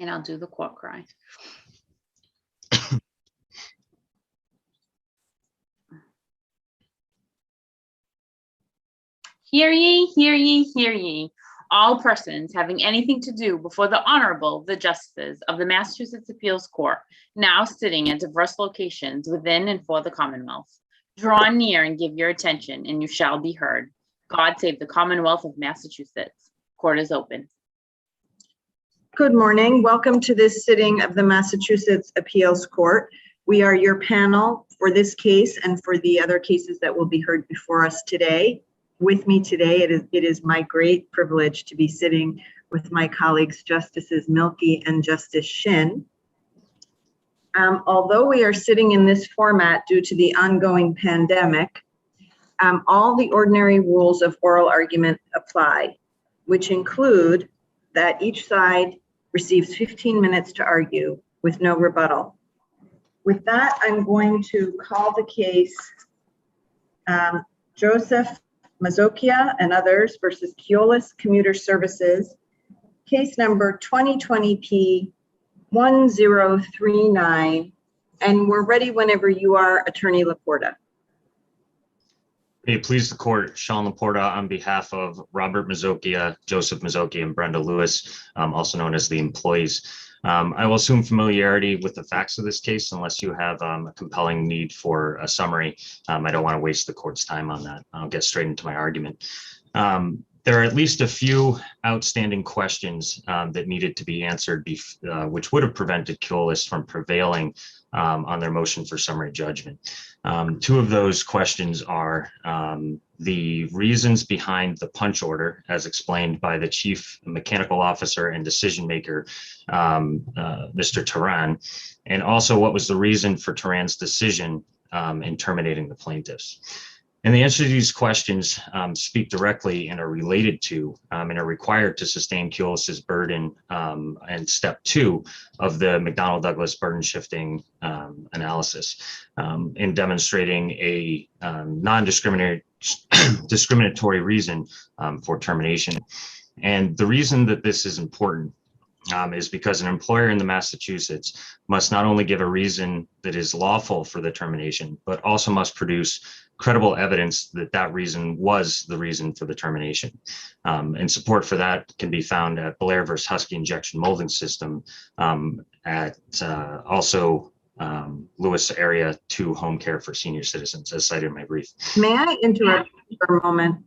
And I'll do the court cry. Hear ye, hear ye, hear ye. All persons having anything to do before the Honorable, the Justices of the Massachusetts Appeals Court, now sitting at diverse locations within and for the Commonwealth. Draw near and give your attention, and you shall be heard. God save the Commonwealth of Massachusetts. Court is open. Good morning. Welcome to this sitting of the Massachusetts Appeals Court. We are your panel for this case and for the other cases that will be heard before us today. With me today, it is my great privilege to be sitting with my colleagues, Justices Milkey and Justice Shin. Although we are sitting in this format due to the ongoing pandemic, all the ordinary rules of oral argument apply, which include that each side receives 15 minutes to argue with no rebuttal. With that, I'm going to call the case Joseph MAZZOCHIA and others versus KEOLIS Commuter Services, case number 2020P1039. And we're ready whenever you are, Attorney Laporta. May it please the court, Sean Laporta on behalf of Robert MAZZOCHIA, Joseph MAZZOCHIA, and Brenda Lewis, also known as the employees. I will assume familiarity with the facts of this case unless you have a compelling need for a summary. I don't want to waste the court's time on that. I'll get straight into my argument. There are at least a few outstanding questions that needed to be answered, which would have prevented KEOLIS from prevailing on their motion for summary judgment. Two of those questions are the reasons behind the punch order, as explained by the chief mechanical officer and decision maker, Mr. Turan, and also what was the reason for Turan's decision in terminating the plaintiffs. And the answer to these questions speak directly and are related to and are required to sustain KEOLIS's burden and step 2 of the McDonnell-Douglas burden shifting analysis in demonstrating a non-discriminatory reason for termination. And the reason that this is important is because an employer in the Massachusetts must not only give a reason that is lawful for the termination, but also must produce credible evidence that that reason was the reason for the termination. And support for that can be found at Blair versus Husky Injection Molding System, at also Lewis Area 2 Home Care for Senior Citizens, as cited in my brief. May I interrupt you for a moment?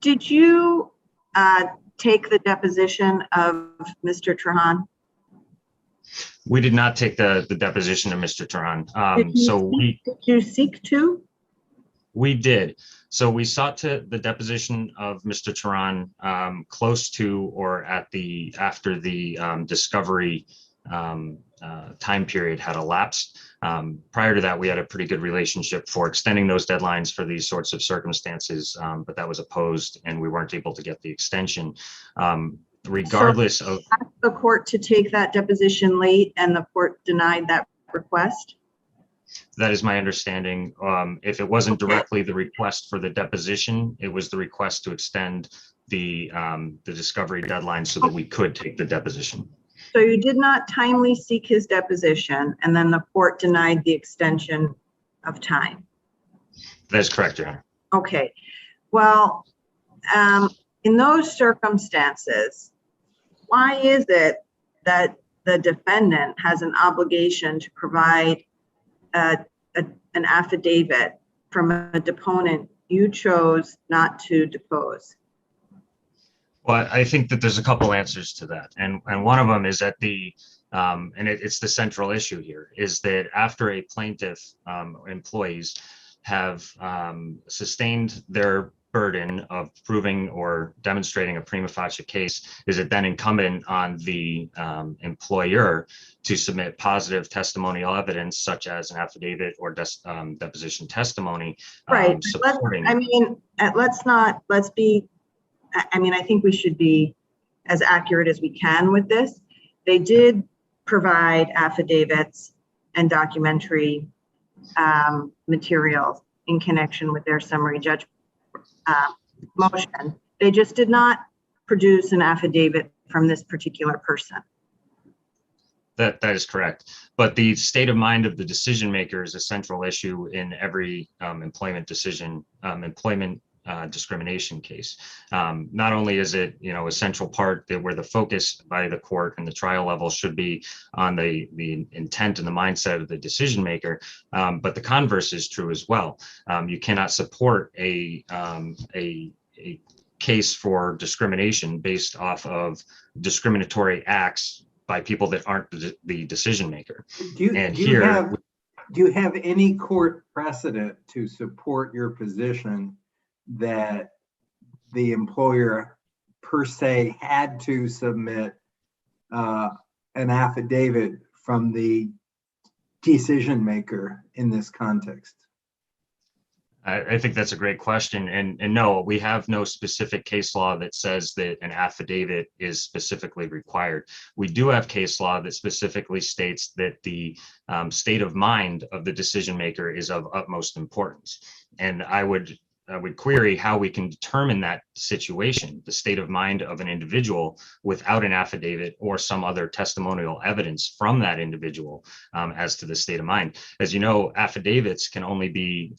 Did you take the deposition of Mr. Turan? We did not take the deposition of Mr. Turan. Did you seek to? We did. So we sought the deposition of Mr. Turan close to or after the discovery time period had elapsed. Prior to that, we had a pretty good relationship for extending those deadlines for these sorts of circumstances, but that was opposed and we weren't able to get the extension. Regardless of the court to take that deposition late and the court denied that request? That is my understanding. If it wasn't directly the request for the deposition, it was the request to extend the discovery deadline so that we could take the deposition. So you did not timely seek his deposition and then the court denied the extension of time? That is correct, Your Honor. Okay. Well, in those circumstances, why is it that the defendant has an obligation to provide an affidavit from a deponent you chose not to depose? Well, I think that there's a couple answers to that. And one of them is that it's the central issue here, is that after a plaintiff employees have sustained their burden of proving or demonstrating a prima facie case, is it then incumbent on the employer to submit positive testimonial evidence, such as an affidavit or deposition testimony, right? Supporting. I think we should be as accurate as we can with this. They did provide affidavits and documentary materials in connection with their summary judgment motion. They just did not produce an affidavit from this particular person. That is correct. But the state of mind of the decision maker is a central issue in every employment decision, discrimination case. Not only is it, a central part that where the focus by the court and the trial level should be on the intent and the mindset of the decision maker, but the converse is true as well. You cannot support a case for discrimination based off of discriminatory acts by people that aren't the decision maker. Do you have any court precedent to support your position that the employer per se had to submit an affidavit from the decision maker in this context? I think that's a great question. And no, we have no specific case law that says that an affidavit is specifically required. We do have case law that specifically states that the state of mind of the decision maker is of utmost importance. And I would query how we can determine that situation, the state of mind of an individual, without an affidavit or some other testimonial evidence from that individual as to the state of mind. As you know, affidavits can only be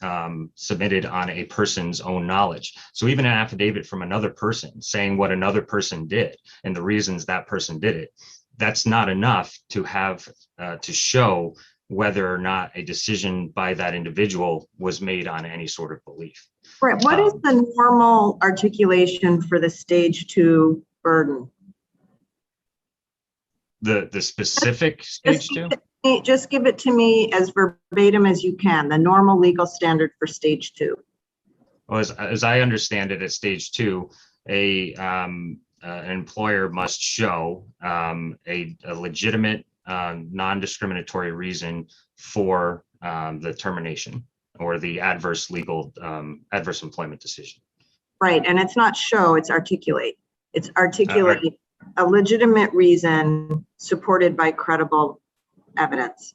submitted on a person's own knowledge. So even an affidavit from another person saying what another person did and the reasons that person did it, that's not enough to have to show whether or not a decision by that individual was made on any sort of belief. Right. What is the normal articulation for the stage 2 burden? The specific stage 2? Just give it to me as verbatim as you can, the normal legal standard for stage 2. Well, as I understand it, at stage 2, an employer must show a legitimate non-discriminatory reason for the termination or the adverse employment decision. Right, and it's not show, it's articulate. It's articulate a legitimate reason supported by credible evidence.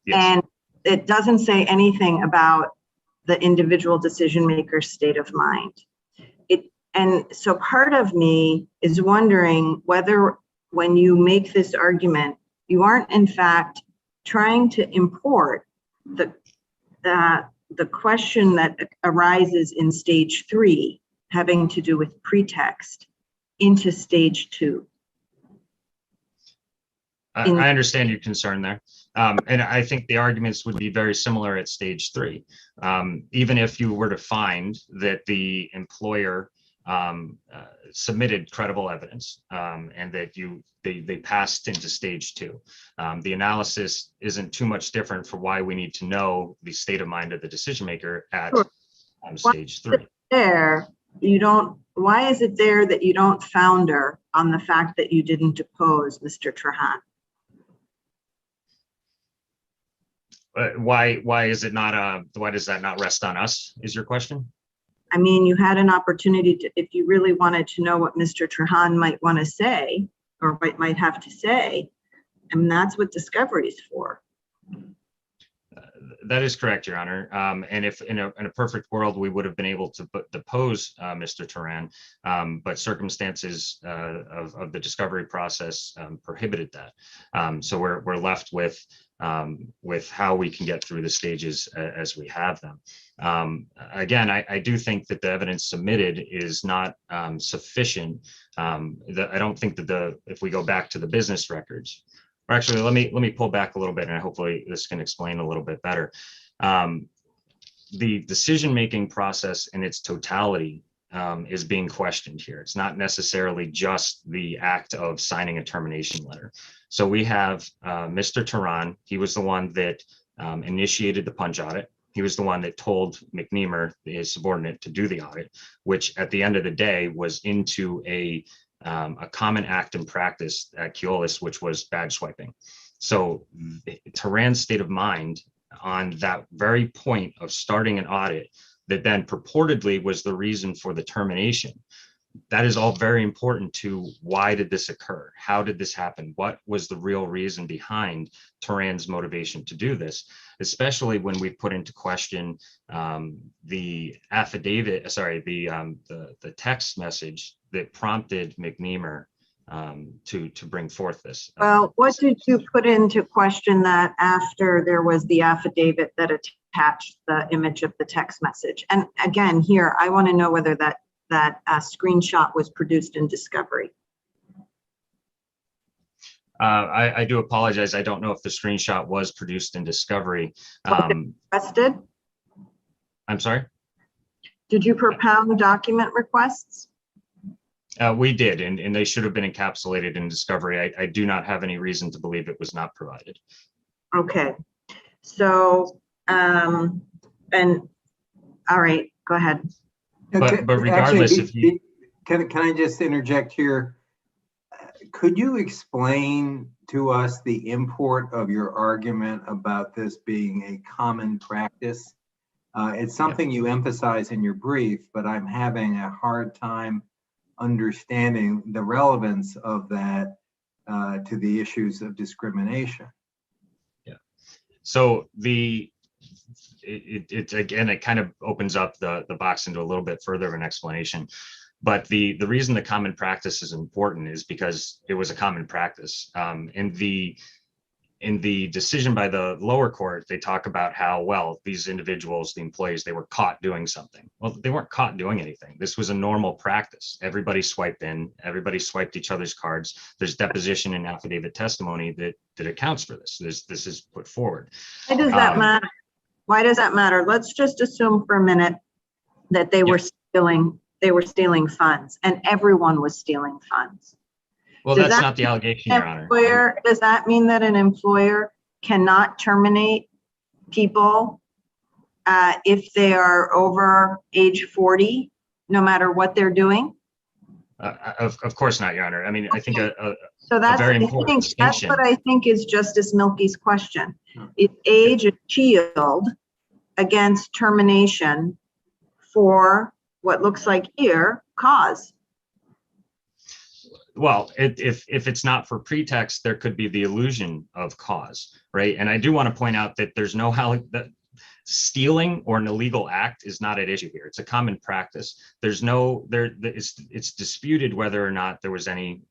Yes. And it doesn't say anything about the individual decision maker's state of mind. And so part of me is wondering whether when you make this argument, you aren't in fact trying to import the question that arises in stage 3 having to do with pretext into stage 2. I understand your concern there. And I think the arguments would be very similar at stage 3. Even if you were to find that the employer submitted credible evidence and that they passed into stage 2. The analysis isn't too much different for why we need to know the state of mind of the decision maker at stage 3. Why is it there that you don't founder on the fact that you didn't depose Mr. Trahan? Why is it not why does that not rest on us, is your question? I mean, you had an opportunity to, if you really wanted to know what Mr. Trahan might want to say or might have to say, and that's what discovery is for. That is correct, Your Honor. And if in a perfect world, we would have been able to depose Mr. Trahan, but circumstances of the discovery process prohibited that. So we're left with how we can get through the stages as we have them. Again, I do think that the evidence submitted is not sufficient. I don't think that if we go back to the business records, or actually, let me pull back a little bit, and hopefully this can explain a little bit better. The decision-making process in its totality is being questioned here. It's not necessarily just the act of signing a termination letter. So we have Mr. Trahan. He was the one that initiated the punch audit. He was the one that told McNeamer, his subordinate, to do the audit, which at the end of the day was into a common act and practice at KEOLIS, which was badge swiping. So Trahan's state of mind on that very point of starting an audit that then purportedly was the reason for the termination, that is all very important to why did this occur? How did this happen? What was the real reason behind Trahan's motivation to do this? Especially when we put into question the affidavit, the text message that prompted McNeamer to bring forth this. Well, what did you put into question that after there was the affidavit that attached the image of the text message? And again, here, I want to know whether that screenshot was produced in discovery. I do apologize. I don't know if the screenshot was produced in discovery. Requested? I'm sorry? Did you propound document requests? We did, and they should have been encapsulated in discovery. I do not have any reason to believe it was not provided. Okay. So, and all right, go ahead. But regardless, actually, if you can I just interject here? Could you explain to us the import of your argument about this being a common practice? It's something you emphasize in your brief, but I'm having a hard time understanding the relevance of that to the issues of discrimination. Yeah. So again, it kind of opens up the box into a little bit further of an explanation. But the reason the common practice is important is because it was a common practice. In the decision by the lower court, they talk about how, well, these individuals, the employees, they were caught doing something. Well, they weren't caught doing anything. This was a normal practice. Everybody swiped in, everybody swiped each other's cards. There's deposition and affidavit testimony that accounts for this. This is put forward. Why does that matter? Why does that matter? Let's just assume for a minute that they were stealing funds, and everyone was stealing funds. Well, that's not the allegation, Your Honor. Does that mean that an employer cannot terminate people if they are over age 40, no matter what they're doing? Of course not, Your Honor. I mean, I think so that's, a very important distinction. That's what I think is Justice Milkey's question. Is age a shield against termination for what looks like here cause? Well, if it's not for pretext, there could be the illusion of cause, right? And I do want to point out that there's no that stealing or an illegal act is not at issue here. It's a common practice. It's disputed whether or not there was any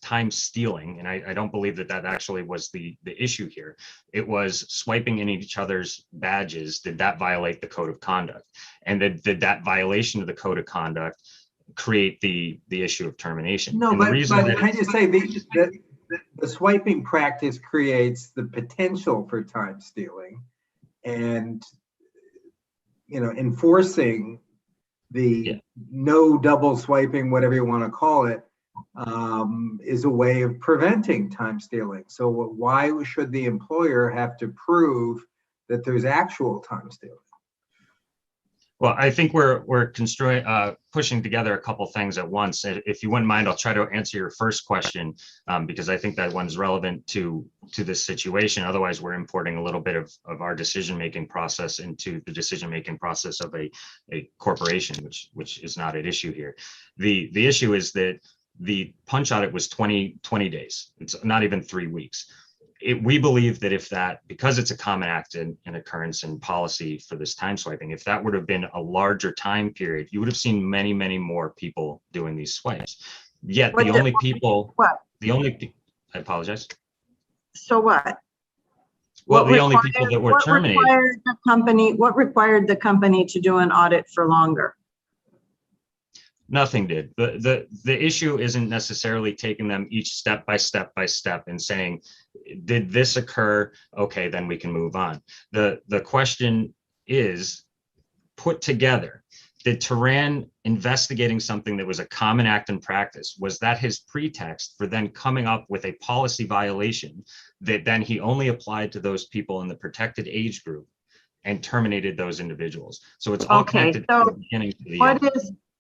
time stealing, and I don't believe that actually was the issue here. It was swiping in each other's badges. Did that violate the code of conduct? And did that violation of the code of conduct create the issue of termination? No, but I just say the swiping practice creates the potential for time stealing, and enforcing the no double swiping, whatever you want to call it, is a way of preventing time stealing. So why should the employer have to prove that there's actual time stealing? Well, I think we're pushing together a couple things at once. If you wouldn't mind, I'll try to answer your first question because I think that one's relevant to this situation. Otherwise, we're importing a little bit of our decision-making process into the decision-making process of a corporation, which is not at issue here. The issue is that the punch audit was 20 days. It's not even 3 weeks. We believe that because it's a common act and occurrence in policy for this time swiping, if that would have been a larger time period, you would have seen many, many more people doing these swipes. Yet I apologize. So what? Well, the only people that were terminated. What required the company to do an audit for longer? Nothing did. The issue isn't necessarily taking them each step by step and saying, did this occur? Okay, then we can move on. The question is put together. Did Turan investigating something that was a common act in practice, was that his pretext for then coming up with a policy violation that then he only applied to those people in the protected age group and terminated those individuals? So it's all connected to the beginning to the end.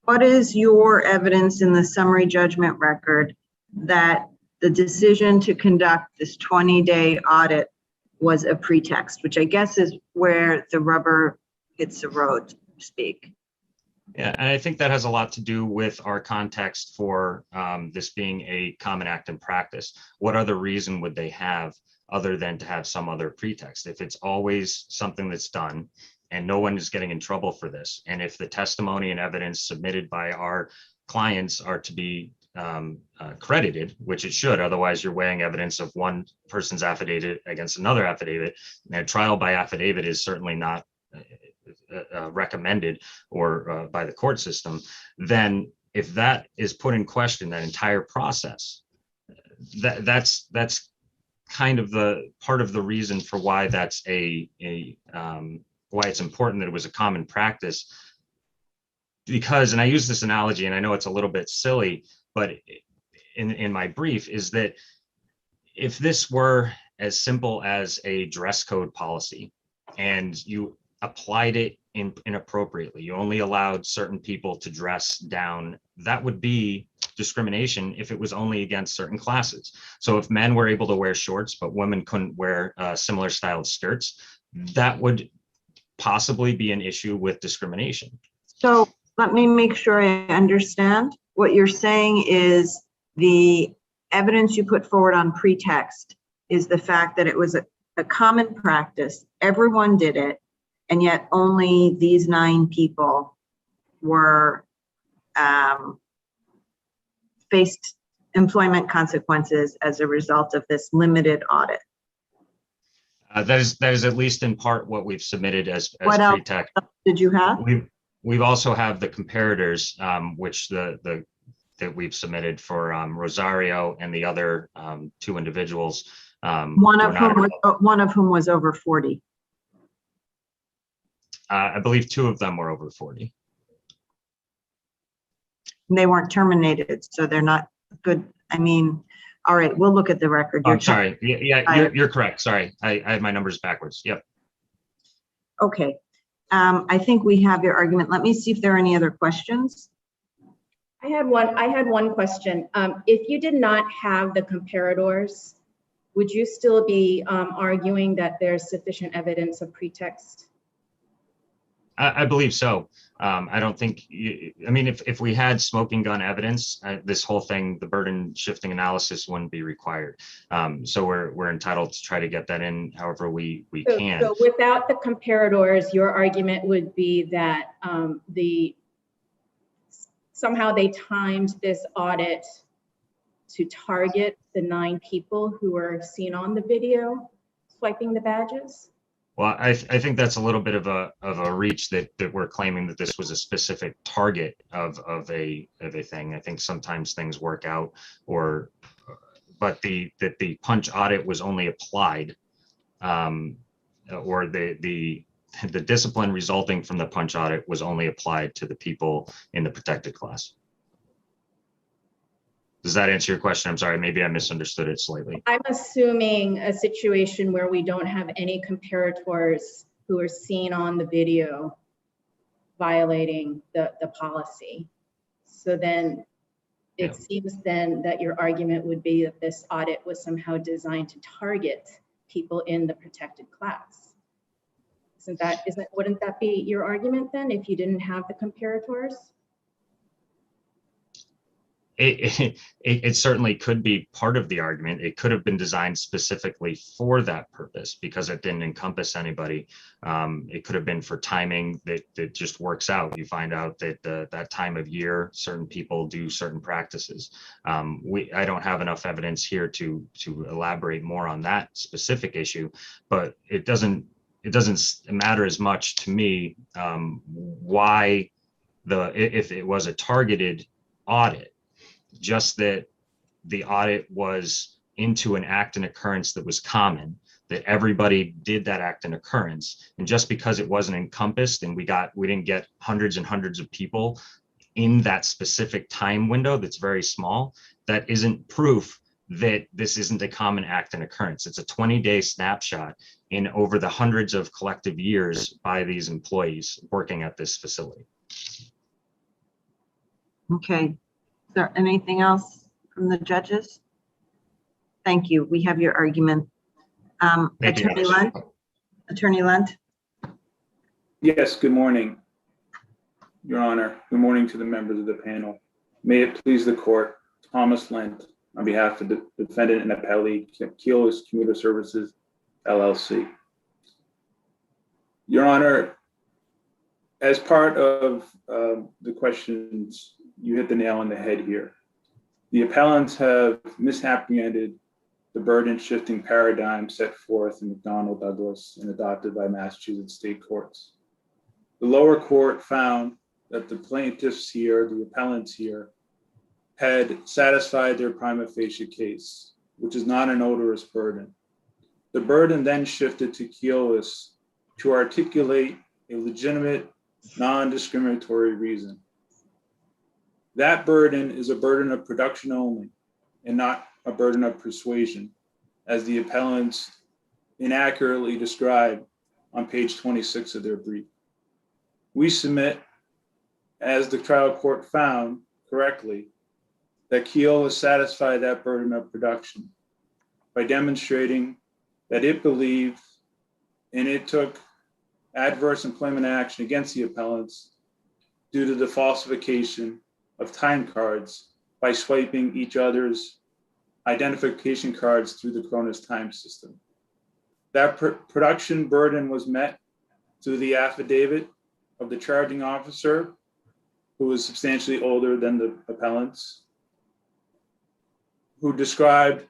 What is your evidence in the summary judgment record that the decision to conduct this 20-day audit was a pretext, which I guess is where the rubber hits the road, so to speak? Yeah, and I think that has a lot to do with our context for this being a common act in practice. What other reason would they have other than to have some other pretext? If it's always something that's done, and no one is getting in trouble for this, and if the testimony and evidence submitted by our clients are to be credited, which it should. Otherwise, you're weighing evidence of one person's affidavit against another affidavit. And a trial by affidavit is certainly not recommended or by the court system. Then if that is put in question, that entire process, that's kind of the part of the reason for why that's why it's important that it was a common practice. Because, and I use this analogy, and I know it's a little bit silly, but in my brief, is that if this were as simple as a dress code policy and you applied it inappropriately, you only allowed certain people to dress down, that would be discrimination if it was only against certain classes. So if men were able to wear shorts, but women couldn't wear similar styled skirts, that would possibly be an issue with discrimination. So let me make sure I understand. What you're saying is the evidence you put forward on pretext is the fact that it was a common practice, everyone did it, and yet only these 9 people were faced employment consequences as a result of this limited audit. That is at least in part what we've submitted as What else pretext. did you have? We've also have the comparators, which that we've submitted for Rosario and the other 2 individuals. One of whom was over 40. I believe 2 of them were over 40. They weren't terminated, so they're not good. I mean, all right, we'll look at the record. I'm sorry. Yeah, you're correct. Sorry, I have my numbers backwards. Yep. Okay. I think we have your argument. Let me see if there are any other questions. I had one question. If you did not have the comparators, would you still be arguing that there's sufficient evidence of pretext? I believe so. I don't think, I mean, if we had smoking gun evidence, this whole thing, the burden shifting analysis wouldn't be required. So we're entitled to try to get that in however we can. So without the comparators, your argument would be that somehow they timed this audit to target the 9 people who were seen on the video swiping the badges? Well, I think that's a little bit of a reach that we're claiming that this was a specific target of a thing. I think sometimes things work out, but that the punch audit was only applied, or the discipline resulting from the punch audit was only applied to the people in the protected class. Does that answer your question? I'm sorry, maybe I misunderstood it slightly. I'm assuming a situation where we don't have any comparators who are seen on the video violating the policy. So then it seems then that your argument would be that this audit was somehow designed to target people in the protected class. Wouldn't that be your argument then if you didn't have the comparators? It certainly could be part of the argument. It could have been designed specifically for that purpose because it didn't encompass anybody. It could have been for timing that just works out. You find out that that time of year, certain people do certain practices. I don't have enough evidence here to elaborate more on that specific issue, but it doesn't matter as much to me why if it was a targeted audit. Just that the audit was into an act and occurrence that was common, that everybody did that act and occurrence. And just because it wasn't encompassed and we didn't get hundreds and hundreds of people in that specific time window that's very small, that isn't proof that this isn't a common act and occurrence. It's a 20-day snapshot in over the hundreds of collective years by these employees working at this facility. Okay. Is there anything else from the judges? Thank you. We have your argument. Attorney Lunt? Attorney Lunt? Yes, good morning, Your Honor. Good morning to the members of the panel. May it please the court, Thomas Lunt, on behalf of the defendant and appellee, KEOLIS Commuter Services, LLC. Your Honor, as part of the questions, you hit the nail on the head here. The appellants have misapprehended the burden shifting paradigm set forth in McDonnell Douglas and adopted by Massachusetts state courts. The lower court found that the plaintiffs here, the appellants here, had satisfied their prima facie case, which is not an odorous burden. The burden then shifted to KEOLIS to articulate a legitimate, non-discriminatory reason. That burden is a burden of production only and not a burden of persuasion, as the appellants inaccurately describe on page 26 of their brief. We submit, as the trial court found correctly, that KEOLIS satisfied that burden of production by demonstrating that it believed and it took adverse employment action against the appellants due to the falsification of time cards by swiping each other's identification cards through the Cronus time system. That production burden was met through the affidavit of the charging officer, who was substantially older than the appellants, who described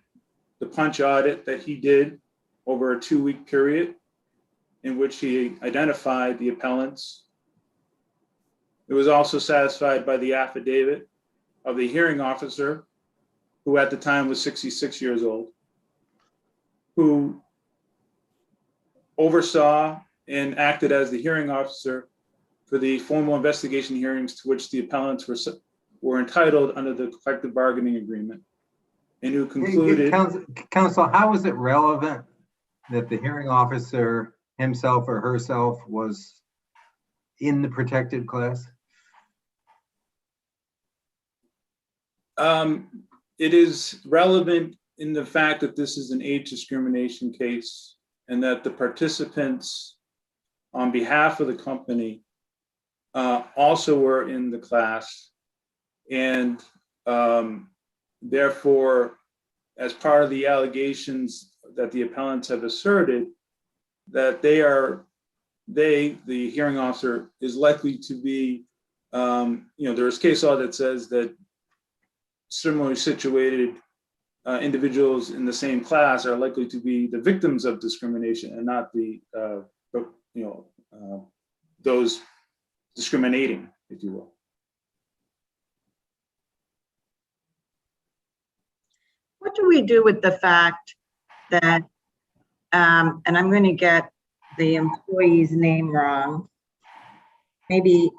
the punch audit that he did over a 2-week period in which he identified the appellants. It was also satisfied by the affidavit of the hearing officer, who at the time was 66 years old, who oversaw and acted as the hearing officer for the formal investigation hearings to which the appellants were entitled under the collective bargaining agreement, and who concluded— Counsel, how is it relevant that the hearing officer himself or herself was in the protected class? It is relevant in the fact that this is an age discrimination case and that the participants on behalf of the company also were in the class, and therefore, as part of the allegations that the appellants have asserted, that the hearing officer is likely to be, there is case law that says that similarly situated individuals in the same class are likely to be the victims of discrimination and not the, those discriminating, if you will. What do we do with the fact that, and I'm going to get the employee's name wrong, maybe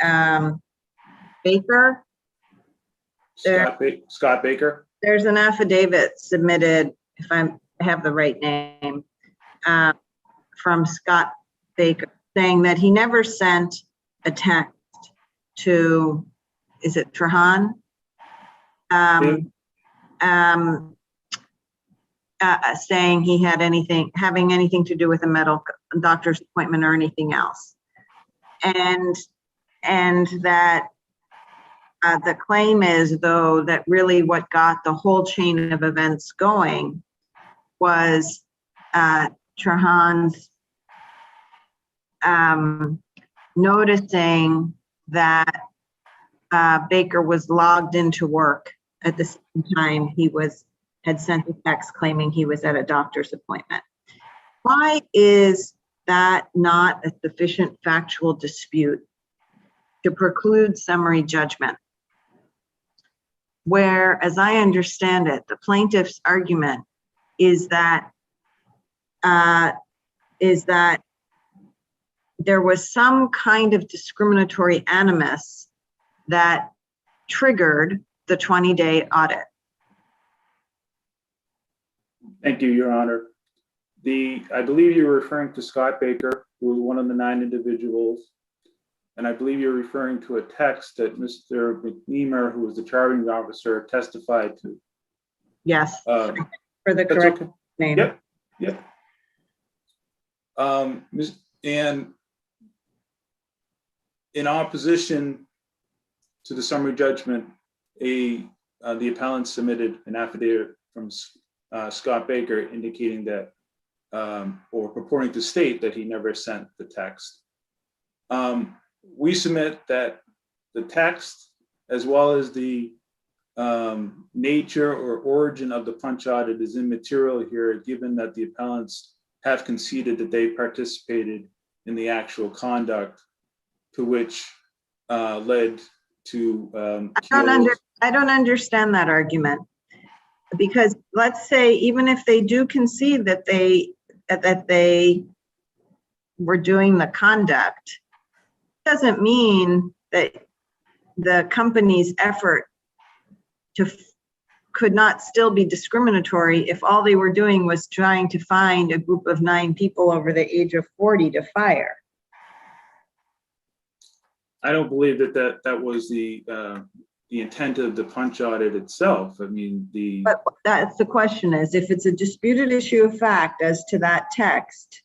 Baker? Scott Baker? There's an affidavit submitted, if I have the right name, from Scott Baker, saying that he never sent a text to, is it Trahan? Saying he had having anything to do with a medical doctor's appointment or anything else. And that the claim is, though, that really what got the whole chain of events going was Trahan's noticing that Baker was logged into work at the same time he had sent a text claiming he was at a doctor's appointment. Why is that not a sufficient factual dispute to preclude summary judgment? Where, as I understand it, the plaintiff's argument is that there was some kind of discriminatory animus that triggered the 20-day audit. Thank you, Your Honor. I believe you're referring to Scott Baker, who was one of the 9 individuals. And I believe you're referring to a text that Mr. McNeamer, who was the charging officer, testified to. Yes, for the correct name. Yep. And in opposition to the summary judgment, the appellant submitted an affidavit from Scott Baker indicating that, or purporting to state that he never sent the text. We submit that the text, as well as the nature or origin of the punch audit is immaterial here, given that the appellants have conceded that they participated in the actual conduct to which led to I don't understand that argument, because let's say even if they do concede that they were doing the conduct, doesn't mean that the company's effort could not still be discriminatory if all they were doing was trying to find a group of 9 people over the age of 40 to fire. I don't believe that was the intent of the punch audit itself. I mean, But that's the question, is if it's a disputed issue of fact as to that text,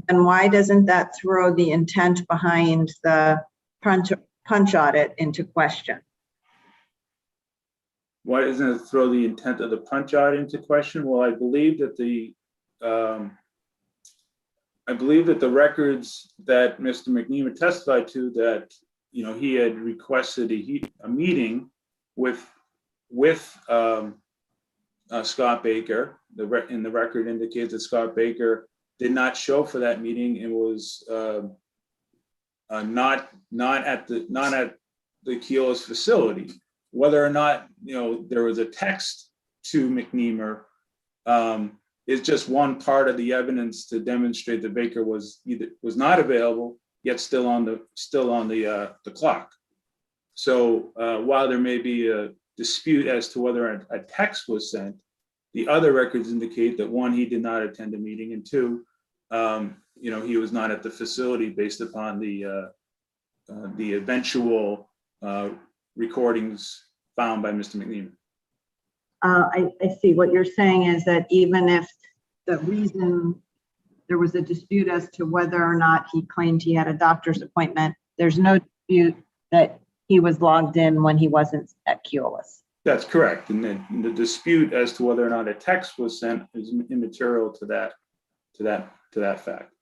then why doesn't that throw the intent behind the punch audit into question? Why doesn't it throw the intent of the punch audit into question? Well, I believe that the records that Mr. McNeema testified to, that he had requested a meeting with Scott Baker. In the record indicates that Scott Baker did not show for that meeting and was not at the KEOLIS facility. Whether or not there was a text to McNeema is just one part of the evidence to demonstrate that Baker was not available, yet still on the clock. So while there may be a dispute as to whether a text was sent, the other records indicate that 1, he did not attend a meeting, and 2, he was not at the facility based upon the eventual recordings found by Mr. McNeema. I see. What you're saying is that even if the reason there was a dispute as to whether or not he claimed he had a doctor's appointment, there's no dispute that he was logged in when he wasn't at KEOLIS. That's correct. And then the dispute as to whether or not a text was sent is immaterial to that fact.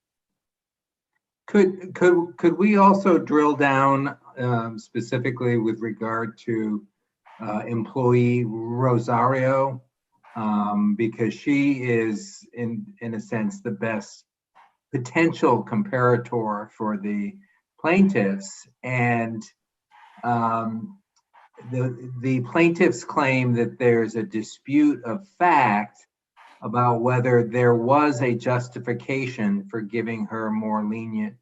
Could we also drill down specifically with regard to employee Rosario, because she is in a sense the best potential comparator for the plaintiffs, and the plaintiffs claim that there's a dispute of fact about whether there was a justification for giving her more lenient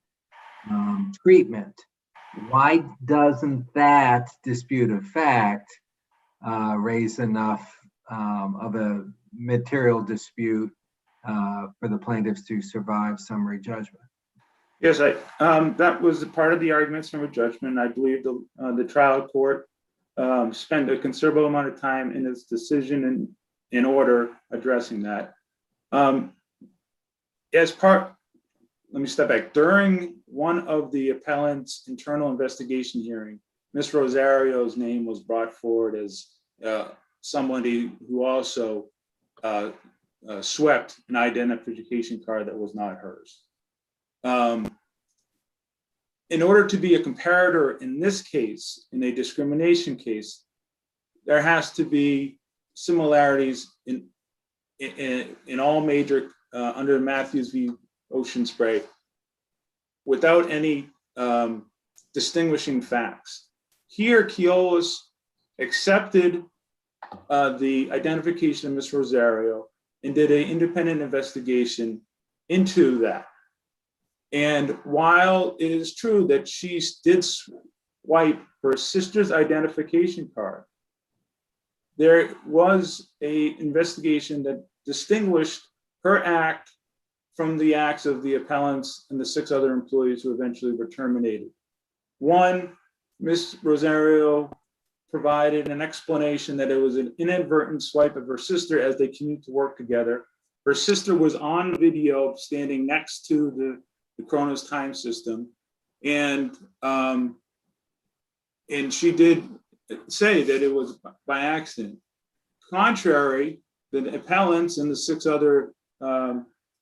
treatment. Why doesn't that dispute of fact raise enough of a material dispute for the plaintiffs to survive summary judgment? Yes, that was part of the argument summary judgment. I believe the trial court spent a considerable amount of time in its decision in order addressing that. Let me step back. During one of the appellant's internal investigation hearing, Ms. Rosario's name was brought forward as somebody who also swept an identification card that was not hers. In order to be a comparator in this case, in a discrimination case, there has to be similarities in all major under Matthews v. Ocean Spray without any distinguishing facts. Here, KEOLIS accepted the identification of Ms. Rosario and did an independent investigation into that. And while it is true that she did swipe her sister's identification card, there was an investigation that distinguished her act from the acts of the appellants and the 6 other employees who eventually were terminated. One, Ms. Rosario provided an explanation that it was an inadvertent swipe of her sister as they commute to work together. Her sister was on video standing next to the Kronos time system, and she did say that it was by accident. Contrary, the appellants and the 6 other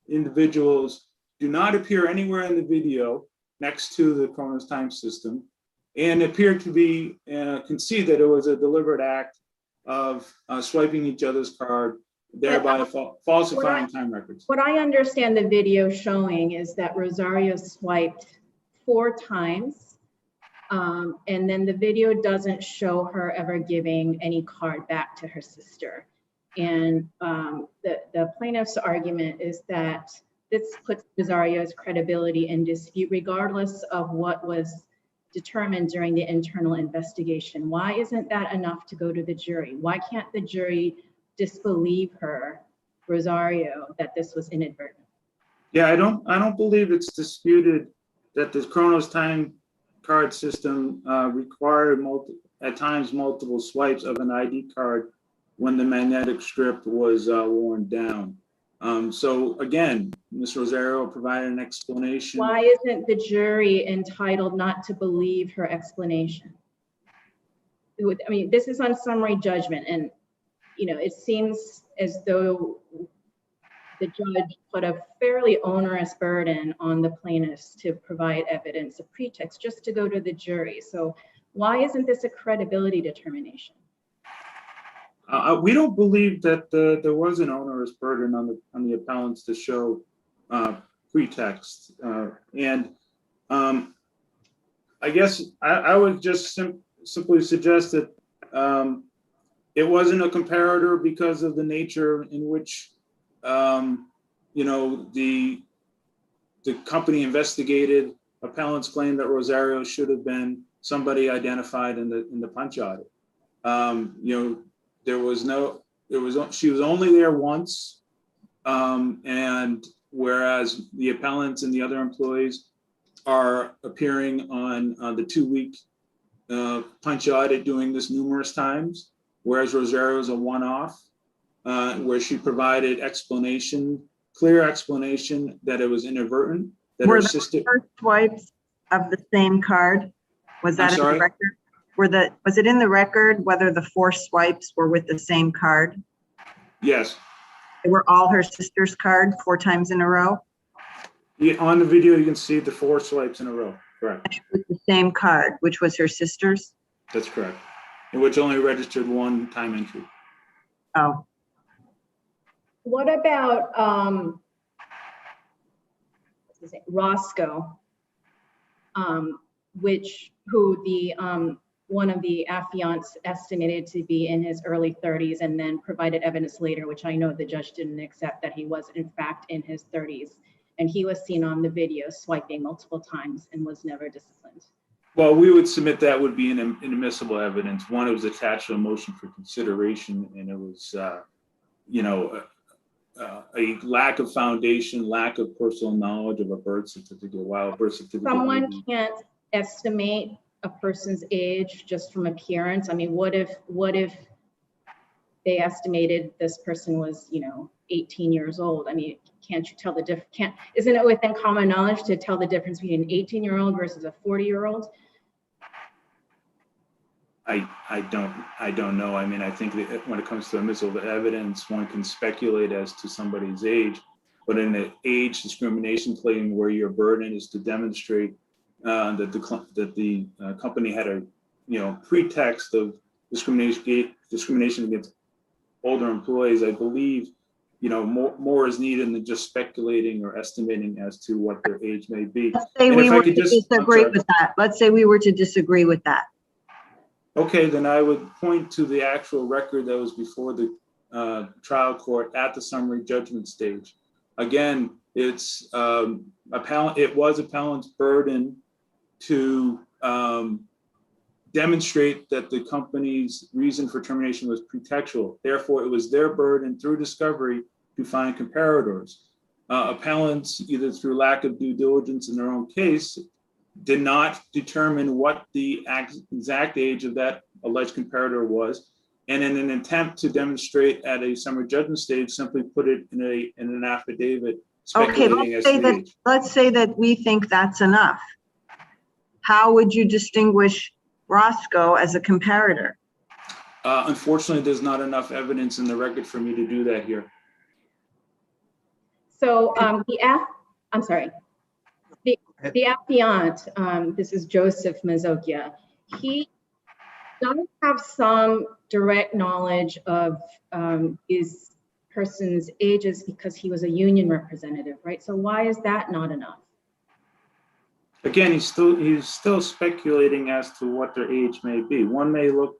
individuals do not appear anywhere in the video next to the Kronos time system, and appear to be concede that it was a deliberate act of swiping each other's card, thereby falsifying time records. What I understand the video showing is that Rosario swiped 4 times, and then the video doesn't show her ever giving any card back to her sister. And the plaintiff's argument is that this puts Rosario's credibility in dispute, regardless of what was determined during the internal investigation. Why isn't that enough to go to the jury? Why can't the jury disbelieve her, Rosario, that this was inadvertent? Yeah, I don't believe it's disputed that the Chronos time card system required at times multiple swipes of an ID card when the magnetic strip was worn down. So again, Ms. Rosario provided an explanation. Why isn't the jury entitled not to believe her explanation? I mean, this is on summary judgment, and it seems as though the judge put a fairly onerous burden on the plaintiffs to provide evidence of pretext just to go to the jury. So why isn't this a credibility determination? We don't believe that there was an onerous burden on the appellants to show pretext. And I guess I would just simply suggest that it wasn't a comparator because of the nature in which the company investigated. Appellants claimed that Rosario should have been somebody identified in the punch audit. She was only there once, and whereas the appellants and the other employees are appearing on the 2-week punch audit doing this numerous times, whereas Rosario is a one-off, where she provided clear explanation that it was inadvertent, that her sister— Were the first swipes of the same card? Was that in the record? Was it in the record whether the 4 swipes were with the same card? Yes. They were all her sister's card 4 times in a row? Yeah, on the video, you can see the 4 swipes in a row. Correct. With the same card, which was her sister's? That's correct. In which only registered 1 time entry. Oh. What about Roscoe, who the one of the affiants estimated to be in his early 30s, and then provided evidence later, which I know the judge didn't accept, that he was in fact in his 30s, and he was seen on the video swiping multiple times and was never disciplined. Well, we would submit that would be an inadmissible evidence. One, it was attached to a motion for consideration, and it was, a lack of foundation, lack of personal knowledge of a birth certificate. While a birth certificate, someone can't estimate a person's age just from appearance. I mean, what if they estimated this person was, 18 years old? I mean, can't you tell the difference? Isn't it within common knowledge to tell the difference between an 18-year-old versus a 40-year-old? I don't know. I mean, I think that when it comes to admissible evidence, one can speculate as to somebody's age, but in an age discrimination claim where your burden is to demonstrate that the company had a pretext of discrimination against older employees, I believe more is needed than just speculating or estimating as to what their age may be. Let's say we were to disagree with that. Let's say we were to disagree with that. Okay, then I would point to the actual record that was before the trial court at the summary judgment stage. Again, it was appellant's burden to demonstrate that the company's reason for termination was pretextual. Therefore, it was their burden through discovery to find comparators. Appellants, either through lack of due diligence in their own case, did not determine what the exact age of that alleged comparator was, and in an attempt to demonstrate at a summary judgment stage, simply put it in an affidavit speculating as to the age. Let's say that we think that's enough. How would you distinguish Roscoe as a comparator? Unfortunately, there's not enough evidence in the record for me to do that here. So I'm sorry. The affiant, this is Joseph MAZZOCHIA, he does have some direct knowledge of his person's ages because he was a union representative, right? So why is that not enough? Again, he's still speculating as to what their age may be. One may look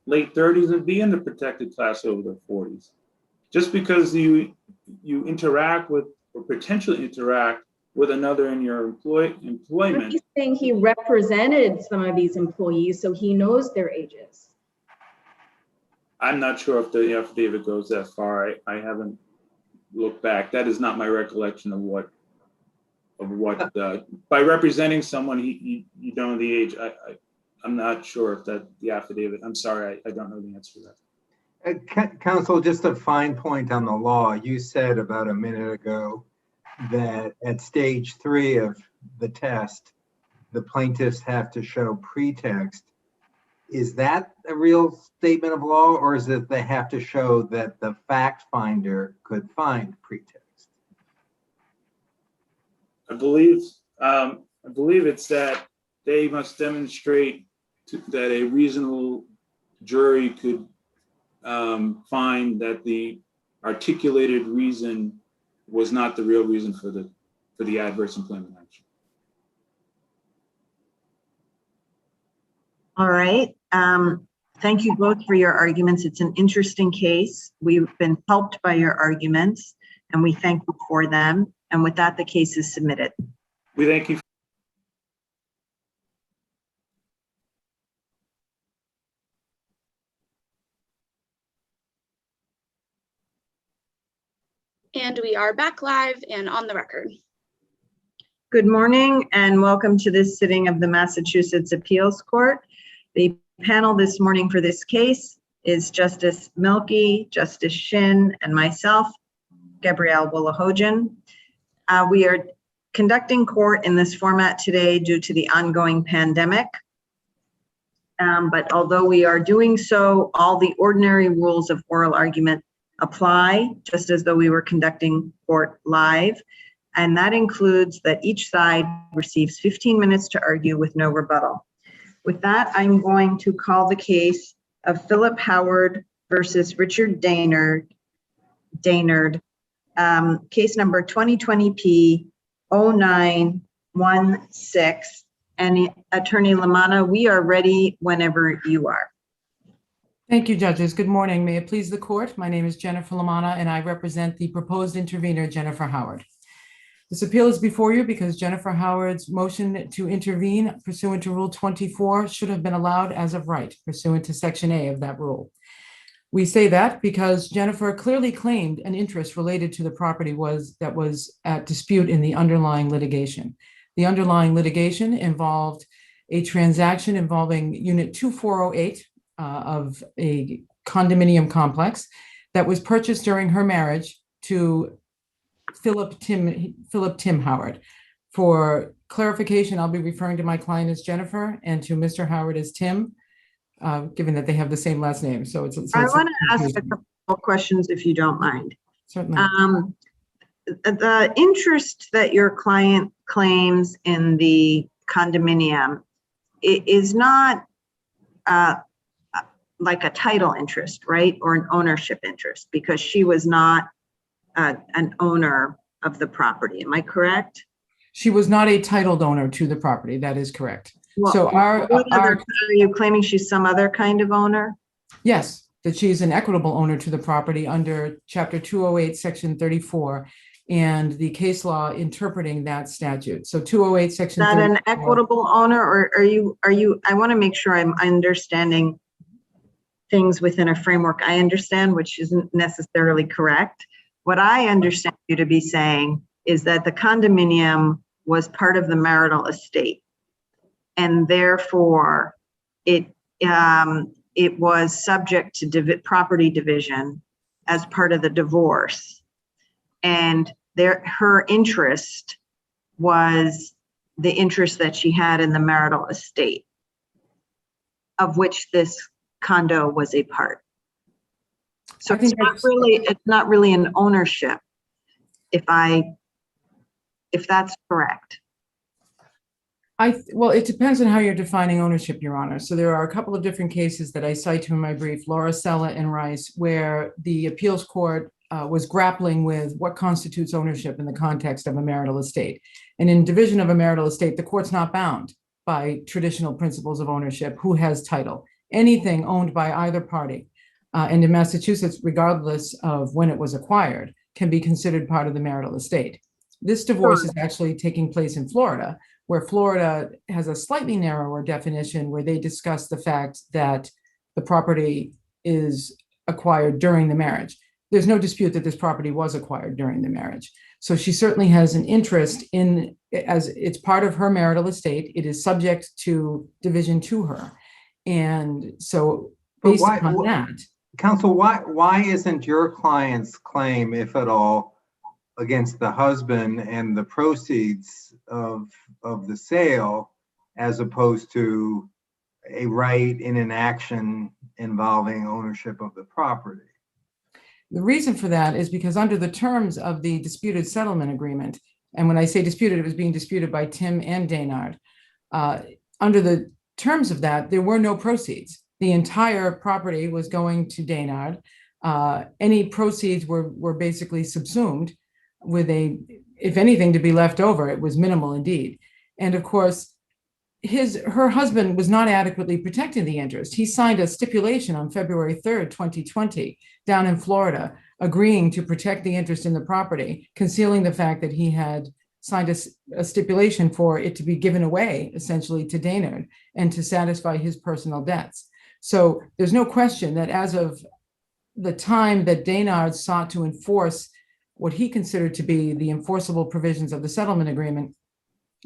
late 30s and be in the protected class over their 40s. Just because you interact with or potentially interact with another in your employment. He's saying he represented some of these employees, so he knows their ages. I'm not sure if the affidavit goes that far. I haven't looked back. That is not my recollection of what by representing someone you don't know the age. I'm not sure if that the affidavit. I'm sorry, I don't know the answer to that. Counsel, just a fine point on the law. You said about a minute ago that at stage 3 of the test, the plaintiffs have to show pretext. Is that a real statement of law, or is it they have to show that the fact finder could find pretext? I believe it's that they must demonstrate that a reasonable jury could find that the articulated reason was not the real reason for the adverse employment action. All right. Thank you both for your arguments. It's an interesting case. We've been helped by your arguments, and we thank you for them. And with that, the case is submitted. We thank you. And we are back live and on the record. Good morning and welcome to this sitting of the Massachusetts Appeals Court. The panel this morning for this case is Justice Milkey, Justice Shin, and myself, Gabrielle Wolohojian. We are conducting court in this format today due to the ongoing pandemic. But although we are doing so, all the ordinary rules of oral argument apply, just as though we were conducting court live. And that includes that each side receives 15 minutes to argue with no rebuttal. With that, I'm going to call the case of Philip Howard versus Richard DAYNARD, case number 2020P 0916. And Attorney Lamanna, we are ready whenever you are. Thank you, judges. Good morning. May it please the court. My name is Jennifer Lamanna, and I represent the proposed intervener, Jennifer Howard. This appeal is before you because Jennifer Howard's motion to intervene pursuant to Rule 24 should have been allowed as of right, pursuant to Section A of that rule. We say that because Jennifer clearly claimed an interest related to the property that was at dispute in the underlying litigation. The underlying litigation involved a transaction involving Unit 2408 of a condominium complex that was purchased during her marriage to Philip Tim Howard. For clarification, I'll be referring to my client as Jennifer and to Mr. Howard as Tim, given that they have the same last name. So I want to ask a couple of questions if you don't mind. Certainly. The interest that your client claims in the condominium is not like a title interest, right? Or an ownership interest, because she was not an owner of the property. Am I correct? She was not a titled owner to the property. That is correct. Well, so are you claiming she's some other kind of owner? Yes, that she's an equitable owner to the property under Chapter 208, Section 34, and the case law interpreting that statute. So 208, Section 34. Is that an equitable owner, or are you, I want to make sure I'm understanding things within a framework. I understand, which isn't necessarily correct. What I understand you to be saying is that the condominium was part of the marital estate, and therefore it was subject to property division as part of the divorce. And her interest was the interest that she had in the marital estate, of which this condo was a part. So it's not really an ownership, if that's correct. Well, it depends on how you're defining ownership, Your Honor. So there are a couple of different cases that I cite to in my brief, Laura, Sella, and Rice, where the appeals court was grappling with what constitutes ownership in the context of a marital estate. And in division of a marital estate, the court's not bound by traditional principles of ownership, who has title. Anything owned by either party, and in Massachusetts, regardless of when it was acquired, can be considered part of the marital estate. This divorce is actually taking place in Florida, where Florida has a slightly narrower definition where they discuss the fact that the property is acquired during the marriage. There's no dispute that this property was acquired during the marriage. So she certainly has an interest in, as it's part of her marital estate, it is subject to division to her. And so based upon that. Counsel, why isn't your client's claim, if at all, against the husband and the proceeds of the sale, as opposed to a right in an action involving ownership of the property? The reason for that is because under the terms of the disputed settlement agreement, and when I say disputed, it was being disputed by Tim and DAYNARD. Under the terms of that, there were no proceeds. The entire property was going to DAYNARD. Any proceeds were basically subsumed with if anything, to be left over. It was minimal indeed. And of course, her husband was not adequately protecting the interest. He signed a stipulation on February 3rd, 2020, down in Florida, agreeing to protect the interest in the property, concealing the fact that he had signed a stipulation for it to be given away, essentially, to DAYNARD and to satisfy his personal debts. So there's no question that as of the time that DAYNARD sought to enforce what he considered to be the enforceable provisions of the settlement agreement,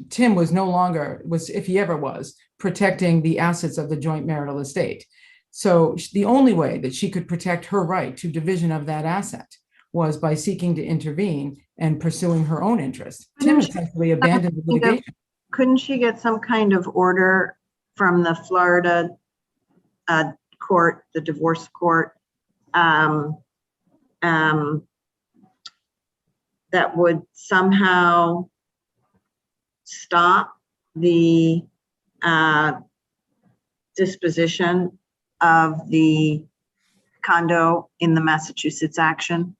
Tim was no longer, if he ever was, protecting the assets of the joint marital estate. So the only way that she could protect her right to division of that asset was by seeking to intervene and pursuing her own interest. Tim essentially abandoned the litigation. Couldn't she get some kind of order from the Florida court, the divorce court, that would somehow stop the disposition of the condo in the Massachusetts action?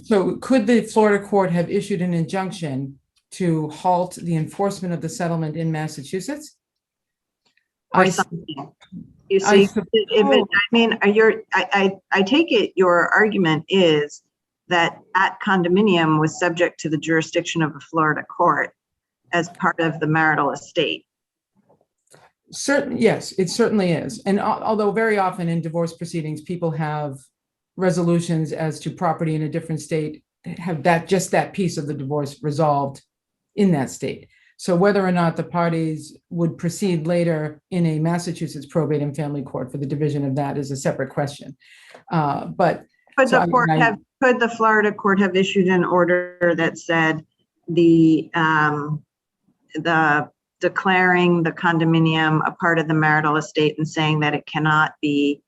So could the Florida court have issued an injunction to halt the enforcement of the settlement in Massachusetts? Or something. You see, I take it your argument is that condominium was subject to the jurisdiction of a Florida court as part of the marital estate. Yes, it certainly is. And although very often in divorce proceedings, people have resolutions as to property in a different state, have just that piece of the divorce resolved in that state. So whether or not the parties would proceed later in a Massachusetts probate and family court for the division of that is a separate question. But could the Florida court have issued an order that said the declaring the condominium a part of the marital estate and saying that it cannot be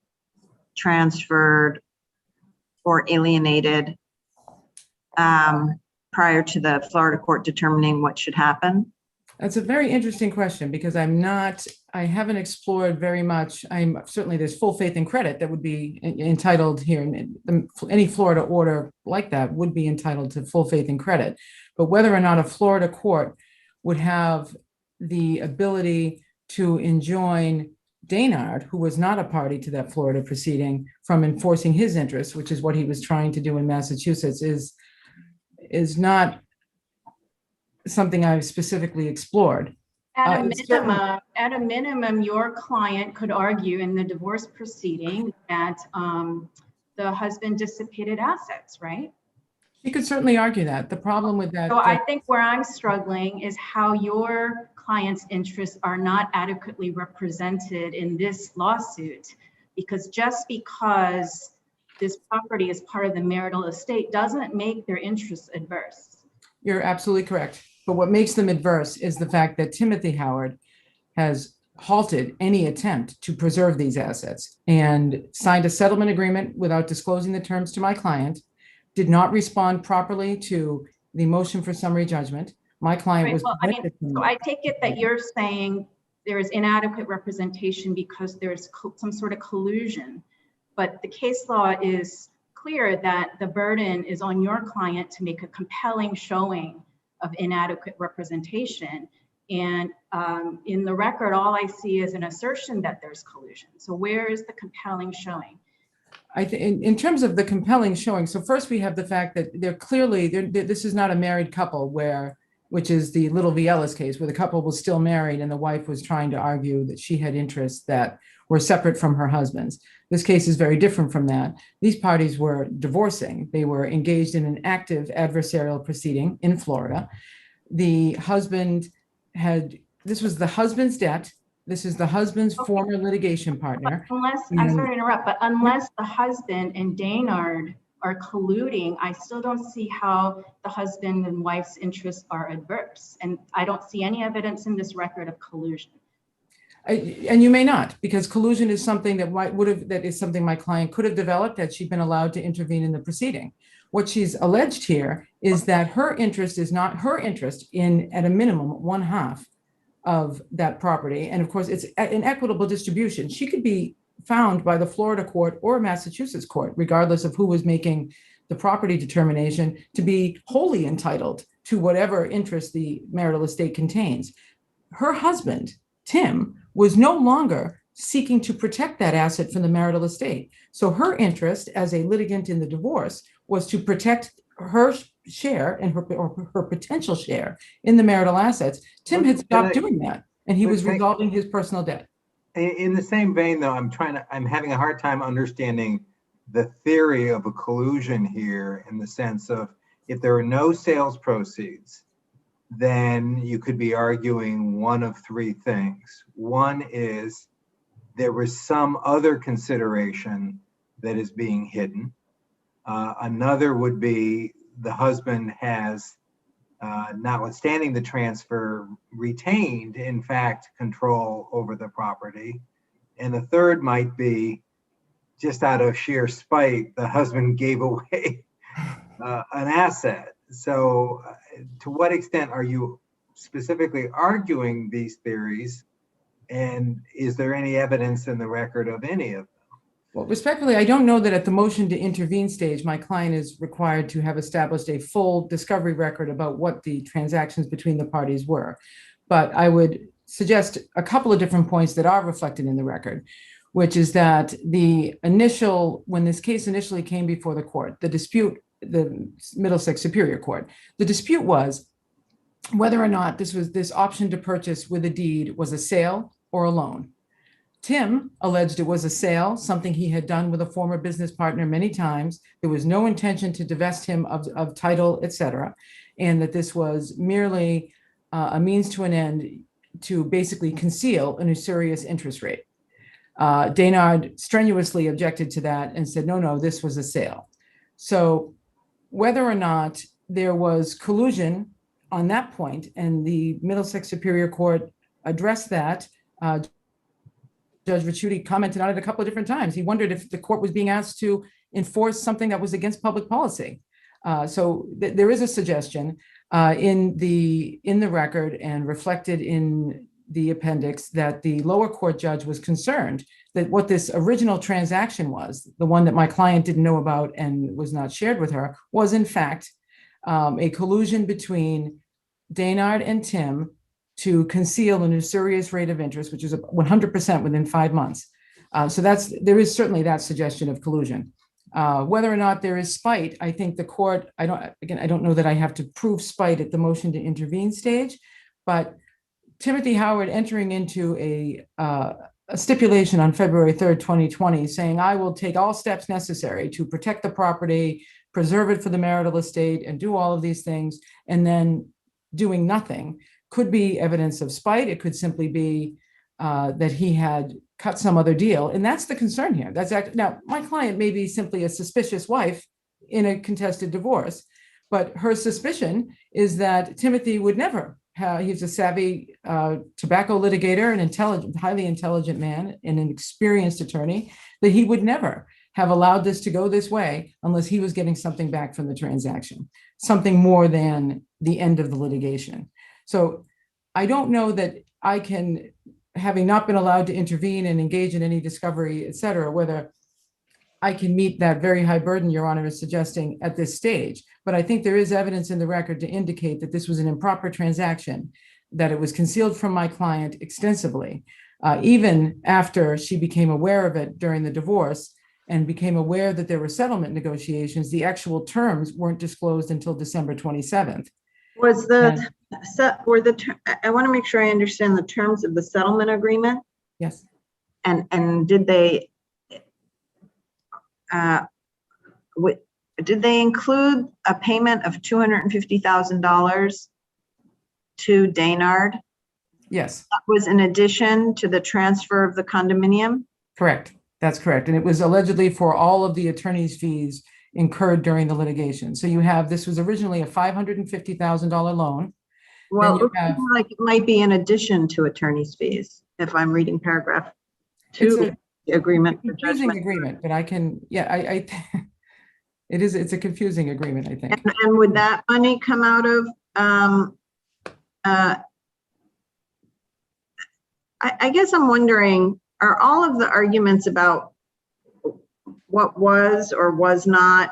transferred or alienated prior to the Florida court determining what should happen? That's a very interesting question because I haven't explored very much. Certainly there's full faith and credit that would be entitled here. Any Florida order like that would be entitled to full faith and credit. But whether or not a Florida court would have the ability to enjoin DAYNARD, who was not a party to that Florida proceeding, from enforcing his interests, which is what he was trying to do in Massachusetts, is not something I've specifically explored. At a minimum, your client could argue in the divorce proceeding that the husband dissipated assets, right? She could certainly argue that. The problem with that. So I think where I'm struggling is how your client's interests are not adequately represented in this lawsuit, because just because this property is part of the marital estate doesn't make their interests adverse. You're absolutely correct. But what makes them adverse is the fact that Timothy Howard has halted any attempt to preserve these assets and signed a settlement agreement without disclosing the terms to my client, did not respond properly to the motion for summary judgment. My client Right, was well, I mean, prevented from- so I take it that you're saying there is inadequate representation because there's some sort of collusion. But the case law is clear that the burden is on your client to make a compelling showing of inadequate representation. And in the record, all I see is an assertion that there's collusion. So where is the compelling showing? in terms of the compelling showing, so first we have the fact that this is not a married couple which is the Little Vielas case, where the couple was still married and the wife was trying to argue that she had interests that were separate from her husband's. This case is very different from that. These parties were divorcing. They were engaged in an active adversarial proceeding in Florida. The husband this was the husband's debt. This is the husband's former litigation partner. I'm sorry to interrupt, but unless the husband and DAYNARD are colluding, I still don't see how the husband and wife's interests are adverse. And I don't see any evidence in this record of collusion. And you may not, because collusion is something that is something my client could have developed had she been allowed to intervene in the proceeding. What she's alleged here is that her interest is not her interest in, at a minimum, 1/2 of that property. And of course, it's an equitable distribution. She could be found by the Florida court or Massachusetts court, regardless of who was making the property determination, to be wholly entitled to whatever interest the marital estate contains. Her husband, Tim, was no longer seeking to protect that asset from the marital estate. So her interest as a litigant in the divorce was to protect her share and her potential share in the marital assets. Tim had stopped doing that, and he was resolving his personal debt. In the same vein, though, I'm having a hard time understanding the theory of a collusion here, in the sense of, if there are no sales proceeds, then you could be arguing one of three things. One is there was some other consideration that is being hidden. Another would be the husband has, notwithstanding the transfer, retained, in fact, control over the property. And the third might be, just out of sheer spite, the husband gave away an asset. So to what extent are you specifically arguing these theories? And is there any evidence in the record of any of them? Well, respectfully, I don't know that at the motion to intervene stage, my client is required to have established a full discovery record about what the transactions between the parties were. But I would suggest a couple of different points that are reflected in the record, which is that when this case initially came before the court, the Middlesex Superior Court, the dispute was whether or not this option to purchase with a deed was a sale or a loan. Tim alleged it was a sale, something he had done with a former business partner many times. There was no intention to divest him of title, etc., and that this was merely a means to an end to basically conceal an usurious interest rate. DAYNARD strenuously objected to that and said, no, this was a sale. So whether or not there was collusion on that point, and the Middlesex Superior Court addressed that, Judge Ricciuti commented on it a couple of different times. He wondered if the court was being asked to enforce something that was against public policy. So there is a suggestion in the record and reflected in the appendix that the lower court judge was concerned that what this original transaction was, the one that my client didn't know about and was not shared with her, was in fact a collusion between DAYNARD and Tim to conceal an usurious rate of interest, which is 100% within 5 months. So there is certainly that suggestion of collusion. Whether or not there is spite, I think the court, I don't know that I have to prove spite at the motion to intervene stage, but Timothy Howard entering into a stipulation on February 3rd, 2020, saying, I will take all steps necessary to protect the property, preserve it for the marital estate, and do all of these things, and then doing nothing, could be evidence of spite. It could simply be that he had cut some other deal. And that's the concern here. Now, my client may be simply a suspicious wife in a contested divorce, but her suspicion is that Timothy would never he's a savvy tobacco litigator, an highly intelligent man, and an experienced attorney, that he would never have allowed this to go this way unless he was getting something back from the transaction, something more than the end of the litigation. So I don't know that I can, having not been allowed to intervene and engage in any discovery, et cetera, whether I can meet that very high burden Your Honor is suggesting at this stage. But I think there is evidence in the record to indicate that this was an improper transaction, that it was concealed from my client extensively, even after she became aware of it during the divorce and became aware that there were settlement negotiations. The actual terms weren't disclosed until December 27th. Was I want to make sure I understand the terms of the settlement agreement. Yes. And did they include a payment of $250,000 to DAYNARD? Yes. That was in addition to the transfer of the condominium? Correct. That's correct. And it was allegedly for all of the attorney's fees incurred during the litigation. So you have, this was originally a $550,000 loan. Well, it you looks have- like it might be in addition to attorney's fees, if I'm reading paragraph 2 It's of the agreement for confusing judgment. agreement, but I can, yeah, it's a confusing agreement, I think. And would that money come out of, I guess I'm wondering, are all of the arguments about what was or was not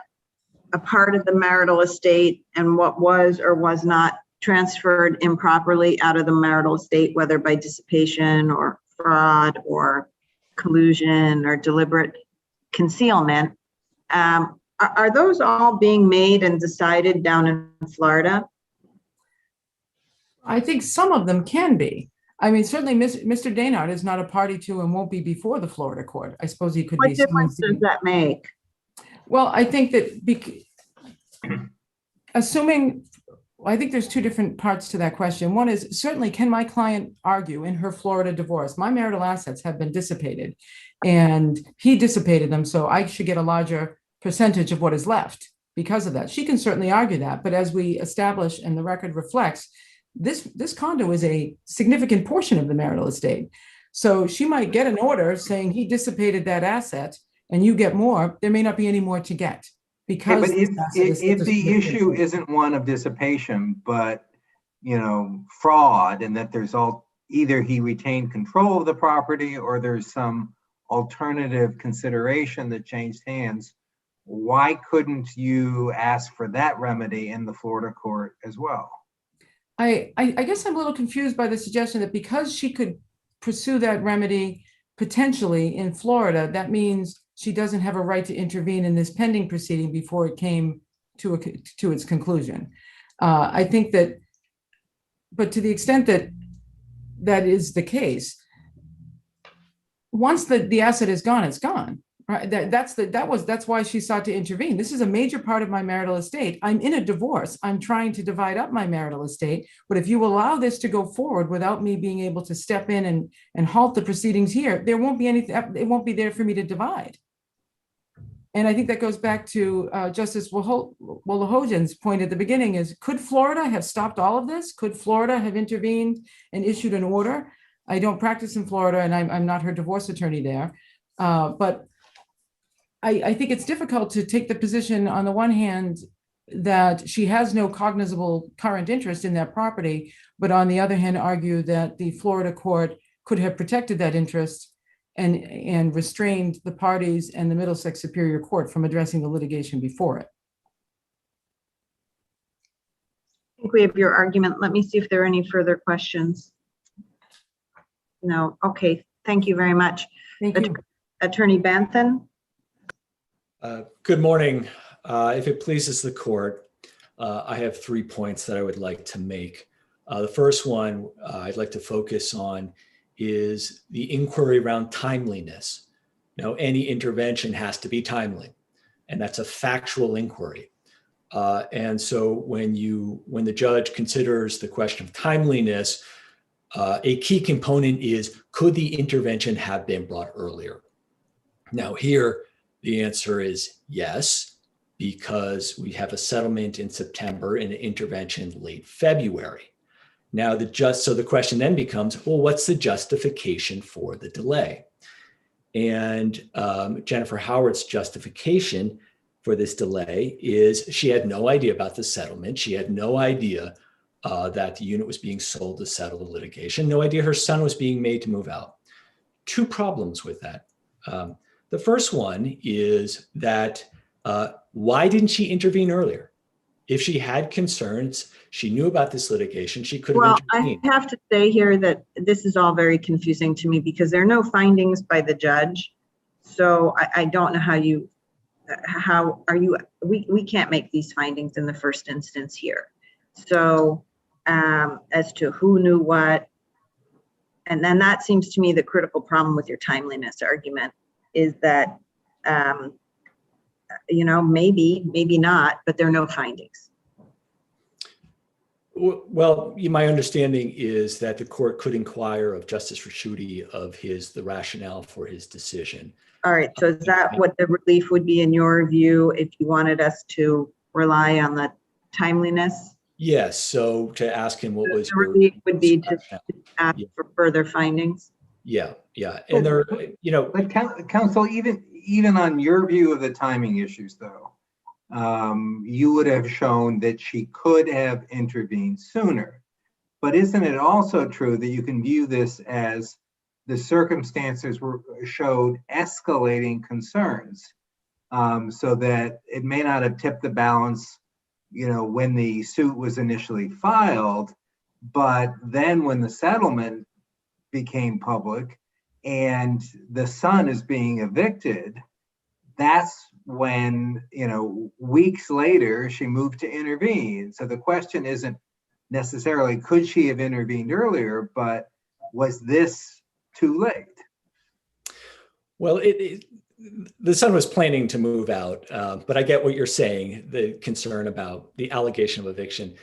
a part of the marital estate and what was or was not transferred improperly out of the marital estate, whether by dissipation or fraud or collusion or deliberate concealment, are those all being made and decided down in Florida? I think some of them can be. I mean, certainly Mr. DAYNARD is not a party to and won't be before the Florida court. I suppose he could be. What difference does that make? Well, I think that assuming, I think there's two different parts to that question. One is certainly, can my client argue in her Florida divorce, my marital assets have been dissipated and he dissipated them, so I should get a larger percentage of what is left because of that. She can certainly argue that, but as we establish and the record reflects, this condo is a significant portion of the marital estate. So she might get an order saying he dissipated that asset and you get more. There may not be any more to get because but if the issue isn't one of dissipation, but fraud, and that there's either he retained control of the property or there's some alternative consideration that changed hands, why couldn't you ask for that remedy in the Florida court as well? I guess I'm a little confused by the suggestion that because she could pursue that remedy potentially in Florida, that means she doesn't have a right to intervene in this pending proceeding before it came to its conclusion. I think that, but to the extent that that is the case, once the asset is gone, it's gone. Right? That's why she sought to intervene. This is a major part of my marital estate. I'm in a divorce. I'm trying to divide up my marital estate. But if you allow this to go forward without me being able to step in and halt the proceedings here, there won't be anything. It won't be there for me to divide. And I think that goes back to Justice Wolohojian's point at the beginning: is could Florida have stopped all of this? Could Florida have intervened and issued an order? I don't practice in Florida, and I'm not her divorce attorney there, but I think it's difficult to take the position on the one hand that she has no cognizable current interest in that property, but on the other hand, argue that the Florida court could have protected that interest and restrained the parties and the Middlesex Superior Court from addressing the litigation before it. I think we have your argument. Let me see if there are any further questions. No. Okay. Thank you very much. Thank you. Attorney Banthen. Good morning. If it pleases the court, I have 3 points that I would like to make. The first one I'd like to focus on is the inquiry around timeliness. Now, any intervention has to be timely, and that's a factual inquiry. And so when the judge considers the question of timeliness, a key component is, could the intervention have been brought earlier? Now here, the answer is yes, because we have a settlement in September and an intervention late February. Now, so the question then becomes, well, what's the justification for the delay? And Jennifer Howard's justification for this delay is she had no idea about the settlement. She had no idea that the unit was being sold to settle the litigation. No idea her son was being made to move out. Two problems with that. The first one is that why didn't she intervene earlier? If she had concerns, she knew about this litigation, she could have Well, intervened. I have to say here that this is all very confusing to me because there are no findings by the judge. So I don't know we can't make these findings in the first instance here. So as to who knew what, and then that seems to me the critical problem with your timeliness argument is that, maybe not, but there are no findings. Well, my understanding is that the court could inquire of Justice Ricciuti of the rationale for his decision. All right, so is that what the relief would be in your view if you wanted us to rely on the timeliness? Yes, so to ask him what was the relief would be to ask for further findings? Yeah, and there, But counsel, even on your view of the timing issues though, you would have shown that she could have intervened sooner. But isn't it also true that you can view this as the circumstances showed escalating concerns, so that it may not have tipped the balance, when the suit was initially filed, but then when the settlement became public and the son is being evicted, that's when, weeks later, she moved to intervene. So the question isn't necessarily could she have intervened earlier, but was this too late? Well, the son was planning to move out, but I get what you're saying, the concern about the allegation of eviction.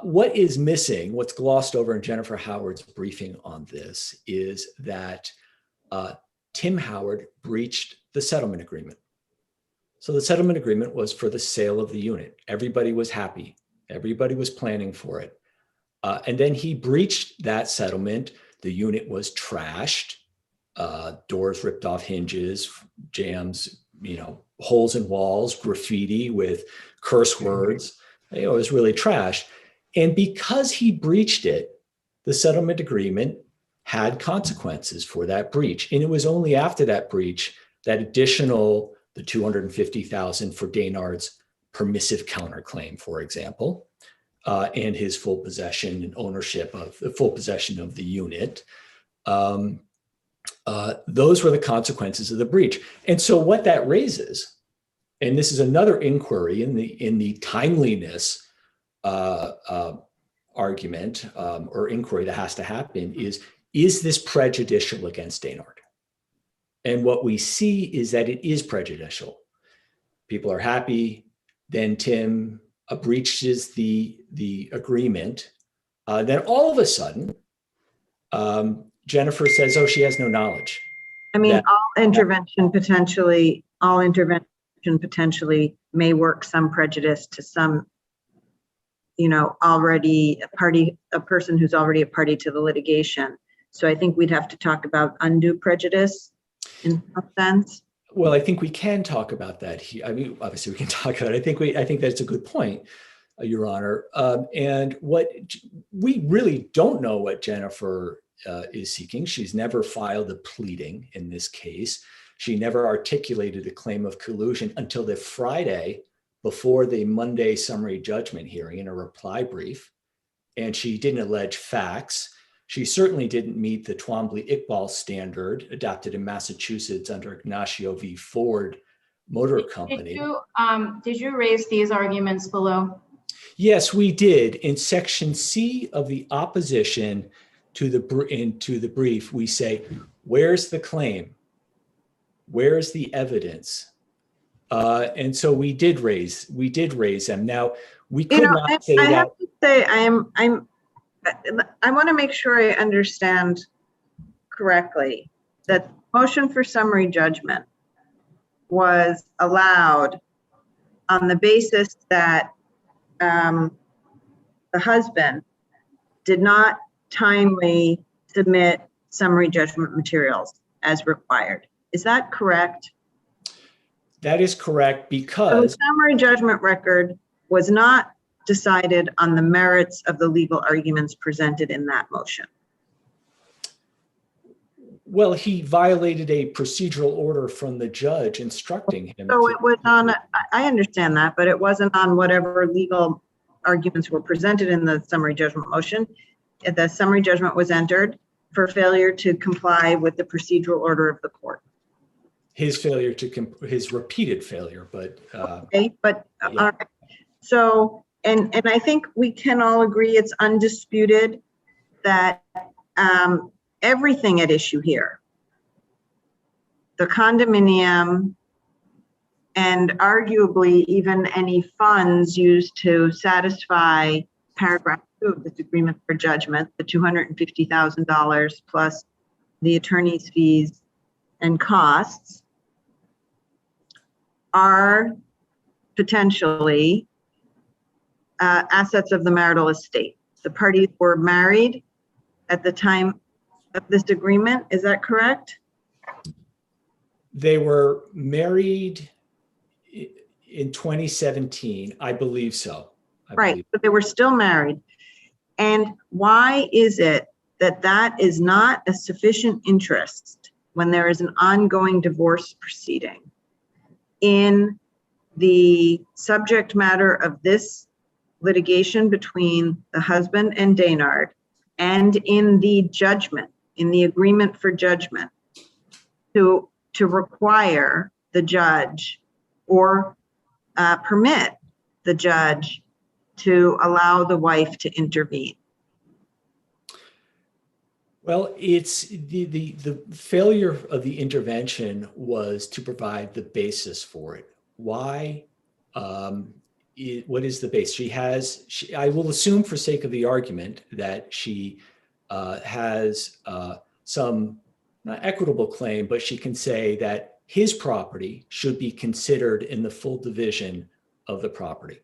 What is missing, what's glossed over in Jennifer Howard's briefing on this is that Tim Howard breached the settlement agreement. So the settlement agreement was for the sale of the unit. Everybody was happy. Everybody was planning for it. And then he breached that settlement. The unit was trashed, doors ripped off hinges, jams, holes in walls, graffiti with curse words. It was really trashed. And because he breached it, the settlement agreement had consequences for that breach. And it was only after that breach that the $250,000 for DAYNARD's permissive counterclaim, for example, and his full possession and ownership of the full possession of the unit. Those were the consequences of the breach. And so what that raises, and this is another inquiry in the timeliness argument or inquiry that has to happen is this prejudicial against DAYNARD? And what we see is that it is prejudicial. People are happy. Then Tim breaches the agreement. Then all of a sudden, Jennifer says, "Oh, she has no knowledge." I mean, all intervention potentially may work some prejudice to some, already a person who's already a party to the litigation. So I think we'd have to talk about undue prejudice in some sense. Well, I think we can talk about that here. I mean, obviously we can talk about it. I think that's a good point, Your Honor. And what we really don't know what Jennifer is seeking. She's never filed a pleading in this case. She never articulated a claim of collusion until the Friday before the Monday summary judgment hearing in a reply brief. And she didn't allege facts. She certainly didn't meet the Twombly-Iqbal standard adopted in Massachusetts under Ignacio v. Ford Motor Company. Did you raise these arguments below? Yes, we did. In section C of the opposition to the brief, we say, where's the claim? Where's the evidence? And so we did raise them. Now, we could not say that. I have to say, I want to make sure I understand correctly that the motion for summary judgment was allowed on the basis that the husband did not timely submit summary judgment materials as required. Is that correct? That is correct because the summary judgment record was not decided on the merits of the legal arguments presented in that motion? Well, he violated a procedural order from the judge instructing him. So it was on, I understand that, but it wasn't on whatever legal arguments were presented in the summary judgment motion. The summary judgment was entered for failure to comply with the procedural order of the court. His failure to, his repeated failure, but. Okay, but, yeah. all right. So, and I think we can all agree it's undisputed that everything at issue here, the condominium, and arguably even any funds used to satisfy paragraph 2 of this agreement for judgment, the $250,000 plus the attorney's fees and costs, are potentially assets of the marital estate. The parties were married at the time of this agreement, is that correct? They were married in 2017, I believe so. Right, but they were still married. And why is it that that is not a sufficient interest when there is an ongoing divorce proceeding in the subject matter of this litigation between the husband and DAYNARD, and in the judgment, in the agreement for judgment, to require the judge or permit the judge to allow the wife to intervene? Well, it's the failure of the intervention was to provide the basis for it. Why? What is the base? She has, I will assume for sake of the argument that she has some equitable claim, but she can say that his property should be considered in the full division of the property.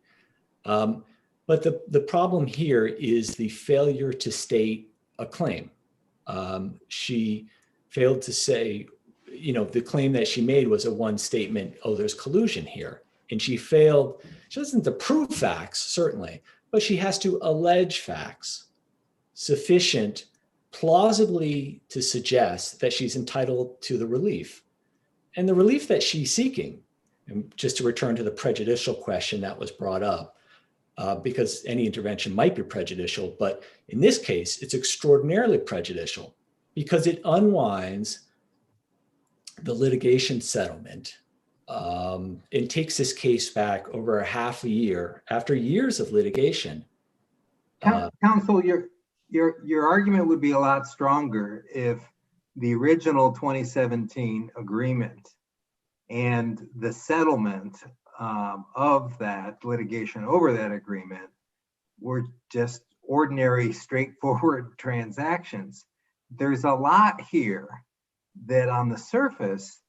But the problem here is the failure to state a claim. She failed to say, you know, the claim that she made was a one statement, oh, there's collusion here. And she failed, she doesn't have to prove facts, certainly, but she has to allege facts sufficient plausibly to suggest that she's entitled to the relief. And the relief that she's seeking, and just to return to the prejudicial question that was brought up, because any intervention might be prejudicial, but in this case, it's extraordinarily prejudicial because it unwinds the litigation settlement and takes this case back over a half a year after years of litigation. Counsel, your argument would be a lot stronger if the original 2017 agreement and the settlement of that litigation over that agreement were just ordinary, straightforward transactions. There's a lot here that on the surface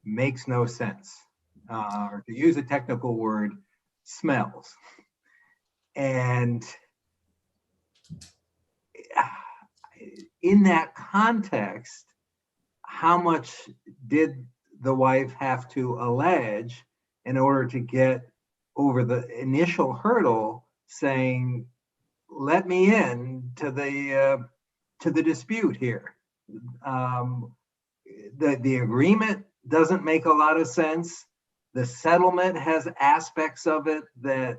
makes no sense, or to use a technical word, smells. And in that context, how much did the wife have to allege in order to get over the initial hurdle saying, let me in to the dispute here? The agreement doesn't make a lot of sense. The settlement has aspects of it that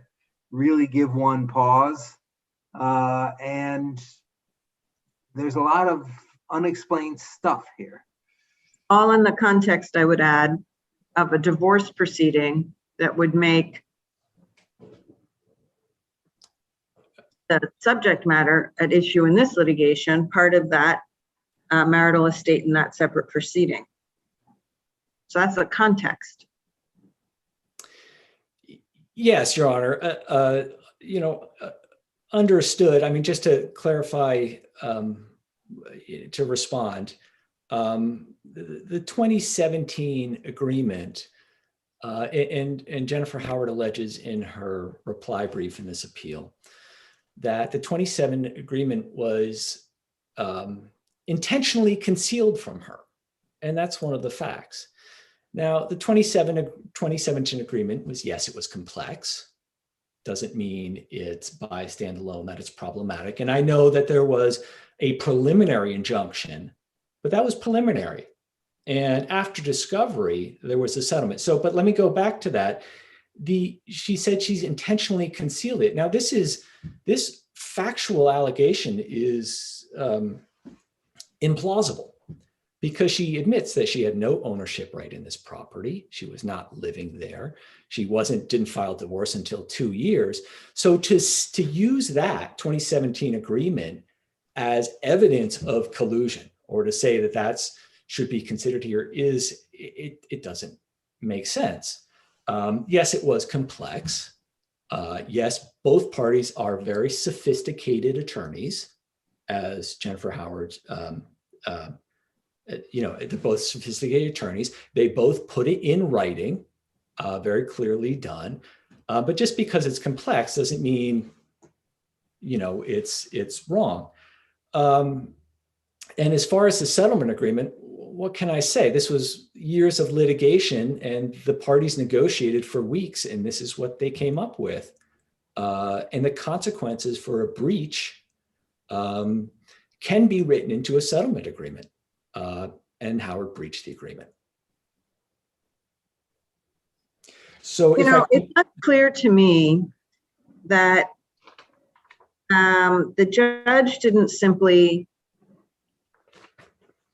really give one pause. And there's a lot of unexplained stuff here. All in the context, I would add, of a divorce proceeding that would make the subject matter at issue in this litigation part of that marital estate in that separate proceeding. So that's the context. Yes, Your Honor. Understood. I mean, just to clarify, to respond, the 2017 agreement, and Jennifer Howard alleges in her reply brief in this appeal that the 27 agreement was intentionally concealed from her. And that's one of the facts. Now, the 2017 agreement was, yes, it was complex. doesn't mean it's by standalone that it's problematic. And I know that there was a preliminary injunction, but that was preliminary. And after discovery, there was a settlement. So, but let me go back to that. She said she's intentionally concealed it. Now, this factual allegation is implausible, because she admits that she had no ownership right in this property. She was not living there. She didn't file divorce until 2 years. So to use that 2017 agreement as evidence of collusion, or to say that that's should be considered here, it doesn't make sense. Yes, it was complex. Yes, both parties are very sophisticated attorneys, as Jennifer Howard, they're both sophisticated attorneys. They both put it in writing, very clearly done. But just because it's complex doesn't mean, it's wrong. And as far as the settlement agreement, what can I say? This was years of litigation, and the parties negotiated for weeks, and this is what they came up with. And the consequences for a breach can be written into a settlement agreement, and Howard breached the agreement. So it's not clear to me that the judge didn't simply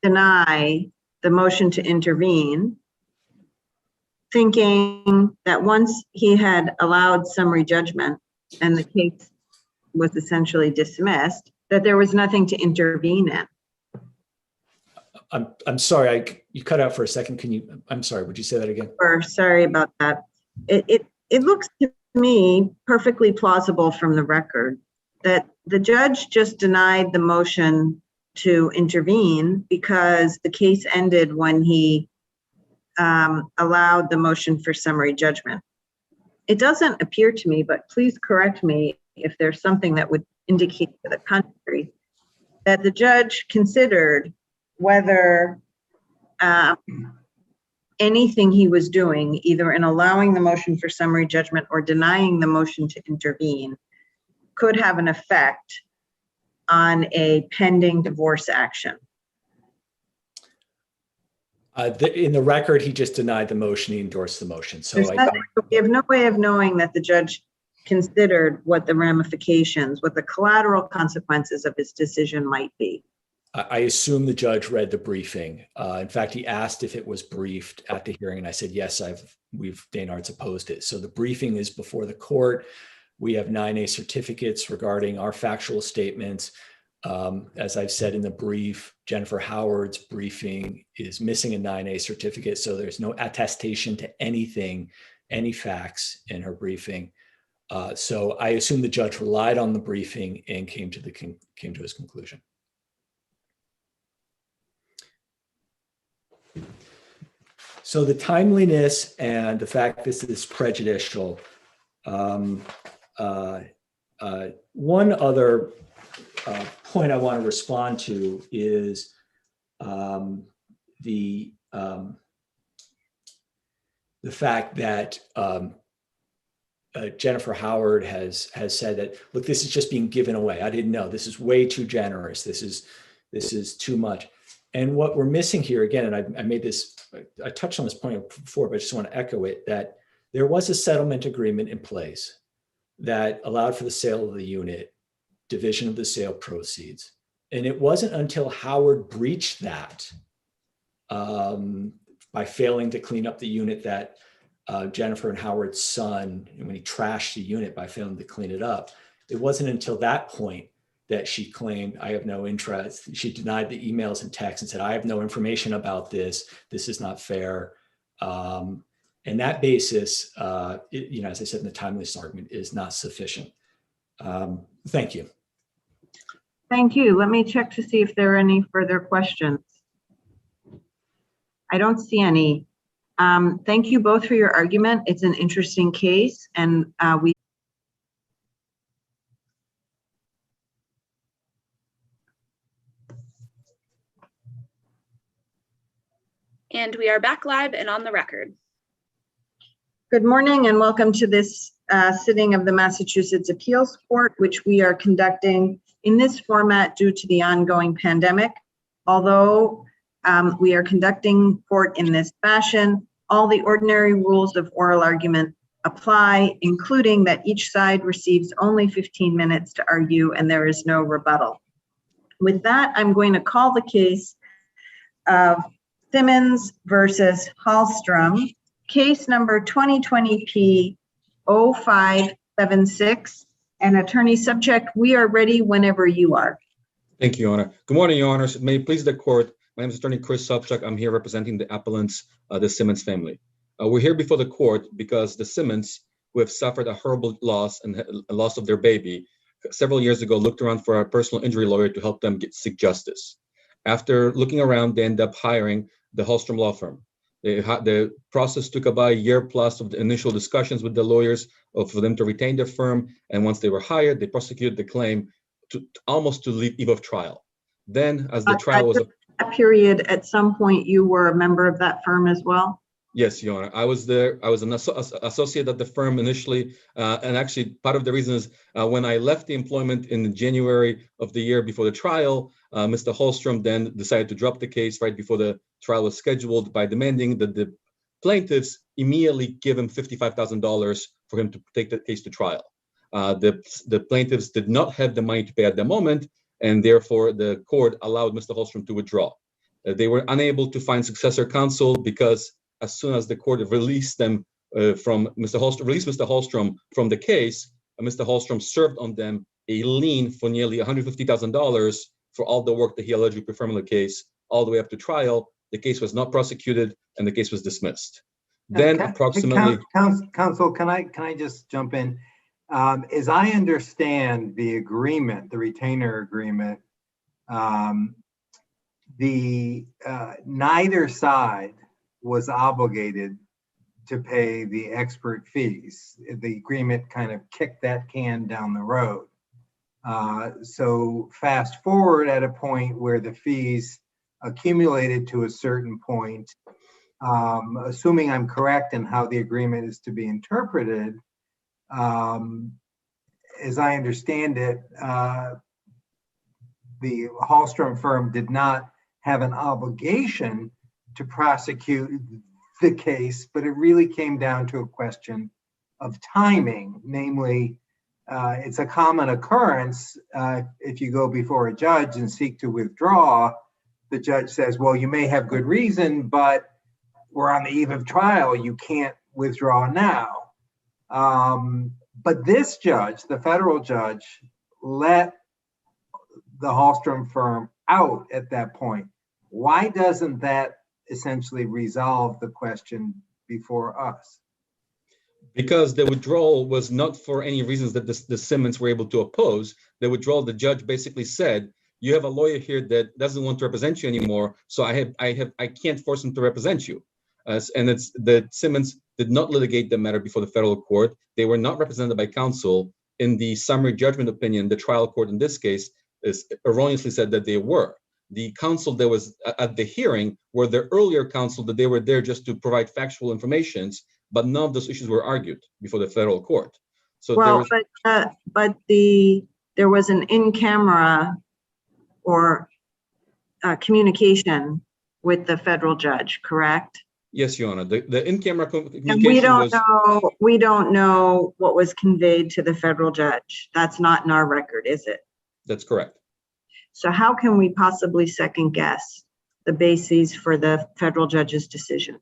deny the motion to intervene, thinking that once he had allowed summary judgment and the case was essentially dismissed, that there was nothing to intervene in. I'm sorry, you cut out for a second. I'm sorry, would you say that again? Sorry about that. It looks to me perfectly plausible from the record that the judge just denied the motion to intervene because the case ended when he allowed the motion for summary judgment. It doesn't appear to me, but please correct me if there's something that would indicate to the contrary, that the judge considered whether anything he was doing, either in allowing the motion for summary judgment or denying the motion to intervene, could have an effect on a pending divorce action. In the record, he just denied the motion, he endorsed the motion. So we have no way of knowing that the judge considered what the ramifications, what the collateral consequences of his decision might be. I assume the judge read the briefing. In fact, he asked if it was briefed at the hearing, and I said, yes, DAYNARD's opposed it. So the briefing is before the court. We have 9A certificates regarding our factual statements. As I've said in the brief, Jennifer Howard's briefing is missing a 9A certificate, so there's no attestation to anything, any facts in her briefing. So I assume the judge relied on the briefing and came to his conclusion. So the timeliness and the fact this is prejudicial. One other point I want to respond to is the fact that Jennifer Howard has said that, look, this is just being given away. I didn't know. This is way too generous. This is too much. And what we're missing here, again, and I touched on this point before, but I just want to echo it, that there was a settlement agreement in place that allowed for the sale of the unit, division of the sale proceeds. And it wasn't until Howard breached that by failing to clean up the unit that Jennifer and Howard's son, and when he trashed the unit by failing to clean it up, it wasn't until that point that she claimed, I have no interest. She denied the emails and texts and said, I have no information about this. This is not fair. And that basis, as I said in the timeliness argument, is not sufficient. Thank you. Thank you. Let me check to see if there are any further questions. I don't see any. Thank you both for your argument. It's an interesting case, and And we are back live and on the record. Good morning and welcome to this sitting of the Massachusetts Appeals Court, which we are conducting in this format due to the ongoing pandemic. Although we are conducting court in this fashion, all the ordinary rules of oral argument apply, including that each side receives only 15 minutes to argue and there is no rebuttal. With that, I'm going to call the case of Simmons versus Halstrom, case number 2020 P0576. And attorney subject, we are ready whenever you are. Thank you, Your Honor. Good morning, Your Honors. May it please the court. My name is Attorney Chris Sobchak. I'm here representing the appellants, the Simmons family. We're here before the court because the Simmons, who have suffered a horrible loss and a loss of their baby, several years ago looked around for a personal injury lawyer to help them seek justice. After looking around, they ended up hiring the Halstrom law firm. The process took about a year plus of the initial discussions with the lawyers for them to retain their firm. And once they were hired, they prosecuted the claim almost to the eve of trial. Then, as the trial was that period, at some point, you were a member of that firm as well? Yes, Your Honor. I was there. I was an associate at the firm initially. And actually, part of the reason is when I left the employment in January of the year before the trial, Mr. Halstrom then decided to drop the case right before the trial was scheduled by demanding that the plaintiffs immediately give him $55,000 for him to take the case to trial. The plaintiffs did not have the money to pay at the moment, and therefore the court allowed Mr. Halstrom to withdraw. They were unable to find successor counsel because as soon as the court released them released Mr. Halstrom from the case, Mr. Halstrom served on them a lien for nearly $150,000 for all the work that he allegedly performed in the case, all the way up to trial. The case was not prosecuted and the case was dismissed. Then approximately— Counsel, can I just jump in? As I understand the agreement, the retainer agreement, neither side was obligated to pay the expert fees. The agreement kind of kicked that can down the road. So fast forward at a point where the fees accumulated to a certain point, assuming I'm correct in how the agreement is to be interpreted, as I understand it, the Halstrom firm did not have an obligation to prosecute the case, but it really came down to a question of timing. Namely, it's a common occurrence if you go before a judge and seek to withdraw, the judge says, well, you may have good reason, but we're on the eve of trial, you can't withdraw now. But this judge, the federal judge, let the Halstrom firm out at that point. Why doesn't that essentially resolve the question before us? Because the withdrawal was not for any reasons that the Simmons were able to oppose. The withdrawal, the judge basically said, you have a lawyer here that doesn't want to represent you anymore, so I can't force him to represent you. And it's the Simmons did not litigate the matter before the federal court. They were not represented by counsel. In the summary judgment opinion, the trial court in this case is erroneously said that they were. The counsel that was at the hearing were the earlier counsel that they were there just to provide factual information, but none of those issues were argued before the federal court. So well, there was an in-camera or communication with the federal judge, correct? Yes, Your Honor. The in-camera communication and we don't know what was conveyed to the federal judge. That's not in our record, is it? That's correct. So how can we possibly second guess the bases for the federal judge's decision?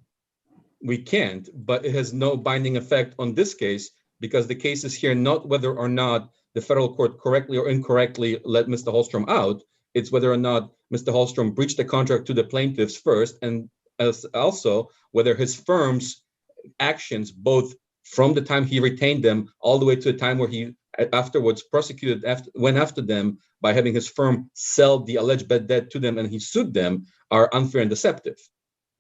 We can't, but it has no binding effect on this case because the case is here not whether or not the federal court correctly or incorrectly let Mr. Halstrom out. It's whether or not Mr. Halstrom breached the contract to the plaintiffs first, and as also whether his firm's actions, both from the time he retained them all the way to the time where he afterwards prosecuted, went after them by having his firm sell the alleged bad debt to them and he sued them, are unfair and deceptive.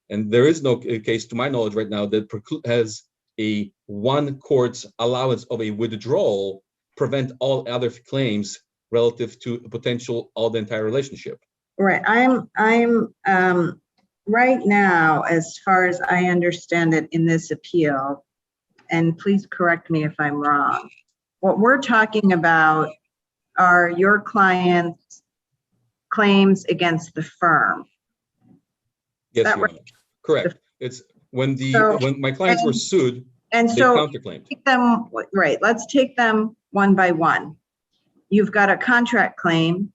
And there is no case, to my knowledge right now, that has a one court's allowance of a withdrawal prevent all other claims relative to potential the entire relationship. Right. I'm right now, as far as I understand it in this appeal, and please correct me if I'm wrong, what we're talking about are your client's claims against the firm. Yes, that Your right? Honor. Correct. It's when So- when my clients were sued, And they so counterclaimed. take them, right, let's take them one by one. You've got a contract claim,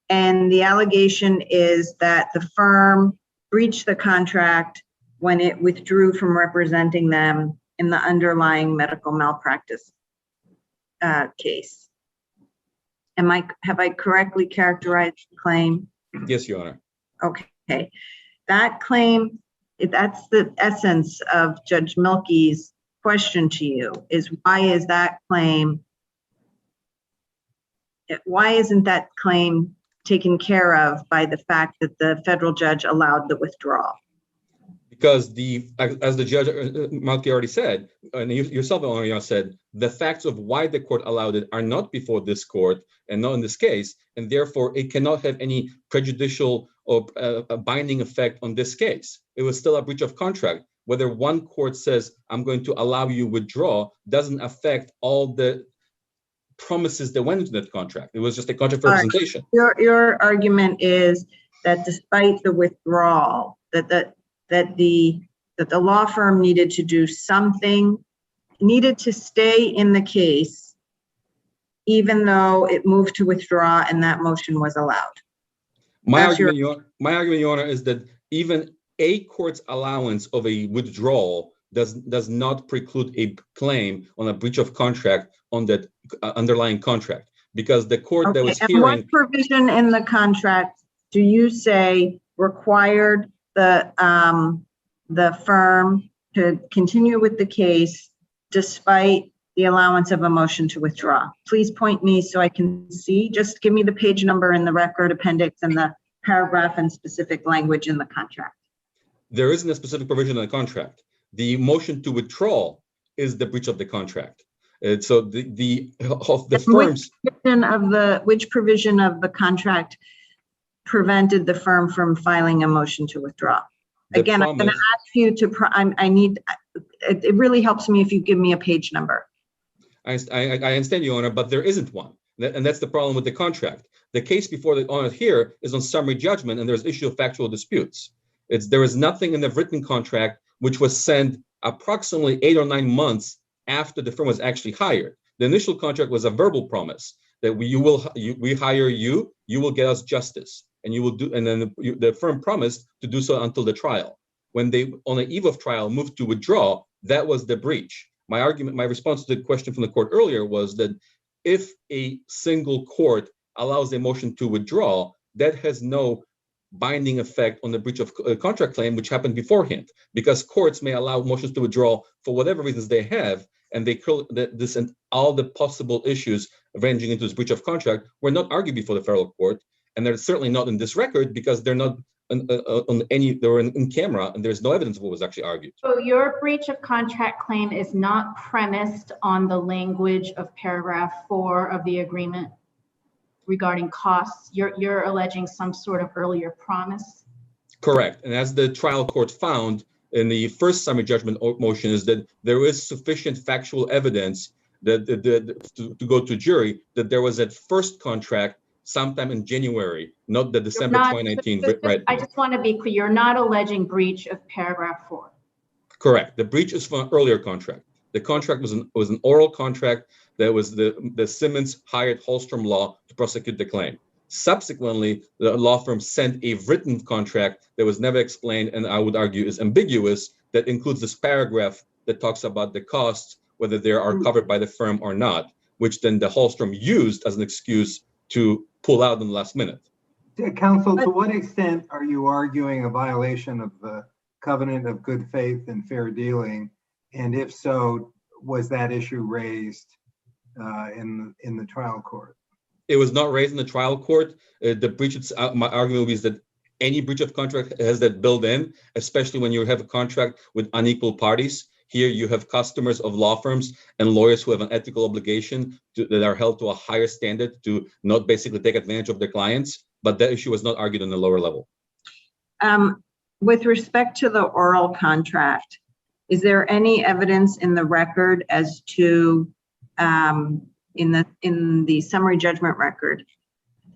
and the allegation is that the firm breached the contract when it withdrew from representing them in the underlying medical malpractice case. Have I correctly characterized the claim? Yes, Your Honor. Okay, that claim, that's the essence of Judge Milkey's question to you, is why is that claim, why isn't that claim taken care of by the fact that the federal judge allowed the withdrawal? Because as the judge Milkey already said, and you yourself already said, the facts of why the court allowed it are not before this court and not in this case, and therefore it cannot have any prejudicial or a binding effect on this case. It was still a breach of contract. Whether one court says, I'm going to allow you withdraw, doesn't affect all the promises that went into that contract. It was just a contract for representation. Your argument is that despite the withdrawal, that the law firm needed to do something, needed to stay in the case, even though it moved to withdraw and that motion was allowed. My argument, Your Honor, is that even a court's allowance of a withdrawal does not preclude a claim on a breach of contract on that underlying contract, because the court that was hearing. What provision in the contract do you say required the firm to continue with the case despite the allowance of a motion to withdraw? Please point me so I can see. Just give me the page number in the record appendix and the paragraph and specific language in the contract. There isn't a specific provision in the contract. The motion to withdraw is the breach of the contract. So the firms. Which provision of the contract prevented the firm from filing a motion to withdraw? Again, I'm going to ask you to, it really helps me if you give me a page number. I understand, Your Honor, but there isn't one. And that's the problem with the contract. The case before the honor here is on summary judgment, and there's issue of factual disputes. There is nothing in the written contract which was sent approximately 8 or 9 months after the firm was actually hired. The initial contract was a verbal promise that we hire you, you will get us justice, and you will do. And then the firm promised to do so until the trial. When they, on the eve of trial, moved to withdraw, that was the breach. My argument, my response to the question from the court earlier was that if a single court allows a motion to withdraw, that has no binding effect on the breach of contract claim, which happened beforehand, because courts may allow motions to withdraw for whatever reasons they have, and they this and all the possible issues ranging into this breach of contract were not argued before the federal court, and they're certainly not in this record because they're not on any, they were in camera, and there's no evidence of what was actually argued. So your breach of contract claim is not premised on the language of paragraph 4 of the agreement regarding costs. You're alleging some sort of earlier promise? Correct. And as the trial court found in the first summary judgment motion, is that there is sufficient factual evidence that to go to jury that there was a first contract sometime in January, not the December 2019. Right. I just want to be clear. You're not alleging breach of paragraph 4. Correct. The breach is from an earlier contract. The contract was an oral contract that was the Simmons hired Halstrom law to prosecute the claim. Subsequently, the law firm sent a written contract that was never explained, and I would argue is ambiguous, that includes this paragraph that talks about the costs, whether they are covered by the firm or not, which then the Halstrom used as an excuse to pull out in the last minute. Counsel, to what extent are you arguing a violation of the covenant of good faith and fair dealing? And if so, was that issue raised in the trial court? It was not raised in the trial court. The breach, my argument is that any breach of contract has that built in, especially when you have a contract with unequal parties. Here you have customers of law firms and lawyers who have an ethical obligation that are held to a higher standard to not basically take advantage of their clients. But that issue was not argued on the lower level. With respect to the oral contract, Is there any evidence in the record as to, in the summary judgment record,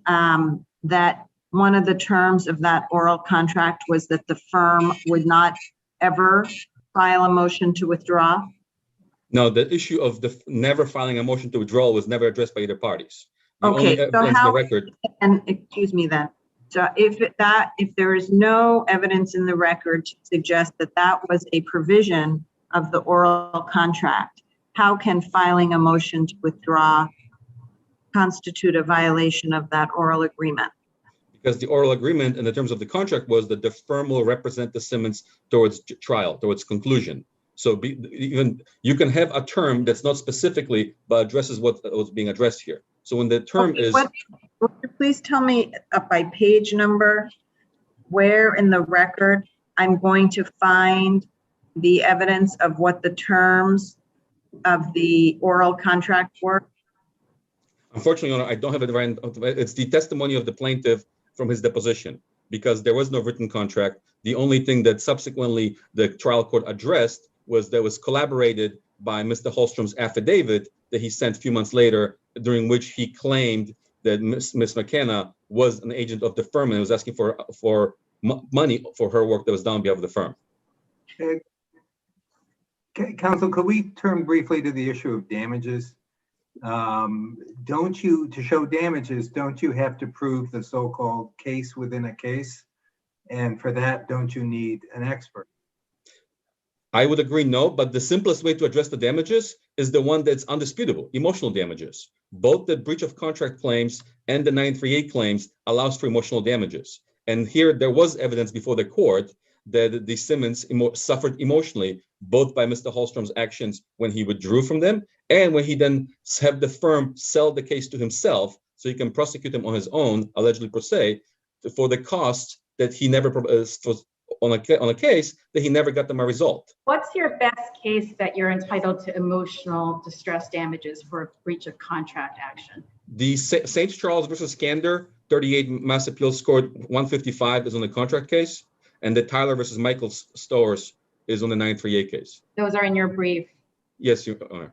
that one of the terms of that oral contract was that the firm would not ever file a motion to withdraw? No, the issue of the never filing a motion to withdraw was never addressed by either parties. The Okay, only so evidence in how- the record, And excuse me then. So if there is no evidence in the record to suggest that that was a provision of the oral contract, how can filing a motion to withdraw constitute a violation of that oral agreement? because the oral agreement in the terms of the contract was that the firm will represent the Simmons towards trial, towards conclusion. So even you can have a term that's not specifically, but addresses what was being addressed here. So when the term Okay, is, would you please tell me by page number where in the record I'm going to find the evidence of what the terms of the oral contract were? unfortunately, Your Honor, I don't have it right. It's the testimony of the plaintiff from his deposition, because there was no written contract. The only thing that subsequently the trial court addressed was that was collaborated by Mr. Halstrom's affidavit that he sent a few months later, during which he claimed that Ms. McKenna was an agent of the firm and was asking for money for her work that was done on behalf of the firm. Counsel, could we turn briefly to the issue of damages? Don't you, to show damages, don't you have to prove the so-called case within a case? And for that, don't you need an expert? I would agree, no, but the simplest way to address the damages is the one that's undisputable, emotional damages. Both the breach of contract claims and the 938 claims allows for emotional damages. And here there was evidence before the court that the Simmons suffered emotionally, both by Mr. Halstrom's actions when he withdrew from them and when he then had the firm sell the case to himself so he can prosecute him on his own, allegedly per se, for the cost that he never on a case that he never got them a result. What's your best case that you're entitled to emotional distress damages for a breach of contract action? The St. Charles versus Skander 38 Mass Appeals Court 155 is on the contract case, and the Tyler versus Michael Stores is on the 938 case. Those are in your brief. Yes, Your Honor.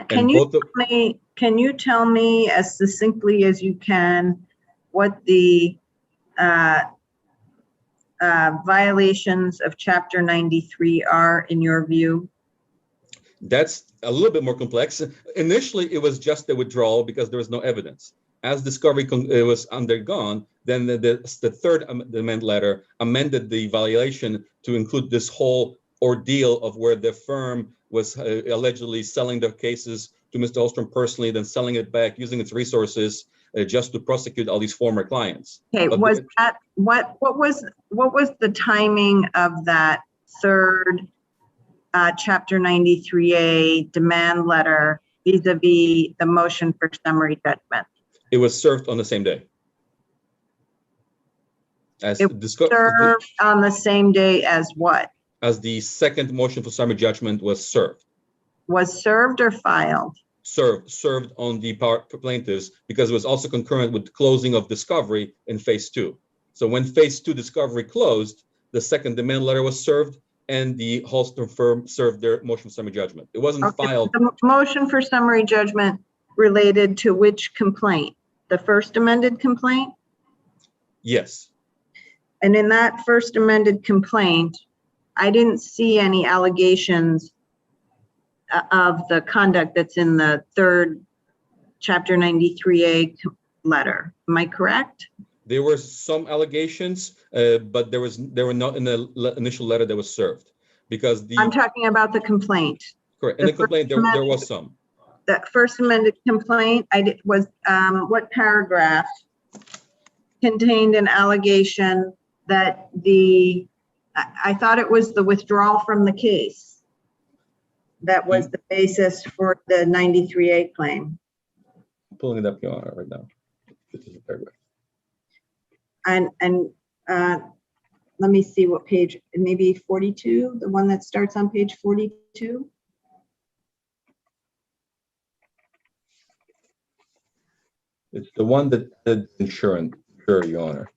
Can you tell me as succinctly as you can what the violations of Chapter 93 are in your view? That's a little bit more complex. Initially, it was just the withdrawal because there was no evidence. As discovery was undergone, then the third amendment letter amended the violation to include this whole ordeal of where the firm was allegedly selling the cases to Mr. Halstrom personally, then selling it back, using its resources just to prosecute all these former clients. Okay, But was that what was the timing of that third Chapter 93A demand letter vis-a-vis the motion for summary judgment? it was served on the same day. As It was served on the same day as what? As the second motion for summary judgment was served. Was served or filed? Served on the plaintiffs because it was also concurrent with closing of discovery in phase 2. So when phase 2 discovery closed, the second demand letter was served and the Halstrom firm served their motion for summary judgment. It wasn't filed. The motion for summary judgment related to which complaint? The first amended complaint? Yes. And in that first amended complaint, I didn't see any allegations of the conduct that's in the third Chapter 93A letter. Am I correct? There were some allegations, but there were not in the initial letter that was served because I'm talking about the complaint. Correct. In the complaint, there was some. The first amended complaint, what paragraph contained an allegation that I thought it was the withdrawal from the case that was the basis for the 93A claim. I'm pulling it up, Your Honor, right now. This is the paragraph. And let me see what page, maybe 42, the one that starts on page 42. It's the one that said insurance, sure, Your Honor.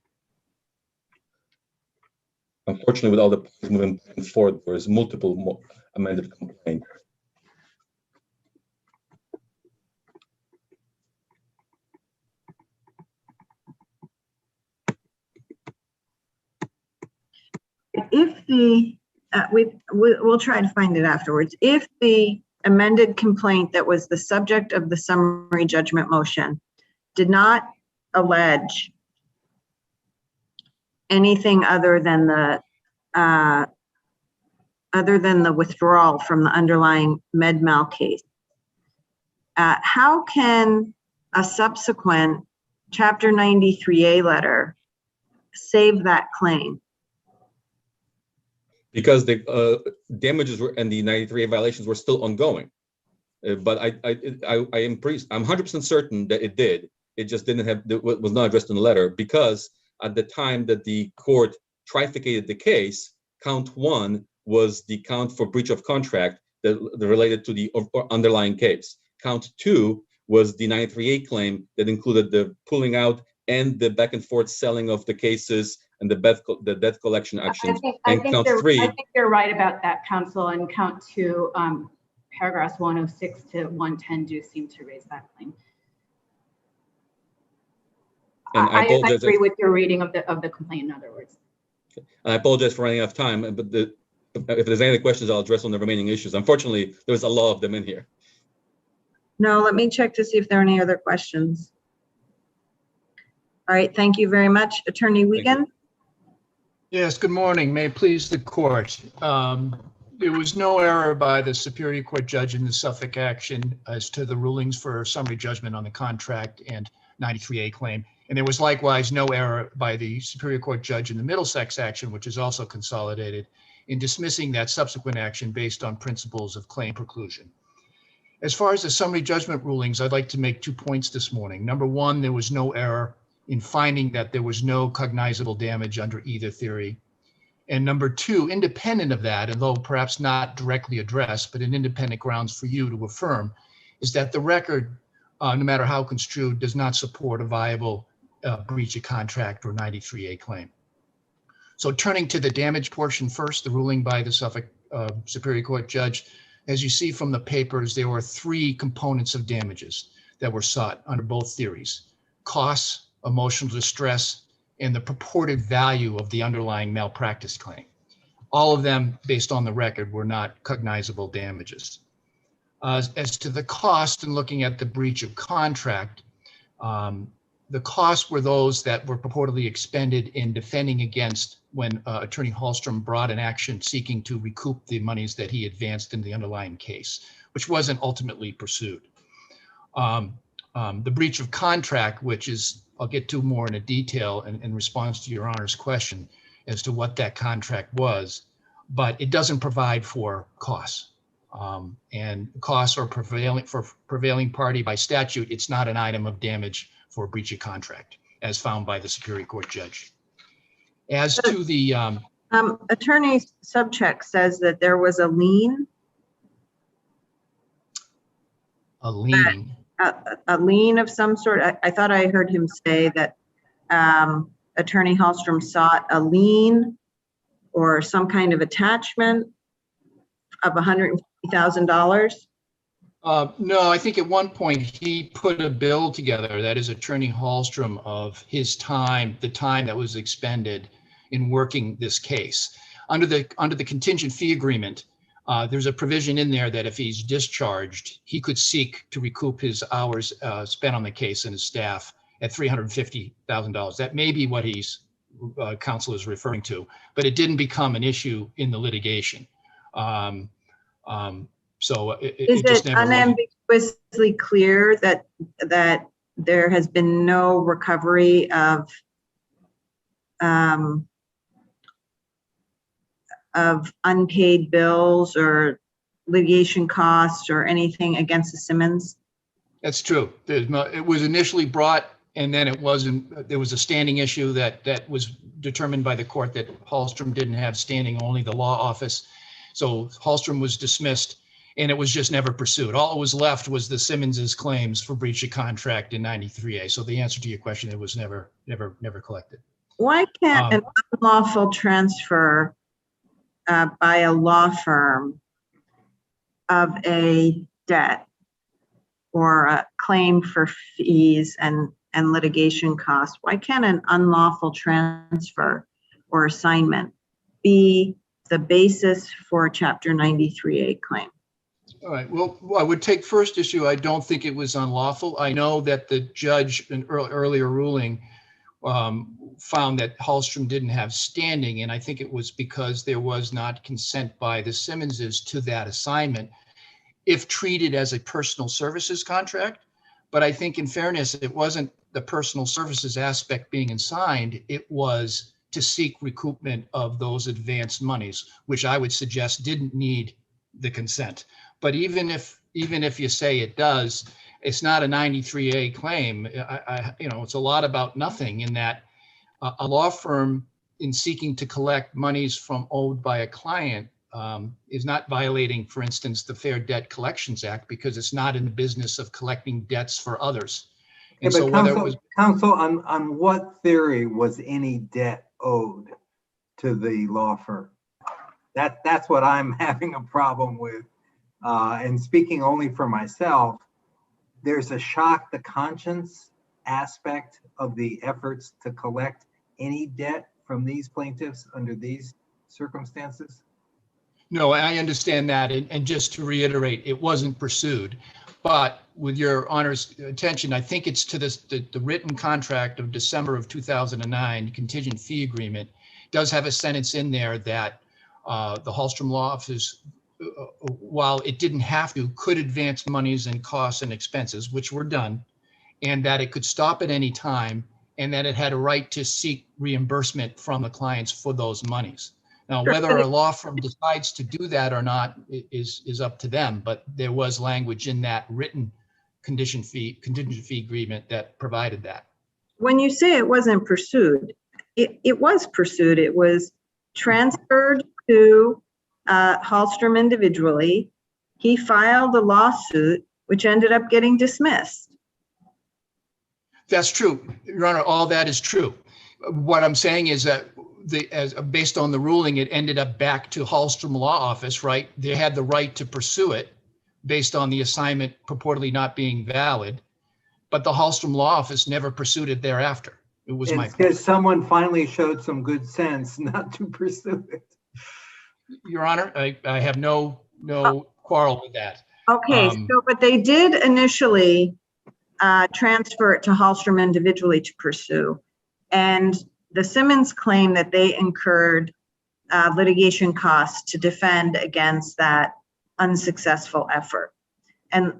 unfortunately, with all the points moving forward, there's multiple amended complaints. If the, we'll try to find it afterwards. If the amended complaint that was the subject of the summary judgment motion did not allege anything other than the withdrawal from the underlying med-mal case, how can a subsequent Chapter 93A letter save that claim? Because the damages were and the 93A violations were still ongoing. But I'm 100% certain that it did. It just didn't have, was not addressed in the letter, because at the time that the court trifurcated the case, count 1 was the count for breach of contract that related to the underlying case. Count 2 was the 93A claim that included the pulling out and the back and forth selling of the cases and the debt collection actions. I think you're right about that, counsel, and count 2, paragraphs 106 to 110 do seem to raise that claim. And I agree with your reading of the complaint, in other words. I apologize for running out of time, but if there's any other questions, I'll address on the remaining issues. Unfortunately, there's a lot of them in here. No, let me check to see if there are any other questions. All right, thank you very much. Attorney Wiegand? Yes, good morning. May it please the court. There was no error by the Superior Court judge in the Suffolk action as to the rulings for summary judgment on the contract and 93A claim. And there was likewise no error by the Superior Court judge in the Middlesex action, which is also consolidated, in dismissing that subsequent action based on principles of claim preclusion. As far as the summary judgment rulings, I'd like to make 2 points this morning. Number one, there was no error in finding that there was no cognizable damage under either theory. And number two, independent of that, although perhaps not directly addressed, but an independent grounds for you to affirm, is that the record, no matter how construed, does not support a viable breach of contract or 93A claim. So turning to the damage portion first, the ruling by the Suffolk Superior Court judge, as you see from the papers, there were 3 components of damages that were sought under both theories: costs, emotional distress, and the purported value of the underlying malpractice claim. All of them, based on the record, were not cognizable damages. As to the cost and looking at the breach of contract, the costs were those that were purportedly expended in defending against when Attorney Halstrom brought an action seeking to recoup the monies that he advanced in the underlying case, which wasn't ultimately pursued. The breach of contract, which is, I'll get to more in a detail in response to Your Honor's question as to what that contract was, but it doesn't provide for costs. And costs are prevailing party by statute. It's not an item of damage for a breach of contract, as found by the Superior Court judge. As to the Attorney Subcheck says that there was a lien. A lien. A lien of some sort. I thought I heard him say that Attorney Halstrom sought a lien or some kind of attachment of $150,000. No, I think at one point he put a bill together, that is Attorney Halstrom, of his time, the time that was expended in working this case. Under the contingent fee agreement, there's a provision in there that if he's discharged, he could seek to recoup his hours spent on the case and his staff at $350,000. That may be what he's counsel is referring to, but it didn't become an issue in the litigation. So is it unambiguously clear that there has been no recovery of unpaid bills or litigation costs or anything against the Simmons? That's true. It was initially brought, and then it wasn't. There was a standing issue that was determined by the court that Halstrom didn't have standing, only the law office. So Halstrom was dismissed, and it was just never pursued. All that was left was the Simmons's claims for breach of contract in 93A. So the answer to your question, it was never collected. Why can't an unlawful transfer by a law firm of a debt or a claim for fees and litigation costs, why can't an unlawful transfer or assignment be the basis for a Chapter 93A claim? All right, well, I would take first issue. I don't think it was unlawful. I know that the judge in earlier ruling found that Halstrom didn't have standing, and I think it was because there was not consent by the Simmonses to that assignment if treated as a personal services contract. But I think in fairness, it wasn't the personal services aspect being assigned, it was to seek recoupment of those advanced monies, which I would suggest didn't need the consent. But even if you say it does, it's not a 93A claim. It's a lot about nothing in that a law firm in seeking to collect monies from owed by a client is not violating, for instance, the Fair Debt Collections Act, because it's not in the business of collecting debts for others. And Yeah, so but whether it was counsel, on what theory was any debt owed to the law firm? That's what I'm having a problem with. And speaking only for myself, there's a shock to conscience aspect of the efforts to collect any debt from these plaintiffs under these circumstances. No, I understand that. And just to reiterate, it wasn't pursued. But with your Honor's attention, I think it's to the written contract of December of 2009 contingent fee agreement does have a sentence in there that the Halstrom Law Office, while it didn't have to, could advance monies and costs and expenses, which were done, and that it could stop at any time, and that it had a right to seek reimbursement from the clients for those monies. Now, whether a law firm decides to do that or not is up to them, but there was language in that written contingent fee agreement that provided that. When you say it wasn't pursued, it was pursued. It was transferred to Halstrom individually. He filed a lawsuit, which ended up getting dismissed. That's true, Your Honor. All that is true. What I'm saying is that based on the ruling, it ended up back to Halstrom Law Office, right? They had the right to pursue it based on the assignment purportedly not being valid, but the Halstrom Law Office never pursued it thereafter. It was my point. Because someone finally showed some good sense not to pursue it. Your Honor, I have no quarrel with that. Okay, but they did initially transfer it to Halstrom individually to pursue. And the Simmons claim that they incurred litigation costs to defend against that unsuccessful effort. And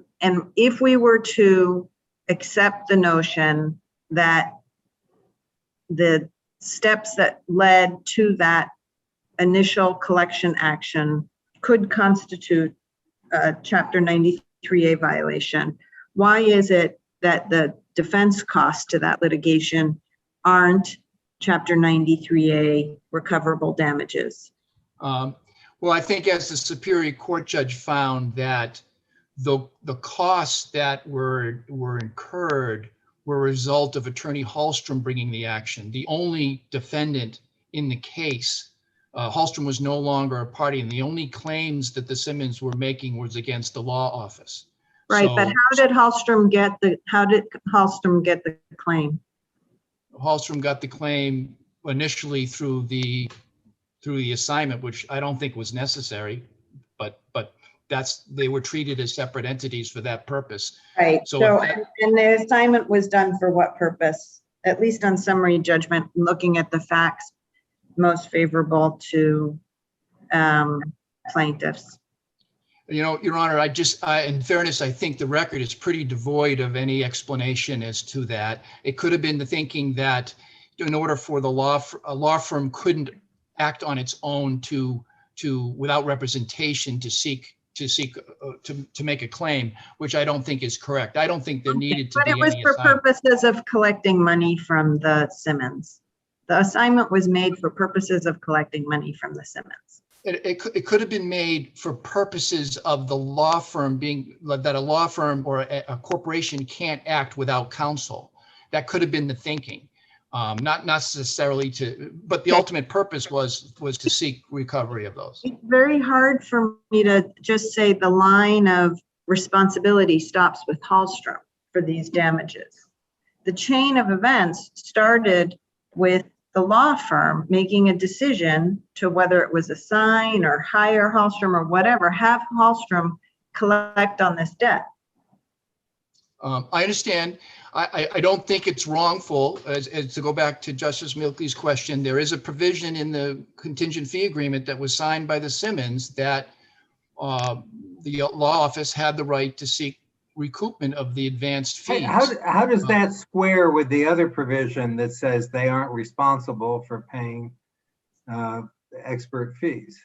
if we were to accept the notion that the steps that led to that initial collection action could constitute a Chapter 93A violation, why is it that the defense costs to that litigation aren't Chapter 93A recoverable damages? Well, I think as the Superior Court judge found that the costs that were incurred were a result of Attorney Halstrom bringing the action. The only defendant in the case, Halstrom was no longer a party, and the only claims that the Simmons were making was against the law office. Right, So, but how did Halstrom get the claim? Halstrom got the claim initially through the assignment, which I don't think was necessary, but they were treated as separate entities for that purpose. Right, So and the assignment was done for what purpose? At least on summary judgment, looking at the facts most favorable to plaintiffs. You know, Your Honor, in fairness, I think the record is pretty devoid of any explanation as to that. It could have been the thinking that in order for a law firm couldn't act on its own to without representation to make a claim, which I don't think is correct. I don't think there needed to be any assignment. But it was for purposes of collecting money from the Simmons. The assignment was made for purposes of collecting money from the Simmons. It could have been made for purposes of the law firm being that a law firm or a corporation can't act without counsel. That could have been the thinking. Not necessarily to, but the ultimate purpose was to seek recovery of those. It's very hard for me to just say the line of responsibility stops with Hallstrom for these damages. The chain of events started with the law firm making a decision to whether it was assign or hire Hallstrom or whatever, have Hallstrom collect on this debt. I understand. I don't think it's wrongful, as to go back to Justice Milkey's question, there is a provision in the contingent fee agreement that was signed by the Simmons that the law office had the right to seek recoupment of the advanced fees. How does that square with the other provision that says they aren't responsible for paying expert fees?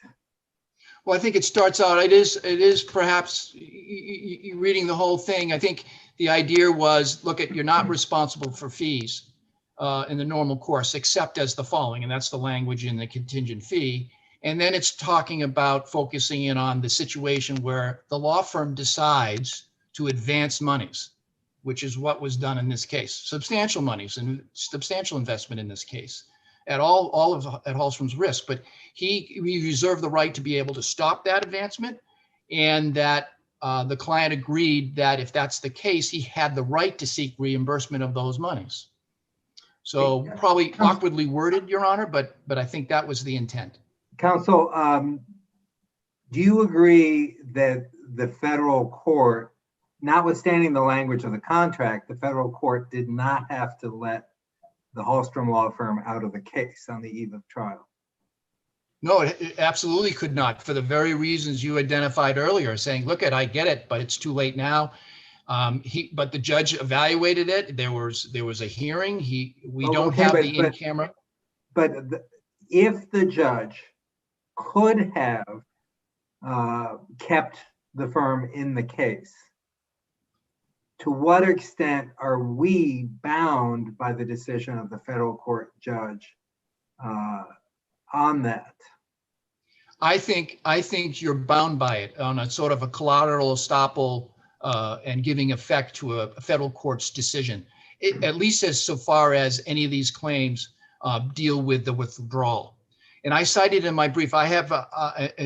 Well, I think it starts out, it is perhaps reading the whole thing. I think the idea was, look, you're not responsible for fees in the normal course, except as the following, and that's the language in the contingent fee. And then it's talking about focusing in on the situation where the law firm decides to advance monies, which is what was done in this case, substantial monies and substantial investment in this case at at Hallstrom's risk. But he reserved the right to be able to stop that advancement, and that the client agreed that if that's the case, he had the right to seek reimbursement of those monies. So probably awkwardly worded, Your Honor, but I think that was the intent. Counsel, do you agree that the federal court, notwithstanding the language of the contract, the federal court did not have to let the Hallstrom law firm out of the case on the eve of trial? No, it absolutely could not, for the very reasons you identified earlier, saying, look, I get it, but it's too late now. But the judge evaluated it. There was a hearing. We don't have the in-camera. But if the judge could have kept the firm in the case, to what extent are we bound by the decision of the federal court judge on that? I think you're bound by it on a sort of a collateral estoppel and giving effect to a federal court's decision, at least as so far as any of these claims deal with the withdrawal. And I cited in my brief, I have,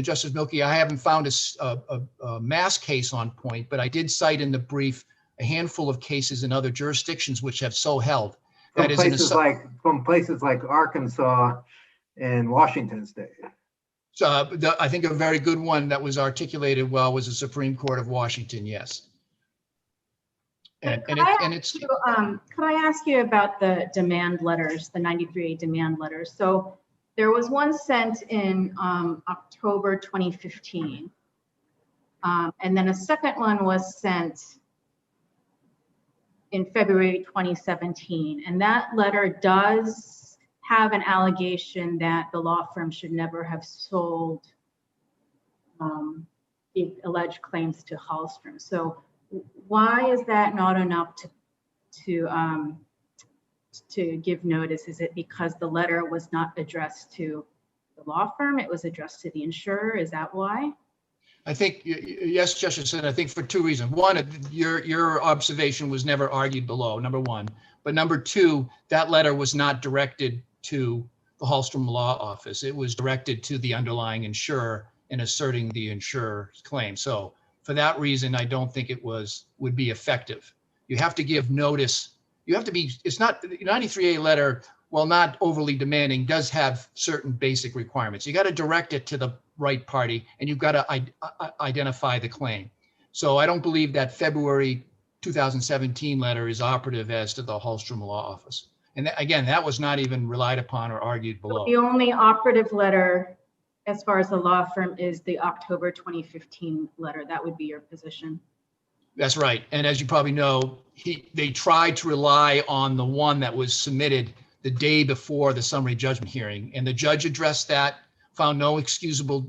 Justice Milkey, I haven't found a mass case on point, but I did cite in the brief a handful of cases in other jurisdictions which have so held. From places like Arkansas and Washington State. So I think a very good one that was articulated well was the Supreme Court of Washington, yes. Could I ask you about the demand letters, the 93A demand letters? So there was one sent in October 2015, and then a second one was sent in February 2017, and that letter does have an allegation that the law firm should never have sold the alleged claims to Hallstrom. So why is that not enough to give notice? Is it because the letter was not addressed to the law firm? It was addressed to the insurer. Is that why? I think, yes, Justice, and I think for two reasons. One, your observation was never argued below, number one. But number two, that letter was not directed to the Hallstrom Law Office. It was directed to the underlying insurer in asserting the insurer's claim. So for that reason, I don't think it would be effective. You have to give notice. You have to be, it's not, the 93A letter, while not overly demanding, does have certain basic requirements. You got to direct it to the right party, and you've got to identify the claim. So I don't believe that February 2017 letter is operative as to the Hallstrom Law Office. And again, that was not even relied upon or argued below. The only operative letter as far as the law firm is the October 2015 letter. That would be your position. That's right. And as you probably know, they tried to rely on the one that was submitted the day before the summary judgment hearing, and the judge addressed that, found no excusable,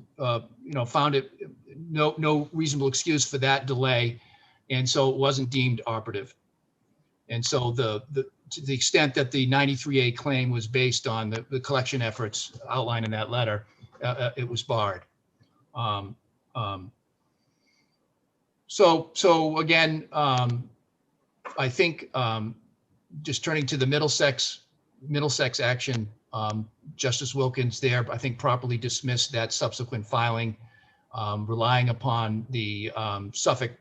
found it no reasonable excuse for that delay, and so it wasn't deemed operative. And so to the extent that the 93A claim was based on the collection efforts outlined in that letter, it was barred. So again, I think just turning to the Middlesex Middlesex action, Justice Wilkins there, I think, properly dismissed that subsequent filing, relying upon the Suffolk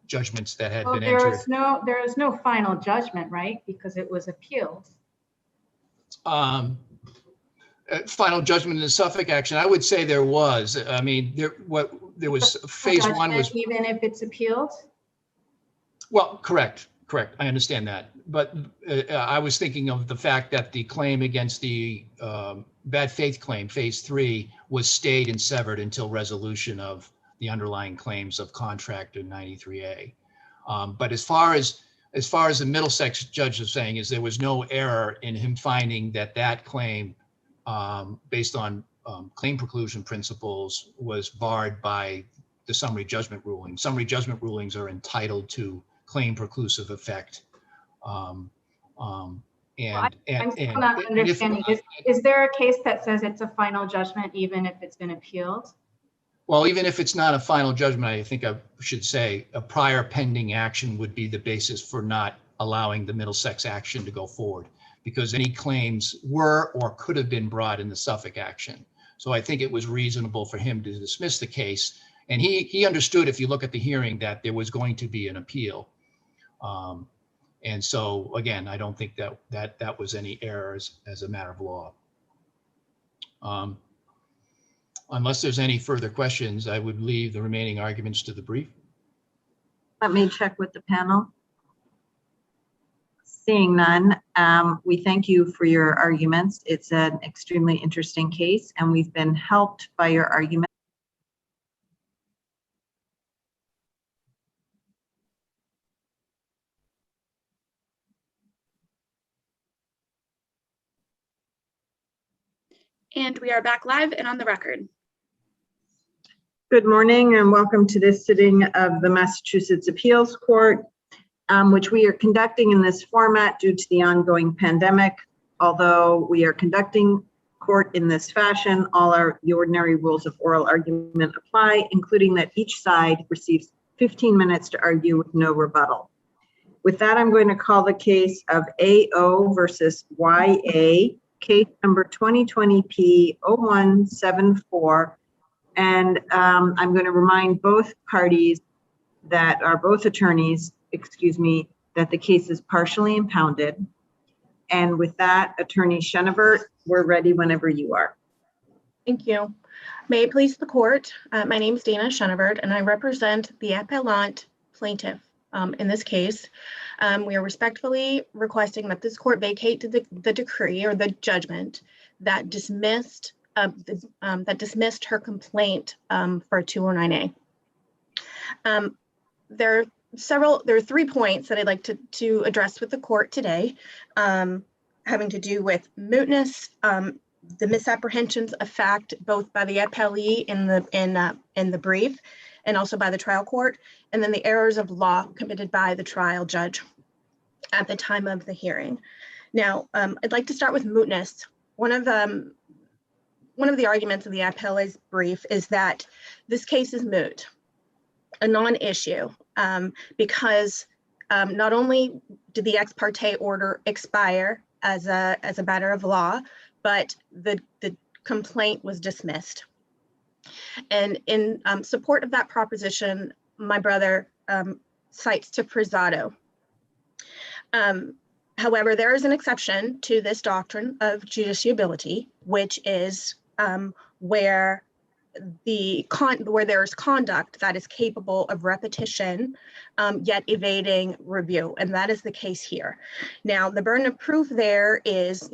judgments that had Well, been there entered. is no final judgment, right? Because it was appealed. Final judgment in the Suffolk action, I would say there was. I mean, there was phase one was, Even if it's appealed? well, correct. I understand that. But I was thinking of the fact that the claim against the bad faith claim, phase 3, was stayed and severed until resolution of the underlying claims of contract in 93A. But as far as the Middlesex judge is saying, is there was no error in him finding that that claim, based on claim preclusion principles, was barred by the summary judgment ruling. Summary judgment rulings are entitled to claim preclusive effect. I'm still not understanding. Is there a case that says it's a final judgment even if it's been appealed? Well, even if it's not a final judgment, I think I should say a prior pending action would be the basis for not allowing the Middlesex action to go forward, because any claims were or could have been brought in the Suffolk action. So I think it was reasonable for him to dismiss the case. And he understood, if you look at the hearing, that there was going to be an appeal. And so, again, I don't think that was any errors as a matter of law. Unless there's any further questions, I would leave the remaining arguments to the brief. Let me check with the panel. Seeing none, we thank you for your arguments. It's an extremely interesting case, and we've been helped by your argument. And we are back live and on the record. Good morning and welcome to this sitting of the Massachusetts Appeals Court, which we are conducting in this format due to the ongoing pandemic. Although we are conducting court in this fashion, the ordinary rules of oral argument apply, including that each side receives 15 minutes to argue with no rebuttal. With that, I'm going to call the case of AO versus YA, case number 2020P0174. And I'm going to remind both parties that are both attorneys, that the case is partially impounded. And with that, Attorney Shenevert, we're ready whenever you are. Thank you. May it please the court, my name is Dana Shenevert and I represent the appellant plaintiff in this case. We are respectfully requesting that this court vacate the decree or the judgment that dismissed her complaint for 209A. There are 3 points that I'd like to address with the court today, having to do with mootness, the misapprehensions of fact, both by the appellee in the brief and also by the trial court, and then the errors of law committed by the trial judge at the time of the hearing. Now, I'd like to start with mootness. One of the arguments of the appellee's brief is that this case is moot, a non-issue, because not only did the ex parte order expire as a matter of law, but the complaint was dismissed. And in support of that proposition, my brother cites to Presiding. However, there is an exception to this doctrine of justiciability, which is where there's conduct that is capable of repetition, yet evading review, and that is the case here. Now, the burden of proof there is,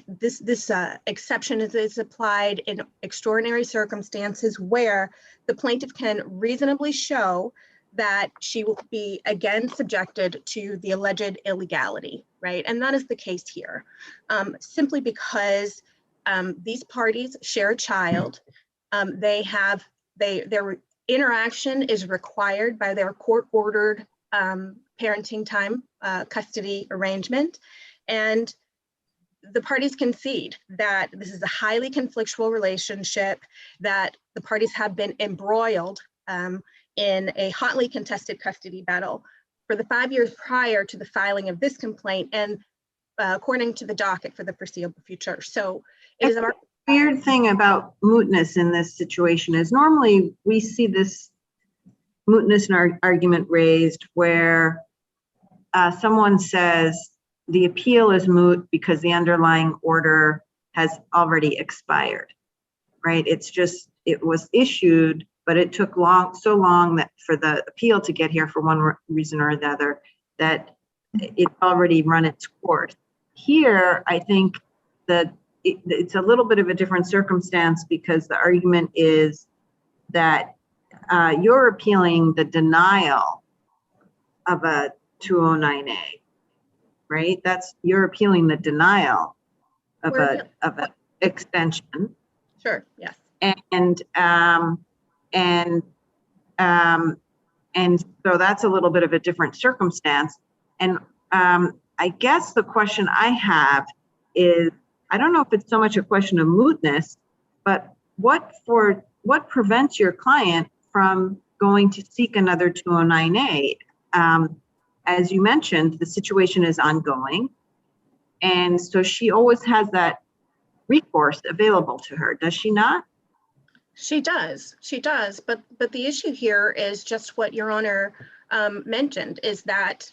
this exception is applied in extraordinary circumstances where the plaintiff can reasonably show that she will be again subjected to the alleged illegality, right? And that is the case here, simply because these parties share a child. Their interaction is required by their court-ordered parenting time custody arrangement, and the parties concede that this is a highly conflictual relationship, that the parties have been embroiled in a hotly contested custody battle for the 5 years prior to the filing of this complaint, and according to the docket for the foreseeable future. So it is our weird thing about mootness in this situation is normally we see this mootness argument raised where someone says the appeal is moot because the underlying order has already expired, right? It's just, it was issued, but it took so long that for the appeal to get here for one reason or the other, that it already run its course. Here, I think that it's a little bit of a different circumstance because the argument is that you're appealing the denial of a 209A, right? You're appealing the denial of an extension. Sure, yes. And so that's a little bit of a different circumstance. And I guess the question I have is, I don't know if it's so much a question of mootness, but what prevents your client from going to seek another 209A? As you mentioned, the situation is ongoing. And so she always has that recourse available to her, does she not? She does, but the issue here is just what Your Honor mentioned, is that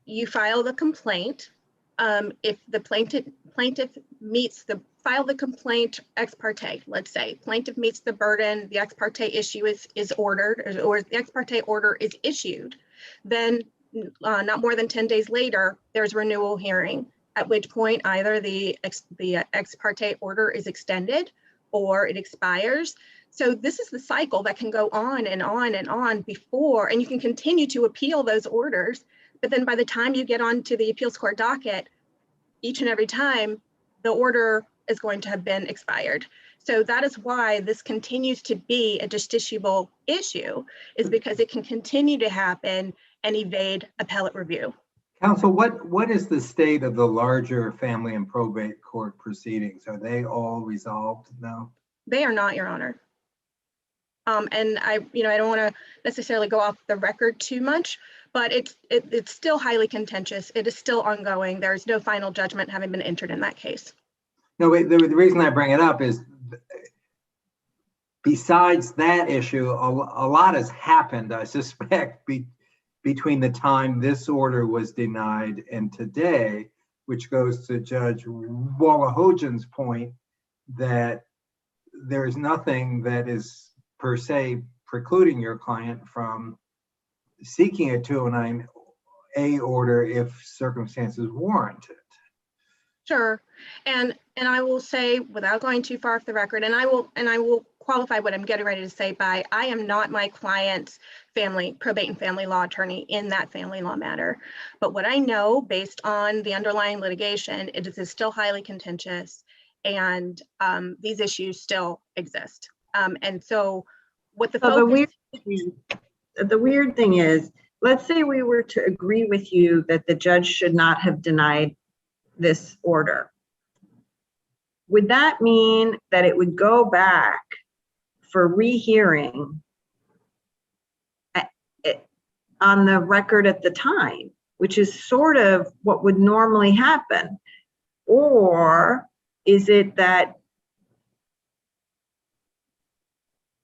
you file the complaint. If the plaintiff file the complaint ex parte, let's say, plaintiff meets the burden, the ex parte issue is ordered, or the ex parte order is issued, then not more than 10 days later, there's renewal hearing, at which point either the ex parte order is extended or it expires. So this is the cycle that can go on and on and on before, and you can continue to appeal those orders. But then by the time you get onto the appeals court docket, each and every time the order is going to have been expired. So that is why this continues to be a justiciable issue, is because it can continue to happen and evade appellate review. Counsel, what is the state of the larger family and probate court proceedings? Are they all resolved now? They are not, Your Honor. And I don't want to necessarily go off the record too much, but it's still highly contentious. It is still ongoing. There is no final judgment having been entered in that case. No, wait, the reason I bring it up is, besides that issue, a lot has happened, I suspect, between the time this order was denied and today, which goes to Judge Wolohojian's point that there is nothing that is per se precluding your client from seeking a 209A order if circumstances warrant it. Sure, and I will say, without going too far off the record, and I will qualify what I'm getting ready to say by, I am not my client's probate and family law attorney in that family law matter. But what I know, based on the underlying litigation, it is still highly contentious, and these issues still exist. And so what the focus... The weird thing is, let's say we were to agree with you that the judge should not have denied this order. Would that mean that it would go back for rehearing on the record at the time, which is sort of what would normally happen? Or is it that,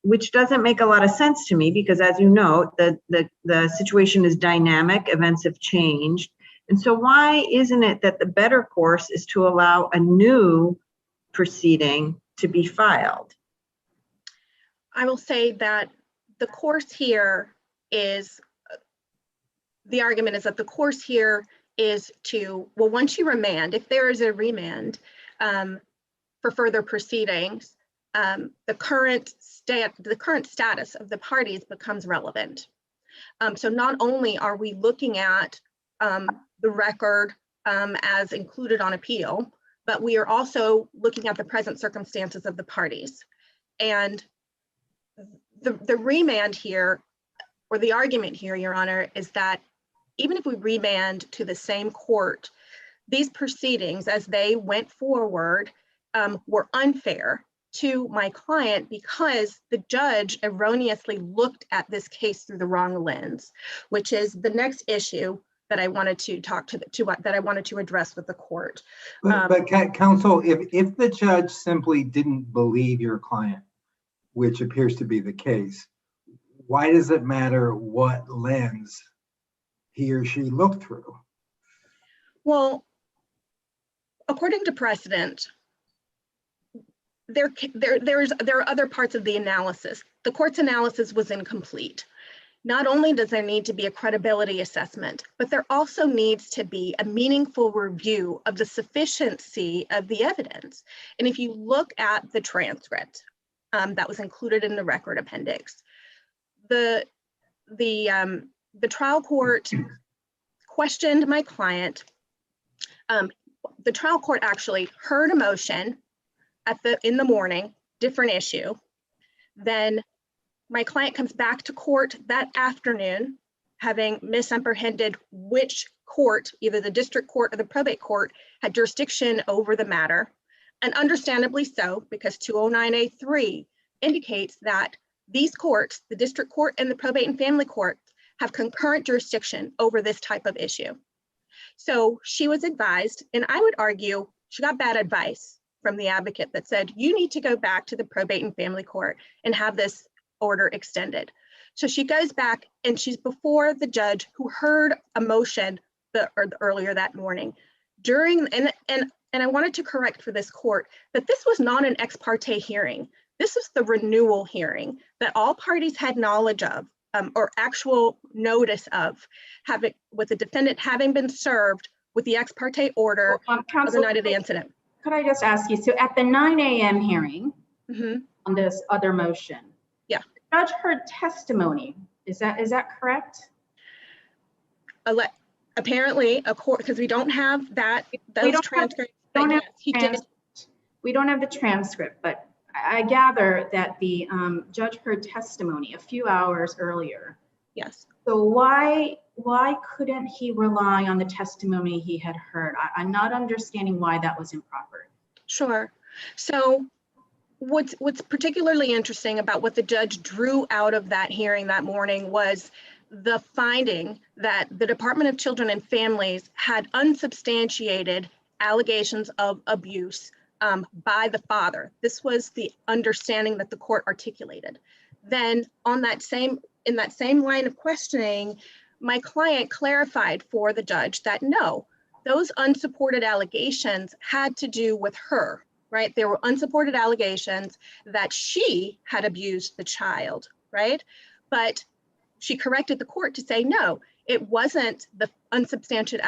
which doesn't make a lot of sense to me, because as you know, the situation is dynamic, events have changed. And so why isn't it that the better course is to allow a new proceeding to be filed? I will say that the course here is, the argument is that the course here is to, well, once you remand, if there is a remand for further proceedings, the current status of the parties becomes relevant. So not only are we looking at the record as included on appeal, but we are also looking at the present circumstances of the parties. And the remand here, or the argument here, Your Honor, is that even if we remand to the same court, these proceedings as they went forward were unfair to my client because the judge erroneously looked at this case through the wrong lens, which is the next issue, that I wanted to that I wanted to address with the court. But counsel, if the judge simply didn't believe your client, which appears to be the case, why does it matter what lens he or she looked through? Well, according to precedent, there are other parts of the analysis. The court's analysis was incomplete. Not only does there need to be a credibility assessment, but there also needs to be a meaningful review of the sufficiency of the evidence. And if you look at the transcript that was included in the record appendix, the trial court questioned my client. The trial court actually heard a motion in the morning, different issue. Then my client comes back to court that afternoon, having misapprehended which court, either the district court or the probate court, had jurisdiction over the matter. And understandably so, because 209A3 indicates that these courts, the district court and the probate and family court, have concurrent jurisdiction over this type of issue. So she was advised, and I would argue she got bad advice from the advocate that said, you need to go back to the probate and family court and have this order extended. So she goes back and she's before the judge who heard a motion earlier that morning. And I wanted to correct for this court that this was not an ex parte hearing. This was the renewal hearing that all parties had knowledge of, or actual notice of, with the defendant having been served with the ex parte order on the night of the incident. Could I just ask you, so at the 9 a.m. hearing on this other motion, yeah, the judge heard testimony. Is that correct? Apparently, because we don't have those transcripts. We don't have the transcript, but I gather that the judge heard testimony a few hours earlier. Yes. So why couldn't he rely on the testimony he had heard? I'm not understanding why that was improper. Sure. So what's particularly interesting about what the judge drew out of that hearing that morning was the finding that the Department of Children and Families had unsubstantiated allegations of abuse by the father. This was the understanding that the court articulated. Then in that same line of questioning, my client clarified for the judge that no, those unsupported allegations had to do with her, right? There were unsupported allegations that she had abused the child, right? But she corrected the court to say, no, it wasn't the unsubstantiated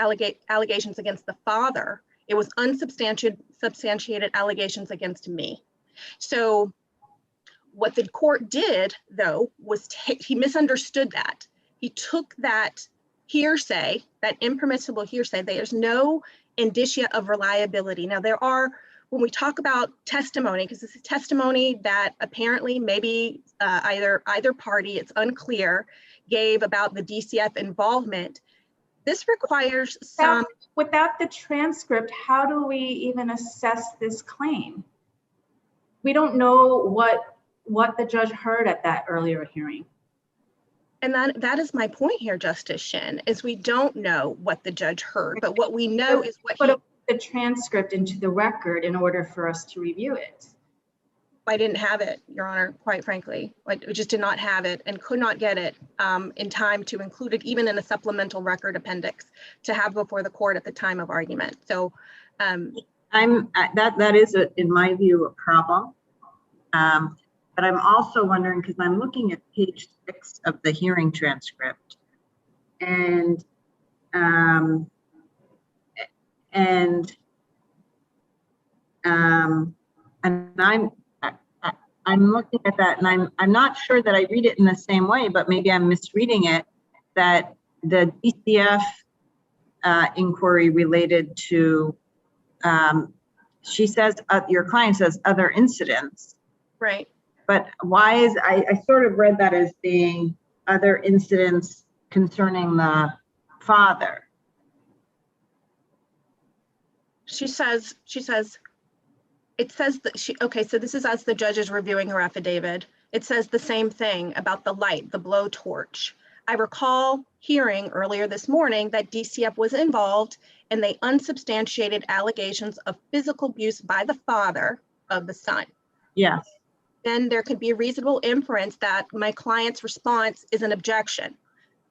allegations against the father. It was unsubstantiated allegations against me. So what the court did, though, was he misunderstood that. He took that hearsay, that impermissible hearsay. There's no indicia of reliability. Now, there are, when we talk about testimony, because this is testimony that apparently maybe either party, it's unclear, gave about the DCF involvement, this requires some... Without the transcript, how do we even assess this claim? We don't know what the judge heard at that earlier hearing. And that is my point here, Justice Shin, is we don't know what the judge heard, but what we know is what put the transcript into the record in order for us to review it. I didn't have it, Your Honor, quite frankly. I just did not have it and could not get it in time to include it even in a supplemental record appendix to have before the court at the time of argument. So that is, in my view, a problem. But I'm also wondering, because I'm looking at page 6 of the hearing transcript, and I'm looking at that, and I'm not sure that I read it in the same way, but maybe I'm misreading it, that the DCF inquiry related to, she says, your client says other incidents. Right. But why is, I sort of read that as being other incidents concerning the father. She says, it says that okay, so this is as the judge is reviewing her affidavit. It says the same thing about the light, the blowtorch. I recall hearing earlier this morning that DCF was involved in the unsubstantiated allegations of physical abuse by the father of the son. Yes. Then there could be a reasonable inference that my client's response is an objection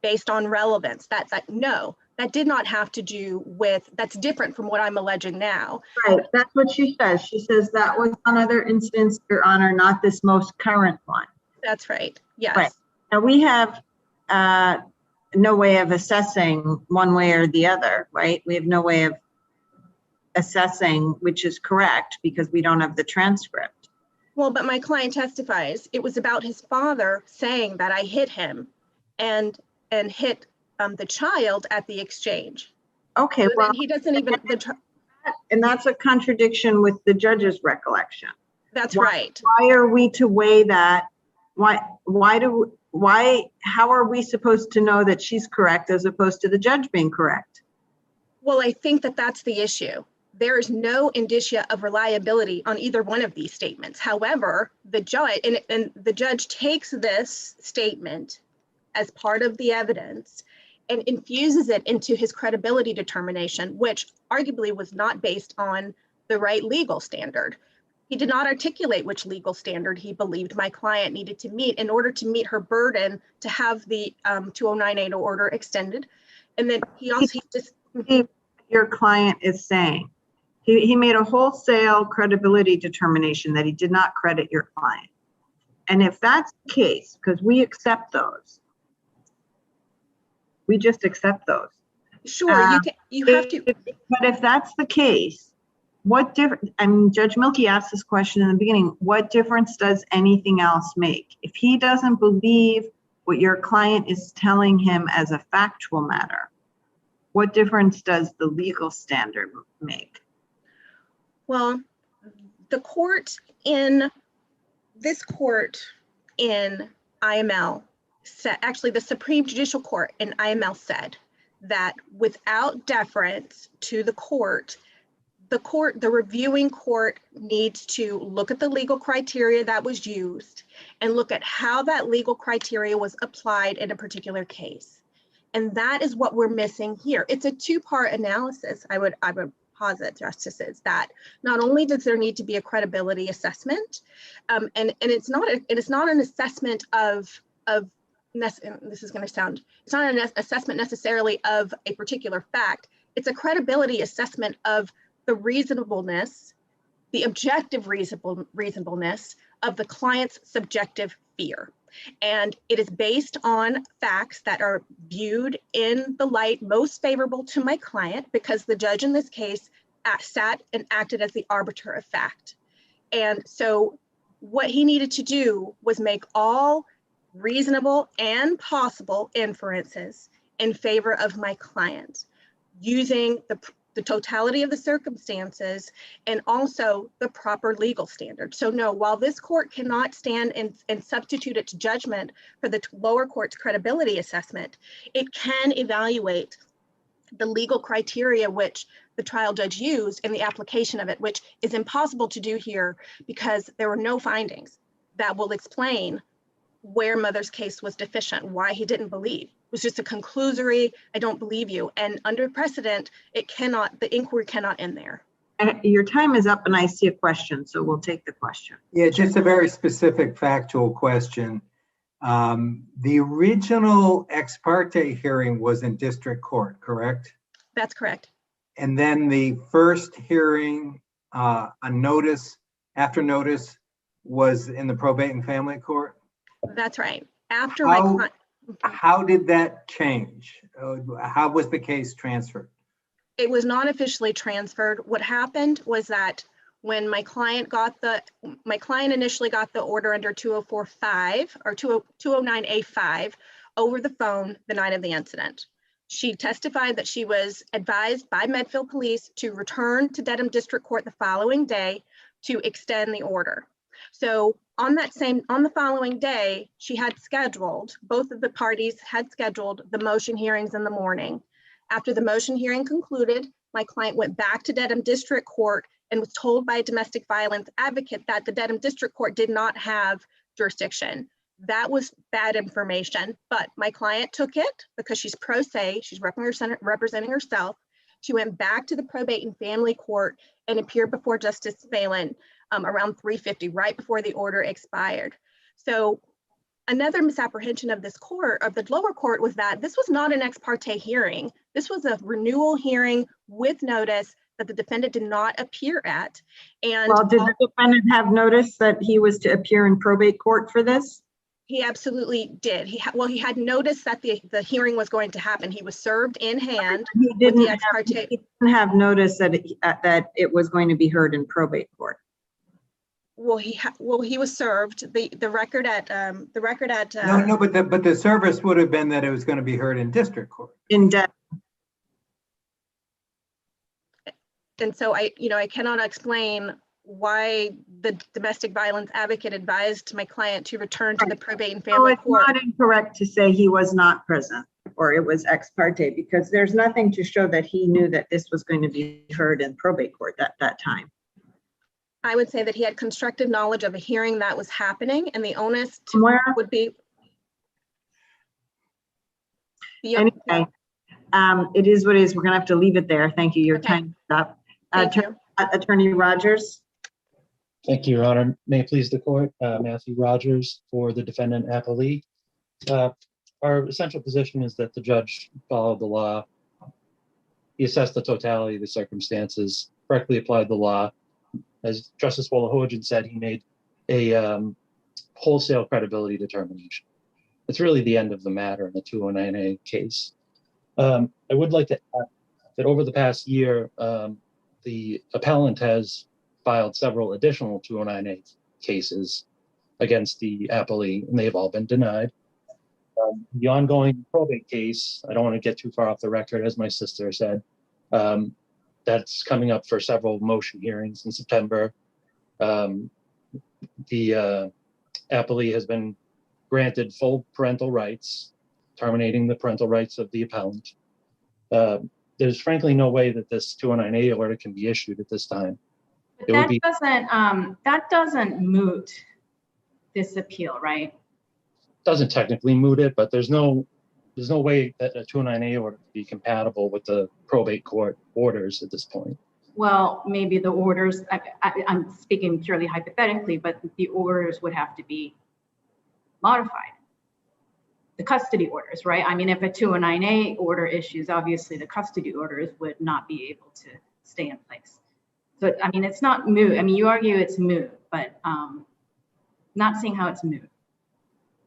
based on relevance. No, that did not have to do with, that's different from what I'm alleging now. Right, that's what she says. She says that was another instance, Your Honor, not this most current one. That's right, yes. Right. Now we have no way of assessing one way or the other, right? We have no way of assessing which is correct because we don't have the transcript. Well, but my client testifies it was about his father saying that I hit him and hit the child at the exchange. Okay, So well, then he doesn't even, and that's a contradiction with the judge's recollection. that's right. Why are we to weigh that? How are we supposed to know that she's correct as opposed to the judge being correct? Well, I think that that's the issue. There is no indicia of reliability on either one of these statements. However, the judge and the judge takes this statement as part of the evidence and infuses it into his credibility determination, which arguably was not based on the right legal standard. He did not articulate which legal standard he believed my client needed to meet in order to meet her burden to have the 2098 order extended. And then he just your client is saying he made a wholesale credibility determination that he did not credit your client. And if that's the case, because we accept those, we just accept those. Sure, you have to. But if that's the case, what difference? I mean, Judge Milkey asked this question in the beginning. What difference does anything else make? If he doesn't believe what your client is telling him as a factual matter, what difference does the legal standard make? Well, the court in this court in IML said, actually the Supreme Judicial Court in IML said that without deference to the reviewing court needs to look at the legal criteria that was used and look at how that legal criteria was applied in a particular case. And that is what we're missing here. It's a two-part analysis, I would posit, justices, that not only does there need to be a credibility assessment, and it's not an assessment of this is going to sound, it's not an assessment necessarily of a particular fact. It's a credibility assessment of the reasonableness, the objective reasonableness of the client's subjective fear. And it is based on facts that are viewed in the light most favorable to my client, because the judge in this case sat and acted as the arbiter of fact. And so what he needed to do was make all reasonable and possible inferences in favor of my client, using the totality of the circumstances and also the proper legal standard. So no, while this court cannot stand and substitute its judgment for the lower court's credibility assessment, it can evaluate the legal criteria which the trial judge used in the application of it, which is impossible to do here because there were no findings that will explain where mother's case was deficient, why he didn't believe. It was just a conclusory, I don't believe you. And under precedent, the inquiry cannot end there. And your time is up and I see a question, so we'll take the question. Yeah, just a very specific factual question. The original ex parte hearing was in district court, correct? That's correct. And then the first hearing, after notice, was in the probate and family court? That's right. After how did that change? How was the case transferred? It was not officially transferred. What happened was that when my client initially got the order under 204.5 or 209A5 over the phone the night of the incident. She testified that she was advised by Medfield Police to return to Dedham District Court the following day to extend the order. So on the following day, both of the parties had scheduled the motion hearings in the morning. After the motion hearing concluded, my client went back to Dedham District Court and was told by a domestic violence advocate that the Dedham District Court did not have jurisdiction. That was bad information, but my client took it because she's pro se, she's representing herself. She went back to the probate and family court and appeared before Justice Phelan around 3:50, right before the order expired. So another misapprehension of this court, of the lower court, was that this was not an ex parte hearing. This was a renewal hearing with notice that the defendant did not appear at. And Well, did the defendant have notice that he was to appear in probate court for this? he absolutely did. He had noticed that the hearing was going to happen. He was served in hand He with didn't the ex parte. he didn't have notice that it was going to be heard in probate court. Well, he was served. The record at No, but the service would have been that it was going to be heard in district court. In debt. And so I cannot explain why the domestic violence advocate advised my client to return to the probate and So family it's court. not incorrect to say he was not present or it was ex parte, because there's nothing to show that he knew that this was going to be heard in probate court at that time. I would say that he had constructive knowledge of a hearing that was happening, and the onus Where? would be. Anyway, it is what it is. We're going to have to leave it there. Thank you. Your Okay. time's up. Thank you. Attorney Rogers. Thank you, Your Honor. May it please the court, Matthew Rogers for the defendant appellee. Our essential position is that the judge followed the law. He assessed the totality of the circumstances, correctly applied the law. As Justice Wolohojian said, he made a wholesale credibility determination. It's really the end of the matter in the 209A case. I would like to add that over the past year, the appellant has filed several additional 209A cases against the appellee, and they've all been denied. The ongoing probate case, I don't want to get too far off the record, as my sister said, that's coming up for several motion hearings in September. The appellee has been granted full parental rights, terminating the parental rights of the appellant. There's frankly no way that this 209A order can be issued at this time. But that doesn't moot this appeal, right? Doesn't technically moot it, but there's no way that a 209A order could be compatible with the probate court orders at this point. Well, maybe the orders, I'm speaking purely hypothetically, but the orders would have to be modified. The custody orders, right? I mean, if a 209A order issues, obviously the custody orders would not be able to stay in place. So, I mean, it's not moot. I mean, you argue it's moot, but not seeing how it's moot.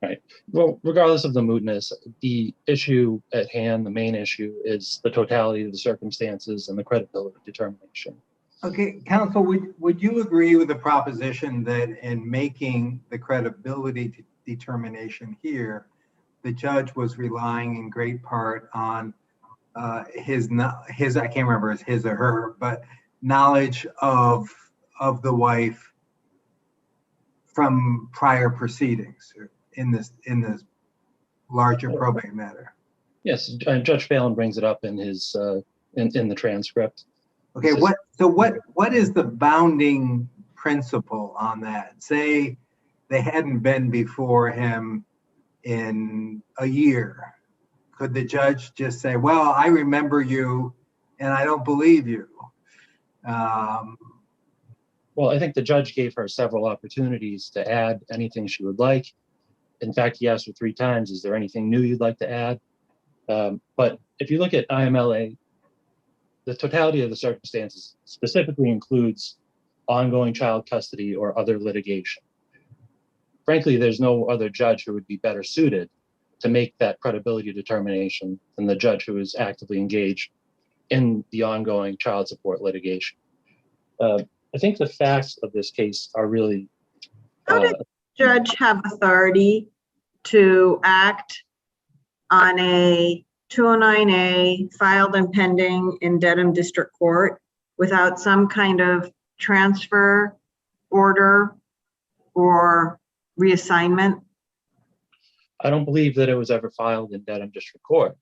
Right. Well, regardless of the mootness, the issue at hand, the main issue, is the totality of the circumstances and the credibility determination. Okay, counsel, would you agree with the proposition that in making the credibility determination here, the judge was relying in great part on his, I can't remember if it's his or her, but knowledge of the wife from prior proceedings in this larger probate matter? Yes, Judge Phelan brings it up in his in the transcript. Okay, what is the bounding principle on that? Say they hadn't been before him in a year. Could the judge just say, well, I remember you and I don't believe you? Well, I think the judge gave her several opportunities to add anything she would like. In fact, he asked her 3 times, is there anything new you'd like to add? But if you look at IMLA, the totality of the circumstances specifically includes ongoing child custody or other litigation. Frankly, there's no other judge who would be better suited to make that credibility determination than the judge who is actively engaged in the ongoing child support litigation. I think the facts of this case are really... How does the judge have authority to act on a 209A filed and pending in Dedham District Court without some kind of transfer order or reassignment? I don't believe that it was ever filed in Dedham District Court.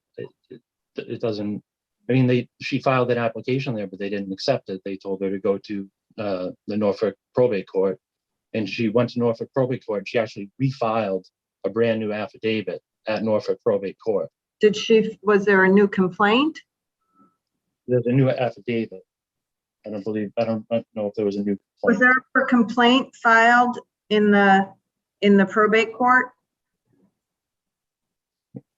It doesn't, I mean, she filed an application there, but they didn't accept it. They told her to go to the Norfolk Probate Court, and she went to Norfolk Probate Court. She actually refiled a brand new affidavit at Norfolk Probate Court. Was there a new complaint? There's a new affidavit. I don't know if there was a new Was complaint. there a complaint filed in the probate court?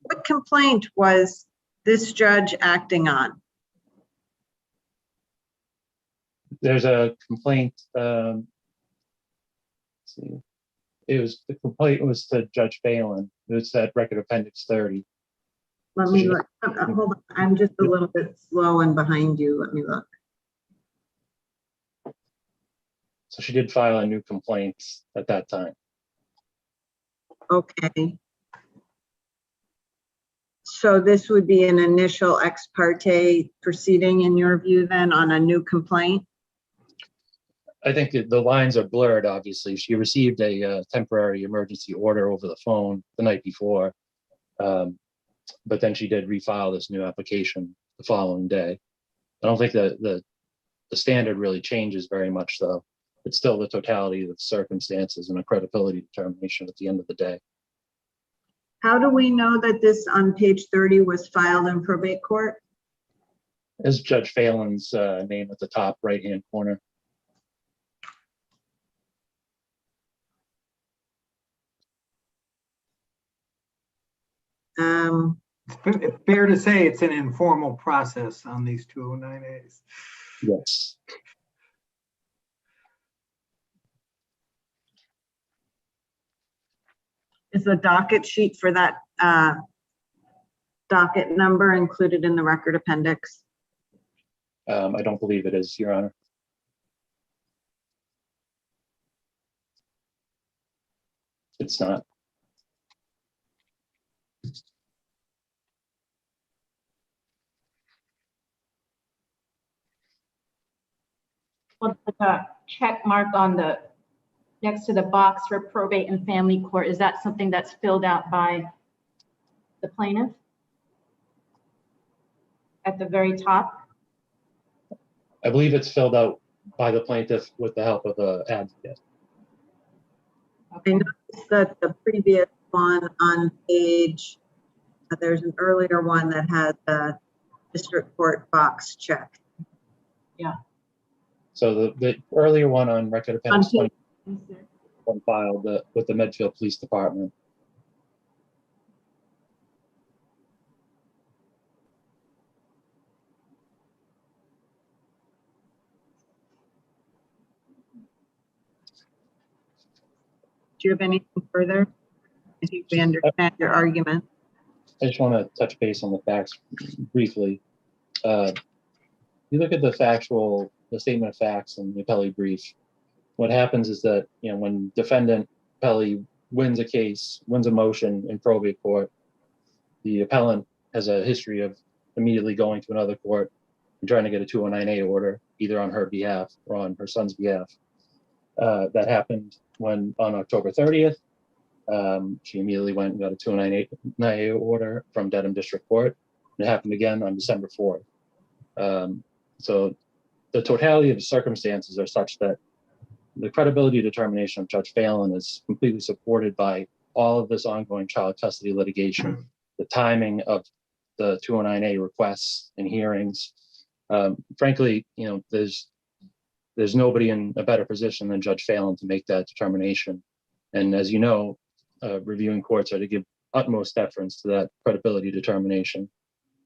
What complaint was this judge acting on? There's a complaint. Let's see. The complaint was to Judge Phelan. It was at Record Appendix 30. Let me look. Hold on. I'm just a little bit slow and behind you. Let me look. So she did file a new complaint at that time. Okay. So this would be an initial ex parte proceeding in your view then on a new complaint? I think that the lines are blurred, obviously. She received a temporary emergency order over the phone the night before. But then she did refile this new application the following day. I don't think that the standard really changes very much, though. It's still the totality of the circumstances and a credibility determination at the end of the day. How do we know that this on page 30 was filed in probate court? Is Judge Phelan's name at the top right-hand corner? It's fair to say it's an informal process on these 209As. Yes. Is the docket sheet for that docket number included in the record appendix? I don't believe it is, Your Honor. It's not. Well, the check mark on the next to the box for probate and family court, is that something that's filled out by the plaintiff at the very top? I believe it's filled out by the plaintiff with the help of the advocate. I noticed that the previous one on page, there's an earlier one that has the district court box checked. Yeah. So the earlier one on record appendix 20 one filed with the Medfield Police Department. Do you have anything further? I think we understand your argument. I just want to touch base on the facts briefly. You look at the statement of facts in the appellee brief. What happens is that, when defendant appellee wins a case, wins a motion in probate court, the appellant has a history of immediately going to another court and trying to get a 209A order, either on her behalf or on her son's behalf. That happened on October 30th. She immediately went and got a 209A order from Dedham District Court. It happened again on December 4th. So the totality of the circumstances are such that the credibility determination of Judge Phelan is completely supported by all of this ongoing child custody litigation, the timing of the 209A requests and hearings. Frankly, there's nobody in a better position than Judge Phelan to make that determination. And as you know, reviewing courts are to give utmost deference to that credibility determination.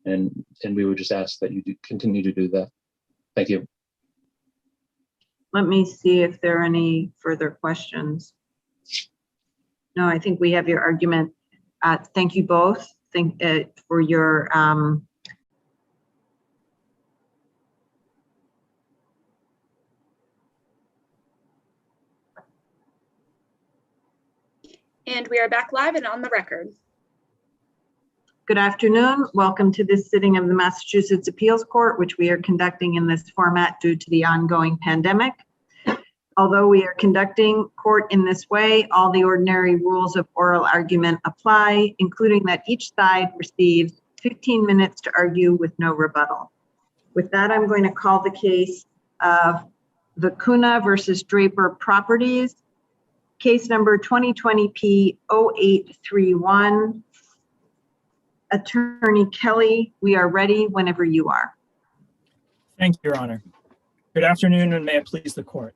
And we would just ask that you continue to do that. Thank you. Let me see if there are any further questions. No, I think we have your argument. Thank you both. For your And we are back live and on the record. Good afternoon. Welcome to this sitting of the Massachusetts Appeals Court, which we are conducting in this format due to the ongoing pandemic. Although we are conducting court in this way, all the ordinary rules of oral argument apply, including that each side receives 15 minutes to argue with no rebuttal. With that, I'm going to call the case of VICUNA versus DRAPER Properties. Case number 2020-P0831. Attorney Kelly, we are ready whenever you are. Thank you, Your Honor. Good afternoon, and may it please the court.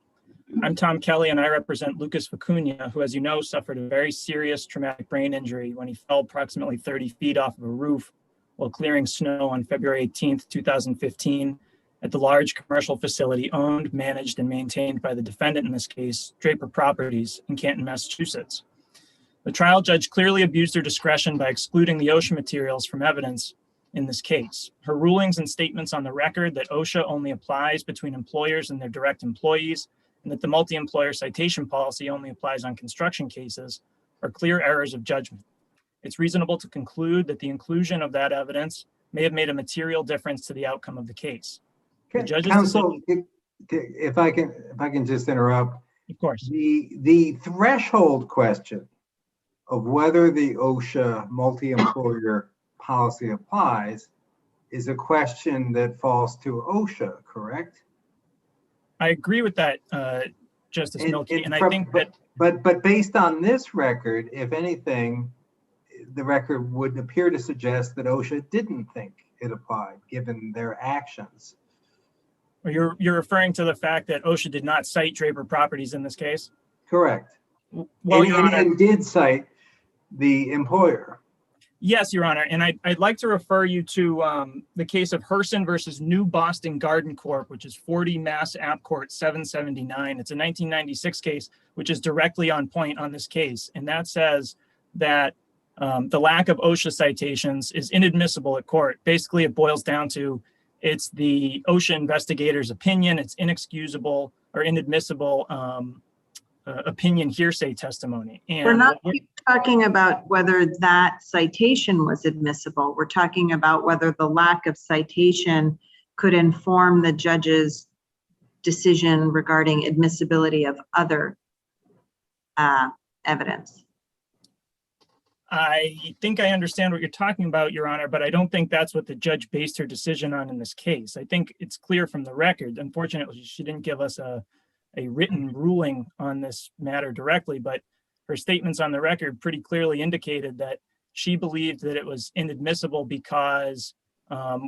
I'm Tom Kelly, and I represent Lucas VICUNA, who, as you know, suffered a very serious traumatic brain injury when he fell approximately 30 feet off of a roof while clearing snow on February 18th, 2015, at the large commercial facility owned, managed, and maintained by the defendant in this case, DRAPER Properties in Canton, Massachusetts. The trial judge clearly abused her discretion by excluding the OSHA materials from evidence in this case. Her rulings and statements on the record that OSHA only applies between employers and their direct employees, and that the multi-employer citation policy only applies on construction cases, are clear errors of judgment. It's reasonable to conclude that the inclusion of that evidence may have made a material difference to the outcome of the case. The judge's Counsel, if I can just interrupt. Of course. The threshold question of whether the OSHA multi-employer policy applies is a question that falls to OSHA, correct? I agree with that, Justice Milkey, and I think that... But based on this record, if anything, the record would appear to suggest that OSHA didn't think it applied, given their actions. You're referring to the fact that OSHA did not cite DRAPER Properties in this case? Correct. Well, Your Honor, and did cite the employer. Yes, Your Honor, and I'd like to refer you to the case of Hurston versus New Boston Garden Corp, which is 40 Mass App Court 779. It's a 1996 case, which is directly on point on this case. And that says that the lack of OSHA citations is inadmissible at court. Basically, it boils down to it's the OSHA investigator's opinion. It's inexcusable or inadmissible opinion hearsay testimony. And we're not talking about whether that citation was admissible. We're talking about whether the lack of citation could inform the judge's decision regarding admissibility of other evidence. I think I understand what you're talking about, Your Honor, but I don't think that's what the judge based her decision on in this case. I think it's clear from the record. Unfortunately, she didn't give us a written ruling on this matter directly, but her statements on the record pretty clearly indicated that she believed that it was inadmissible because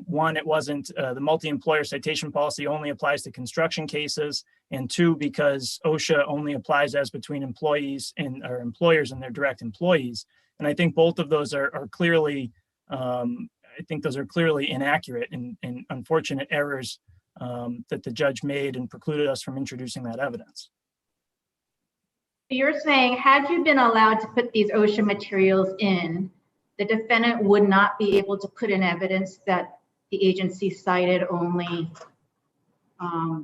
one, it wasn't the multi-employer citation policy only applies to construction cases, and two, because OSHA only applies as between employees and or employers and their direct employees. And I think both of those are clearly, inaccurate and unfortunate errors that the judge made and precluded us from introducing that evidence. You're saying, had you been allowed to put these OSHA materials in, the defendant would not be able to put in evidence that the agency cited only, I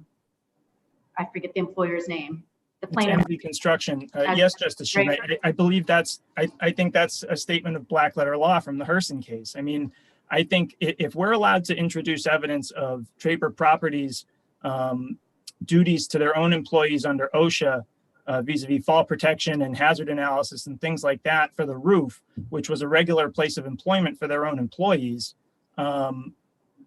forget the employer's name. The plaintiff. MV Construction. Yes, Justice Shin. I believe I think that's a statement of black letter law from the Hurston case. I mean, I think if we're allowed to introduce evidence of DRAPER Properties duties to their own employees under OSHA vis-a-vis fall protection and hazard analysis and things like that for the roof, which was a regular place of employment for their own employees. And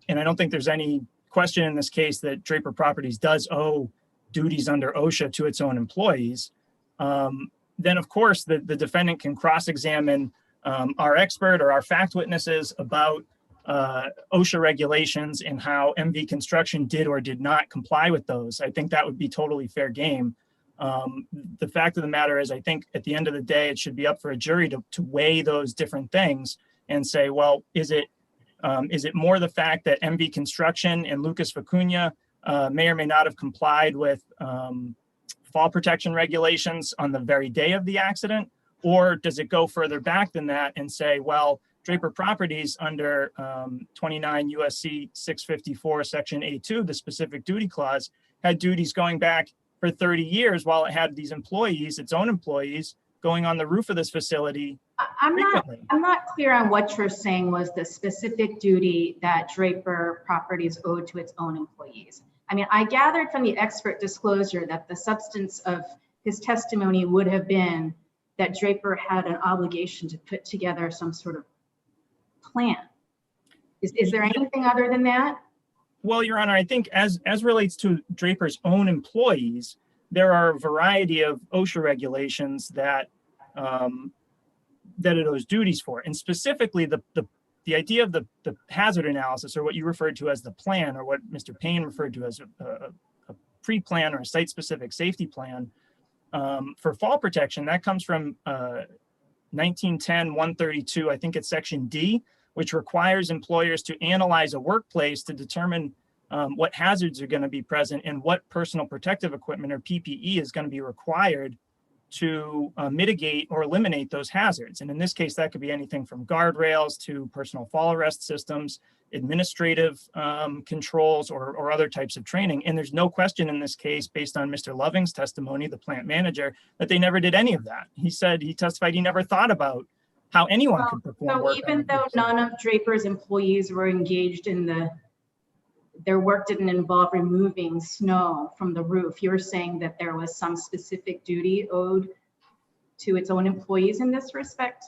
I don't think there's any question in this case that DRAPER Properties does owe duties under OSHA to its own employees. Then of course the defendant can cross-examine our expert or our fact witnesses about OSHA regulations and how MV Construction did or did not comply with those. I think that would be totally fair game. The fact of the matter is, I think at the end of the day, it should be up for a jury to weigh those different things and say, well, is it more the fact that MV Construction and Lucas VICUNA may or may not have complied with fall protection regulations on the very day of the accident? Or does it go further back than that and say, well, DRAPER Properties under 29 USC 654 section A2, the specific duty clause, had duties going back for 30 years while it had these employees, its own employees, going on the roof of this facility. I'm not clear on what you're saying was the specific duty that DRAPER Properties owed to its own employees. I mean, I gathered from the expert disclosure that the substance of his testimony would have been that DRAPER had an obligation to put together some sort of plan. Is there anything other than that? Well, Your Honor, I think as relates to DRAPER's own employees, there are a variety of OSHA regulations that that are those duties for. And specifically the idea of the hazard analysis, or what you referred to as the plan, or what Mr. Payne referred to as a pre-plan or a site-specific safety plan for fall protection, that comes from 1910-132, I think it's section D, which requires employers to analyze a workplace to determine what hazards are going to be present and what personal protective equipment, or PPE, is going to be required to mitigate or eliminate those hazards. And in this case, that could be anything from guardrails to personal fall arrest systems, administrative controls, or other types of training. And there's no question in this case, based on Mr. Loving's testimony, the plant manager, that they never did any of that. He testified he never thought about how anyone could perform work. So even though none of Draper's employees were engaged in their work didn't involve removing snow from the roof, you're saying that there was some specific duty owed to its own employees in this respect?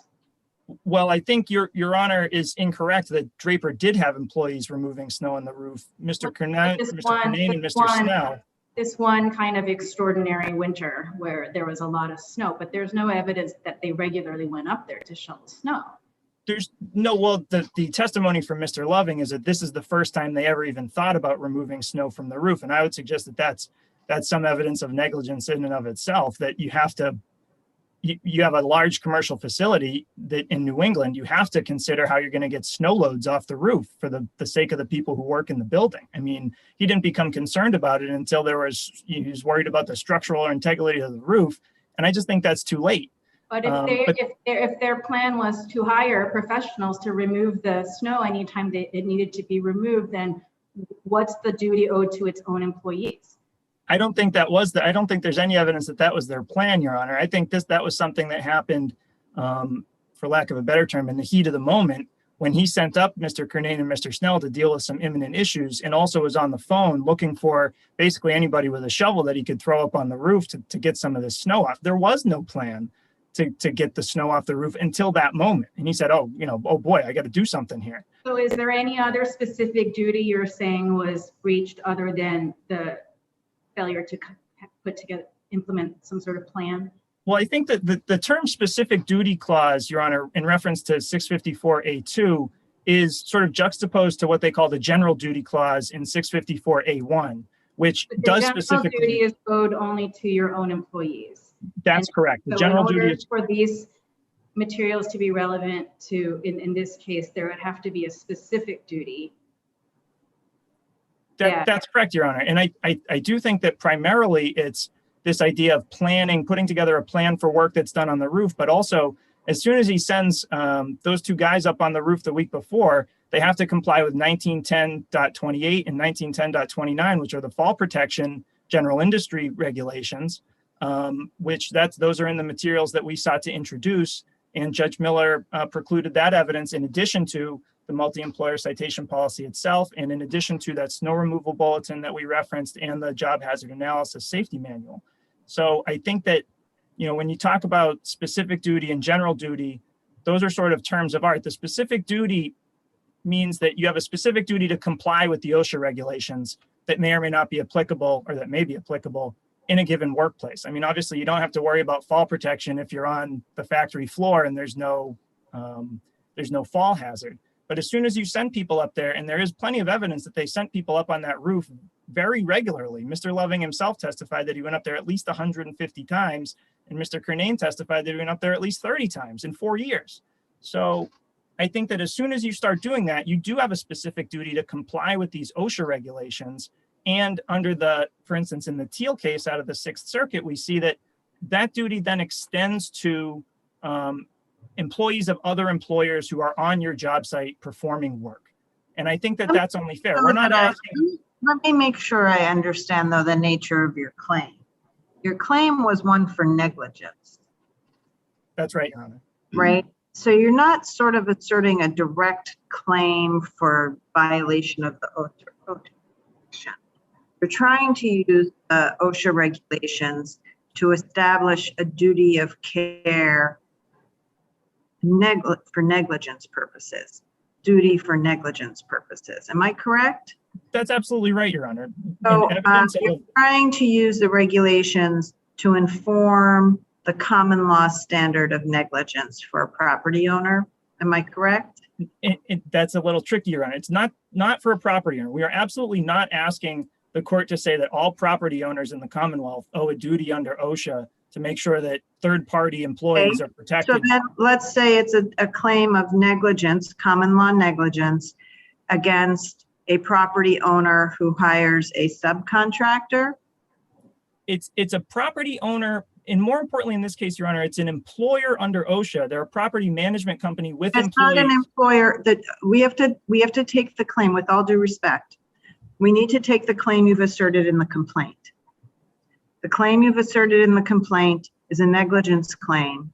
Well, I think your honor is incorrect that Draper did have employees removing snow on the roof. Mr. Kernane and Mr. Snell. This one kind of extraordinary winter where there was a lot of snow, but there's no evidence that they regularly went up there to shovel snow. There's no, well, the testimony from Mr. Loving is that this is the first time they ever even thought about removing snow from the roof. And I would suggest that that's some evidence of negligence in and of itself, that you have to, you have a large commercial facility that in New England, you have to consider how you're going to get snow loads off the roof for the sake of the people who work in the building. I mean, he didn't become concerned about it until he was worried about the structural integrity of the roof. And I just think that's too late. But if their plan was to hire professionals to remove the snow anytime it needed to be removed, then what's the duty owed to its own employees? I don't think I don't think there's any evidence that was their plan, Your Honor. I think that was something that happened, for lack of a better term, in the heat of the moment, when he sent up Mr. Kernane and Mr. Snell to deal with some imminent issues, and also was on the phone looking for basically anybody with a shovel that he could throw up on the roof to get some of the snow off. There was no plan to get the snow off the roof until that moment. And he said, oh boy, I got to do something here. So is there any other specific duty you're saying was breached other than the failure to implement some sort of plan? Well, I think that the term specific duty clause, Your Honor, in reference to 654A2 is sort of juxtaposed to what they call the general duty clause in 654A1, which does specifically— The general duty is owed only to your own employees. That's correct. The general duty is— for these materials to be relevant to, in this case, there would have to be a specific duty. That's correct, Your Honor. And I do think that primarily it's this idea of planning, putting together a plan for work that's done on the roof, but also as soon as he sends those two guys up on the roof the week before, they have to comply with 1910.28 and 1910.29, which are the fall protection general industry regulations, those are in the materials that we sought to introduce, and Judge Miller precluded that evidence in addition to the multi-employer citation policy itself, and in addition to that snow removal bulletin that we referenced and the job hazard analysis safety manual. So I think that, when you talk about specific duty and general duty, those are sort of terms of art. The specific duty means that you have a specific duty to comply with the OSHA regulations that may or may not be applicable, or that may be applicable in a given workplace. I mean, obviously you don't have to worry about fall protection if you're on the factory floor and there's no fall hazard. But as soon as you send people up there, and there is plenty of evidence that they sent people up on that roof very regularly. Mr. Loving himself testified that he went up there at least 150 times, and Mr. Kernane testified that he went up there at least 30 times in 4 years. So I think that as soon as you start doing that, you do have a specific duty to comply with these OSHA regulations. And under for instance, in the Teal case out of the Sixth Circuit, we see that duty then extends to employees of other employers who are on your job site performing work. And I think that that's only fair. We're not asking— Let me make sure I understand, though, the nature of your claim. Your claim was one for negligence. That's right, Your Honor. Right? So you're not sort of asserting a direct claim for violation of the OSHA. You're trying to use OSHA regulations to establish a duty of care for negligence purposes, duty for negligence purposes. Am I correct? That's absolutely right, Your Honor. So And evidence you're of- trying to use the regulations to inform the common law standard of negligence for a property owner. Am I correct? That's a little tricky, Your Honor. It's not for a property owner. We are absolutely not asking the court to say that all property owners in the Commonwealth owe a duty under OSHA to make sure that third-party employees are protected. So then let's say it's a claim of negligence, common law negligence, against a property owner who hires a subcontractor. It's a property owner, and more importantly in this case, Your Honor, it's an employer under OSHA. They're a property management company with It's employees. not an employer. That we have to take the claim with all due respect. We need to take the claim you've asserted in the complaint. The claim you've asserted in the complaint is a negligence claim,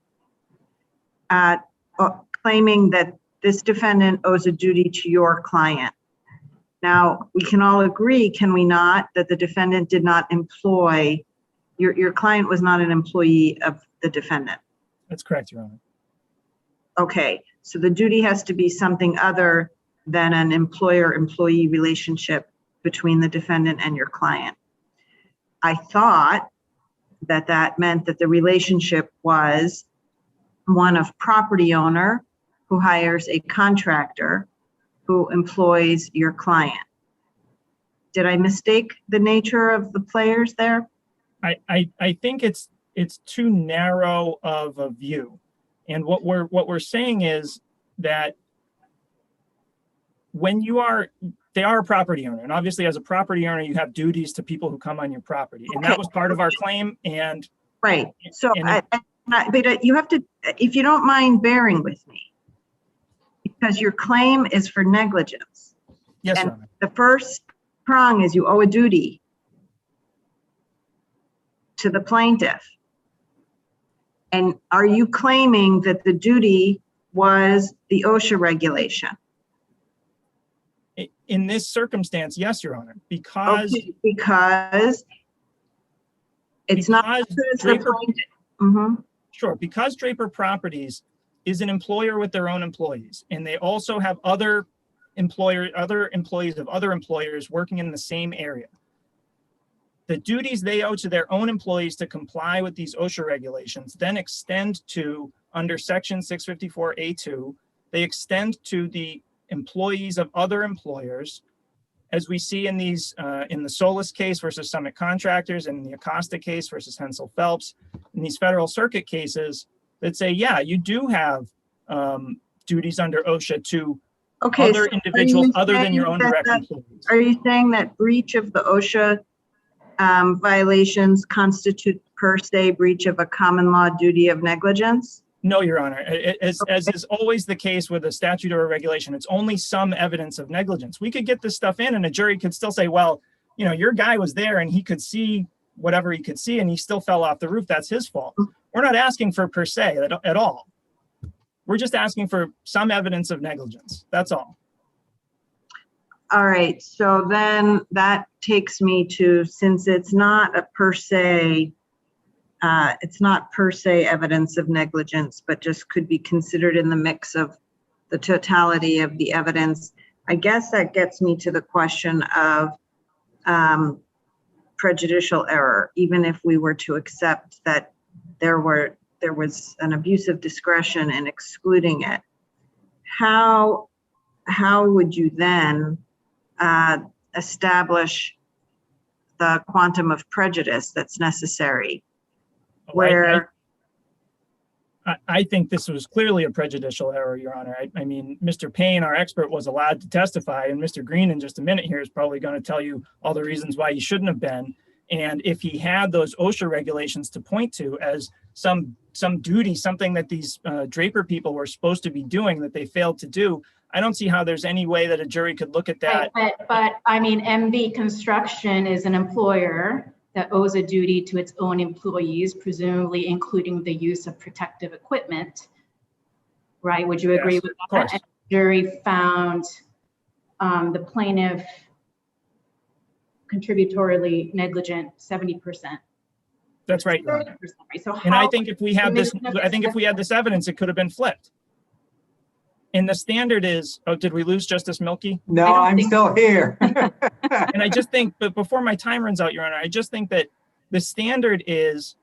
claiming that this defendant owes a duty to your client. Now, we can all agree, can we not, that the defendant did not employ, your client was not an employee of the defendant? That's correct, Your Honor. Okay, so the duty has to be something other than an employer-employee relationship between the defendant and your client. I thought that that meant that the relationship was one of property owner who hires a contractor who employs your client. Did I mistake the nature of the players there? I think it's too narrow of a view. And what we're saying is that when they are a property owner, and obviously as a property owner, you have duties to people who come on your property. And that was part of our claim. And right. So, but you have to, if you don't mind bearing with me, because your claim is for negligence. Yes, and Your Honor. The first prong is you owe a duty to the plaintiff. And are you claiming that the duty was the OSHA regulation? In this circumstance, yes, Your Honor, because it's not Draper, mm-hmm. Sure, because Draper Properties is an employer with their own employees, and they also have other employees of other employers working in the same area. The duties they owe to their own employees to comply with these OSHA regulations then extend to, under Section 654A2, they extend to the employees of other employers, as we see in these in the Solis case versus Summit Contractors and the Acosta case versus Hensel Phelps, in these Federal Circuit cases that say, yeah, you do have duties under OSHA to other individuals other than your own direct employees. Are you saying that breach of the OSHA violations constitute per se breach of a common law duty of negligence? No, Your Honor. As is always the case with a statute or a regulation, it's only some evidence of negligence. We could get this stuff in and a jury could still say, well, you know, your guy was there and he could see whatever he could see and he still fell off the roof. That's his fault. We're not asking for per se at all. We're just asking for some evidence of negligence. That's all. All right. So then that takes me to, since it's not a per se, it's not per se evidence of negligence, but just could be considered in the mix of the totality of the evidence. I guess that gets me to the question of prejudicial error, even if we were to accept that there was an abuse of discretion in excluding it. How would you then establish the quantum of prejudice that's necessary? Where I think this was clearly a prejudicial error, Your Honor. I mean, Mr. Payne, our expert, was allowed to testify, and Mr. Green in just a minute here is probably going to tell you all the reasons why he shouldn't have been. And if he had those OSHA regulations to point to as some duty, something that these Draper people were supposed to be doing that they failed to do, I don't see how there's any way that a jury could look at that. But I mean, MV Construction is an employer that owes a duty to its own employees, presumably including the use of protective equipment, right? Would you agree with that? And the jury found the plaintiff contributorily negligent 70%. That's right, Your Honor. So and I think if we had this, I think if we had this evidence, it could have been flipped. And the standard is, oh, did we lose Justice Milkey? No, I'm still here. And I just think, but before my time runs out, Your Honor, I just think that the standard is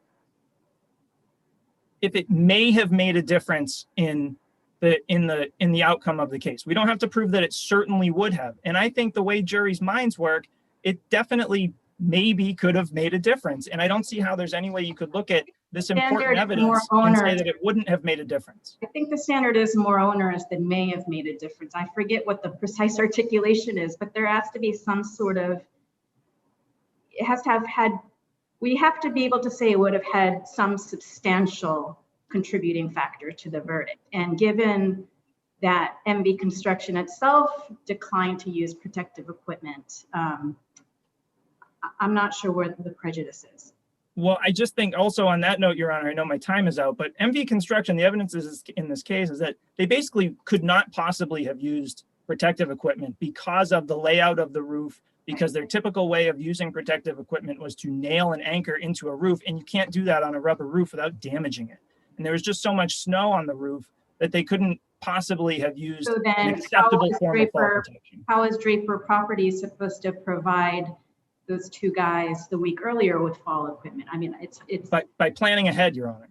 if it may have made a difference in the outcome of the case. We don't have to prove that it certainly would have. And I think the way juries' minds work, it definitely maybe could have made a difference. And I don't see how there's any way you could look at this important evidence and say that it wouldn't have made a difference. I think the standard is more onerous than may have made a difference. I forget what the precise articulation is, but there has to be some sort of, it has to have had, we have to be able to say it would have had some substantial contributing factor to the verdict. And given that MB Construction itself declined to use protective equipment, I'm not sure where the prejudice is. Well, I just think also on that note, Your Honor, I know my time is out, but MV Construction, the evidence is in this case is that they basically could not possibly have used protective equipment because of the layout of the roof, because their typical way of using protective equipment was to nail an anchor into a roof, and you can't do that on a rubber roof without damaging it. And there was just so much snow on the roof that they couldn't possibly have used an acceptable form of fall protection. How is Draper Properties supposed to provide those two guys the week earlier with fall equipment? I mean, it's by planning ahead, Your Honor.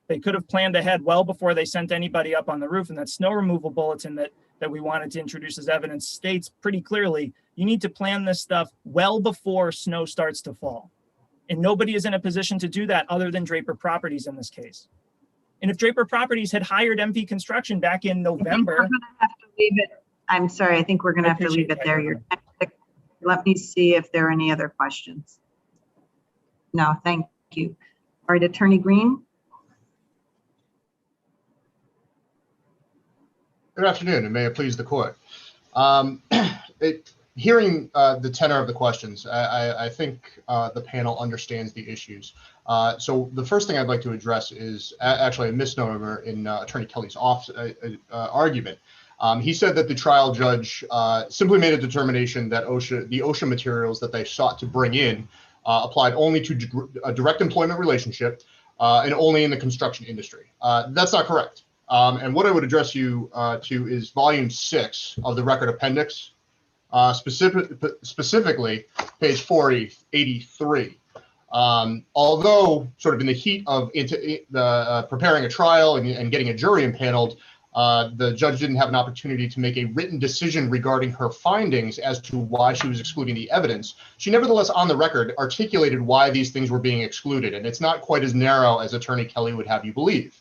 They could have planned ahead well before they sent anybody up on the roof, and that snow removal bulletin that we wanted to introduce as evidence states pretty clearly, you need to plan this stuff well before snow starts to fall. And nobody is in a position to do that other than Draper Properties in this case. And if Draper Properties had hired MV Construction back in November. I'm gonna have to leave it. I'm sorry, I think we're gonna have to leave it there. Let me see if there are any other questions. No, thank you. All right, Attorney Green. Good afternoon, and may it please the court. Hearing the tenor of the questions, I think the panel understands the issues. So the first thing I'd like to address is actually a misnomer in Attorney Kelly's argument. He said that the trial judge simply made a determination that the OSHA materials that they sought to bring in applied only to a direct employment relationship and only in the construction industry. That's not correct. And what I would address you to is volume 6 of the record appendix, specifically page 483. Although sort of in the heat of preparing a trial and getting a jury impaneled, the judge didn't have an opportunity to make a written decision regarding her findings as to why she was excluding the evidence. She nevertheless, on the record, articulated why these things were being excluded, and it's not quite as narrow as Attorney Kelly would have you believe.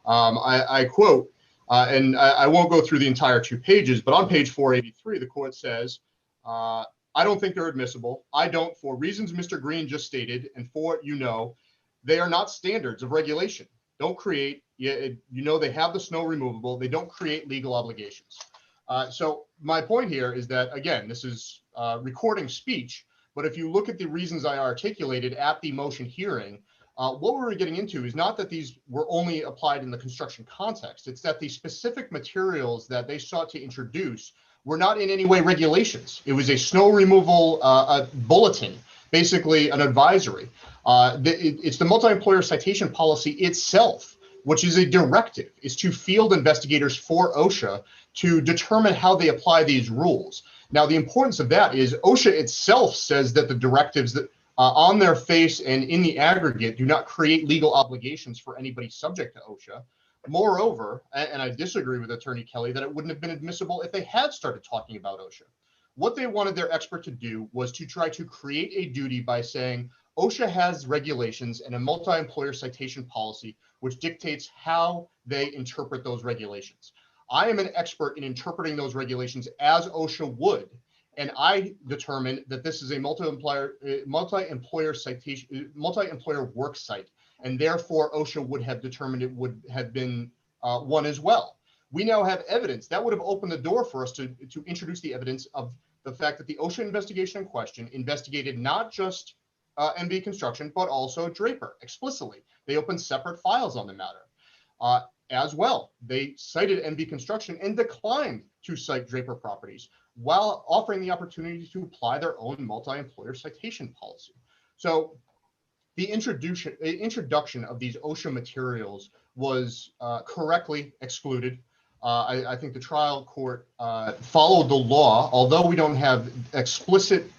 I quote, and I won't go through the entire 2 pages, but on page 483, the court says, I don't think they're admissible. I don't, for reasons Mr. Green just stated, and for what you know, they are not standards of regulation. Don't create, you know, they have the snow removable. They don't create legal obligations. So my point here is that, again, this is recording speech, but if you look at the reasons I articulated at the motion hearing, what we were getting into is not that these were only applied in the construction context. It's that the specific materials that they sought to introduce were not in any way regulations. It was a snow removal bulletin, basically an advisory. It's the multi-employer citation policy itself, which is a directive, is to field investigators for OSHA to determine how they apply these rules. Now, the importance of that is OSHA itself says that the directives that on their face and in the aggregate do not create legal obligations for anybody subject to OSHA. Moreover, and I disagree with Attorney Kelly that it wouldn't have been admissible if they had started talking about OSHA. What they wanted their expert to do was to try to create a duty by saying OSHA has regulations and a multi-employer citation policy which dictates how they interpret those regulations. I am an expert in interpreting those regulations as OSHA would, and I determined that this is a multi-employer work site, and therefore OSHA would have determined it would have been one as well. We now have evidence that would have opened the door for us to introduce the evidence of the fact that the OSHA investigation in question investigated not just MB Construction, but also Draper explicitly. They opened separate files on the matter. As well, they cited MB Construction and declined to cite Draper Properties while offering the opportunity to apply their own multi-employer citation policy. So the introduction of these OSHA materials was correctly excluded. I think the trial court followed the law, although we don't have explicit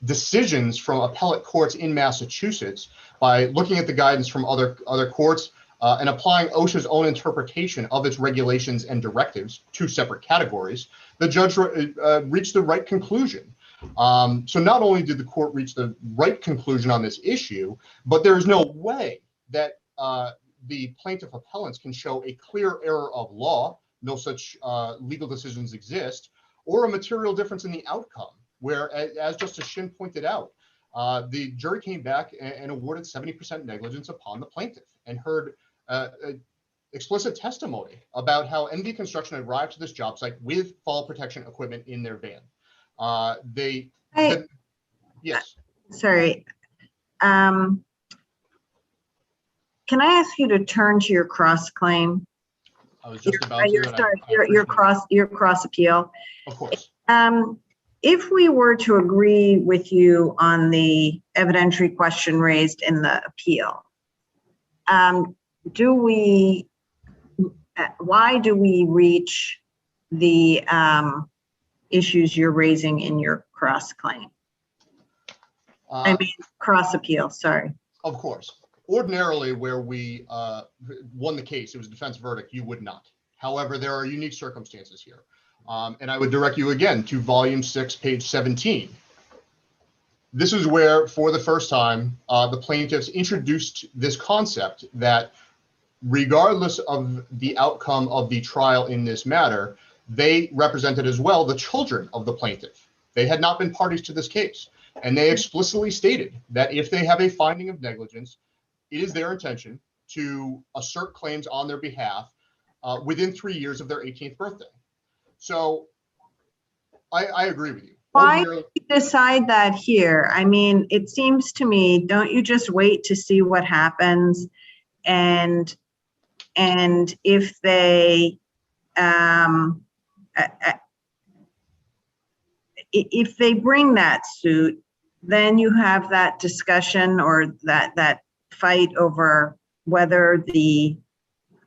decisions from appellate courts in Massachusetts. By looking at the guidance from other courts and applying OSHA's own interpretation of its regulations and directives, two separate categories, the judge reached the right conclusion. So not only did the court reach the right conclusion on this issue, but there is no way that the plaintiff appellants can show a clear error of law, no such legal decisions exist, or a material difference in the outcome, where, as Justice Shin pointed out, the jury came back and awarded 70% negligence upon the plaintiff and heard explicit testimony about how NV Construction arrived to this job site with fall protection equipment in their van. Yes. Sorry. Can I ask you to turn to your cross claim? I was just about to. Your cross appeal. Of course. If we were to agree with you on the evidentiary question raised in the appeal, why do we reach the issues you're raising in your cross claim? I mean, cross appeal, sorry. Of course. Ordinarily, where we won the case, it was a defense verdict, you would not. However, there are unique circumstances here. And I would direct you again to volume 6, page 17. This is where, for the first time, the plaintiffs introduced this concept that regardless of the outcome of the trial in this matter, they represented as well the children of the plaintiff. They had not been parties to this case. And they explicitly stated that if they have a finding of negligence, it is their intention to assert claims on their behalf within 3 years of their 18th birthday. So I agree with you. Why do you decide that here? I mean, it seems to me, don't you just wait to see what happens? And if they bring that suit, then you have that discussion or that fight over whether the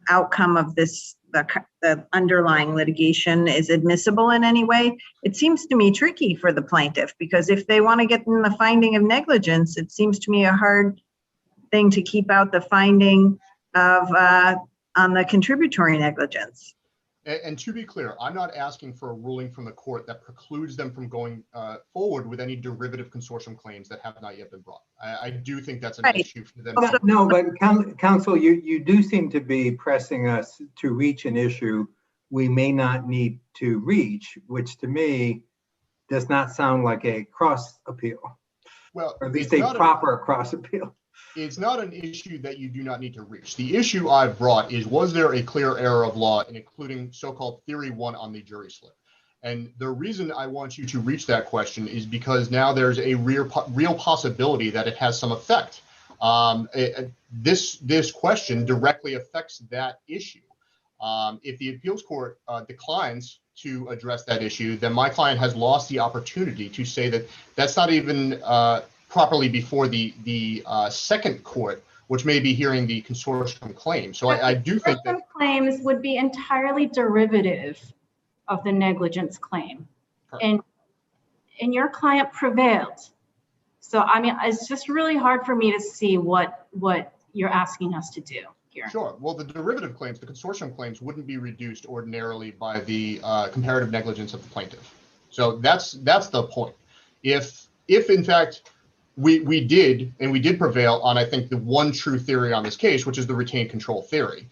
outcome of this, the underlying litigation is admissible in any way. It seems to me tricky for the plaintiff, because if they want to get in the finding of negligence, it seems to me a hard thing to keep out the finding of on the contributory negligence. And to be clear, I'm not asking for a ruling from the court that precludes them from going forward with any derivative consortium claims that have not yet been brought. I do think that's an issue for them. No, but counsel, you do seem to be pressing us to reach an issue we may not need to reach, which to me does not sound like a cross appeal. Well, or at least a proper cross appeal. It's not an issue that you do not need to reach. The issue I've brought is, was there a clear error of law in including so-called theory 1 on the jury slip? And the reason I want you to reach that question is because now there's a real possibility that it has some effect. This question directly affects that issue. If the appeals court declines to address that issue, then my client has lost the opportunity to say that that's not even properly before the second court, which may be hearing the consortium claim. So I do think that claims would be entirely derivative of the negligence claim. And your client prevailed. So, I mean, it's just really hard for me to see what you're asking us to do here. Sure. Well, the derivative claims, the consortium claims, wouldn't be reduced ordinarily by the comparative negligence of the plaintiff. So that's the point. If in fact we did prevail on, I think, the one true theory on this case, which is the retained control theory.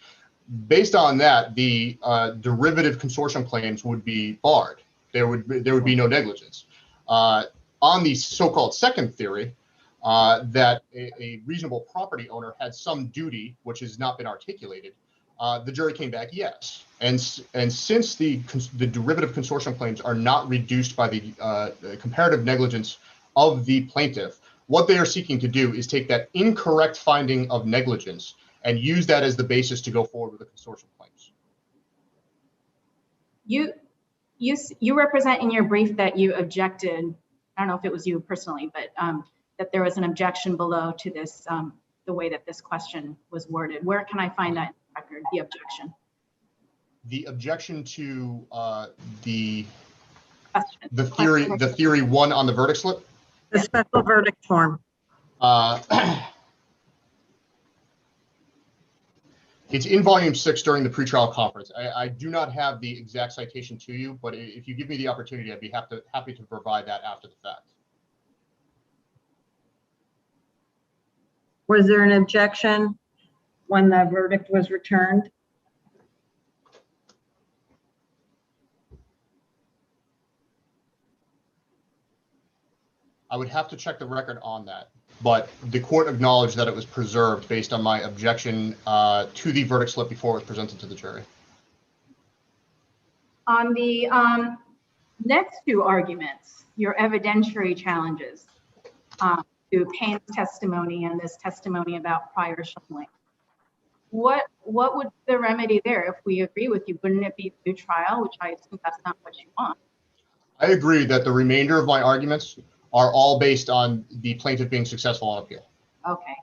Based on that, the derivative consortium claims would be barred. There would be no negligence. On the so-called second theory, that a reasonable property owner had some duty, which has not been articulated, the jury came back yes. And since the derivative consortium claims are not reduced by the comparative negligence of the plaintiff, what they are seeking to do is take that incorrect finding of negligence and use that as the basis to go forward with the consortium claims. You represent in your brief that you objected, I don't know if it was you personally, but that there was an objection below to this, the way that this question was worded. Where can I find that record, the objection? The objection to the theory one on the verdict slip. The special verdict form. It's in volume 6 during the pretrial conference. I do not have the exact citation to you, but if you give me the opportunity, I'd be happy to provide that after the fact. Was there an objection when the verdict was returned? I would have to check the record on that, but the court acknowledged that it was preserved based on my objection to the verdict slip before it was presented to the jury. On the next two arguments, your evidentiary challenges to Payne's testimony and this testimony about prior shuffling, what would the remedy there? If we agree with you, wouldn't it be through trial, which I assume that's not what you want? I agree that the remainder of my arguments are all based on the plaintiff being successful on appeal. Okay.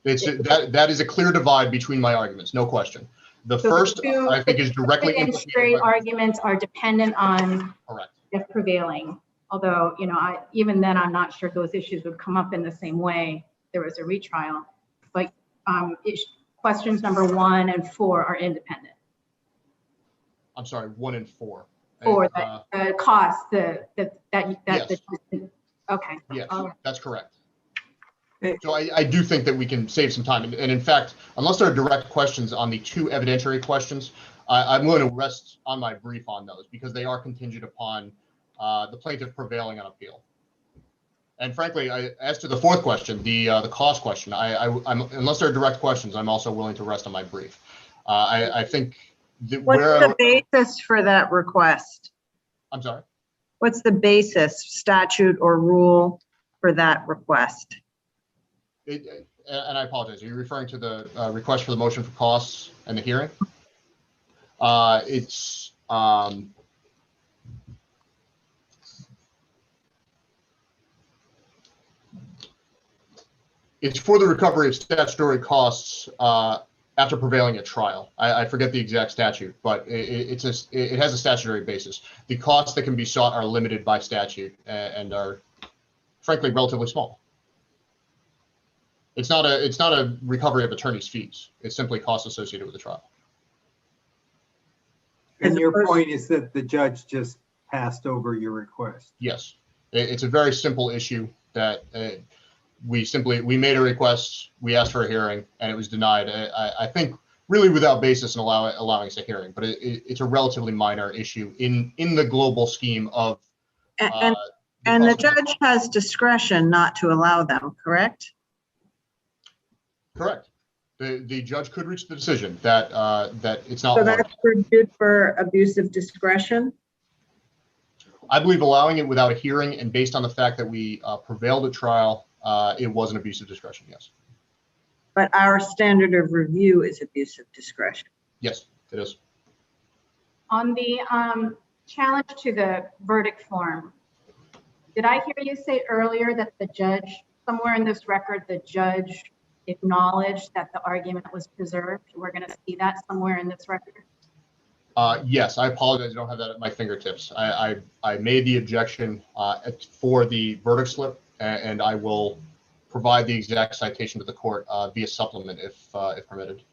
That is a clear divide between my arguments, no question. The first, I think, is directly evidentiary arguments are dependent on correct if prevailing. Although, you know, even then, I'm not sure those issues would come up in the same way there was a retrial. But questions number 1 and 4 are independent. I'm sorry, 1 and 4. For the cost, yes. Okay. Yes, that's correct. So I do think that we can save some time. And in fact, unless there are direct questions on the 2 evidentiary questions, I'm going to rest on my brief on those because they are contingent upon the plaintiff prevailing on appeal. And frankly, as to the 4th question, the cost question, I'm unless there are direct questions, I'm also willing to rest on my brief. I think what's the basis for that request? I'm sorry? What's the basis, statute or rule for that request? And I apologize, are you referring to the request for the motion for costs and the hearing? It's for the recovery of statutory costs after prevailing at trial. I forget the exact statute, but it has a statutory basis. The costs that can be sought are limited by statute and are frankly relatively small. It's not a recovery of attorney's fees. It's simply costs associated with the trial. And your point is that the judge just passed over your request. Yes, it's a very simple issue that we made a request, we asked for a hearing, and it was denied. I think really without basis in allowing us a hearing, but it's a relatively minor issue in the global scheme of. And the judge has discretion not to allow them, correct? Correct. The judge could reach the decision that it's not. So that's reviewed for abuse of discretion? I believe allowing it without a hearing and based on the fact that we prevailed at trial, it was an abuse of discretion, yes. But our standard of review is abuse of discretion. Yes, it is. On the challenge to the verdict form, did I hear you say earlier that the judge, somewhere in this record, the judge acknowledged that the argument was preserved? We're going to see that somewhere in this record? Yes, I apologize. I don't have that at my fingertips. I made the objection for the verdict slip, and I will provide the exact citation to the court via supplement if permitted.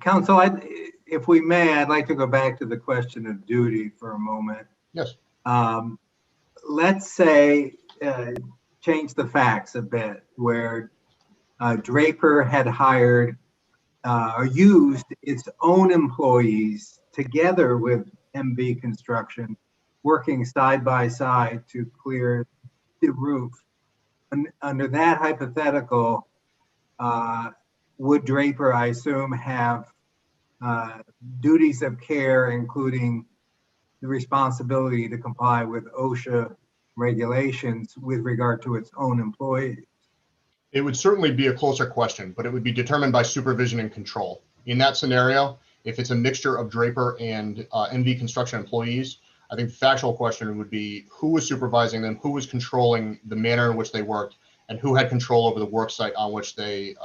Counsel, if we may, I'd like to go back to the question of duty for a moment. Yes. Let's say, change the facts a bit, where DRAPER had hired or used its own employees together with MB Construction, working side by side to clear the roof. Under that hypothetical, would DRAPER, I assume, have duties of care, including the responsibility to comply with OSHA regulations with regard to its own employees? It would certainly be a closer question, but it would be determined by supervision and control. In that scenario, if it's a mixture of DRAPER and MB Construction employees, I think the factual question would be who was supervising them, who was controlling the manner in which they worked, and who had control over the work site on which they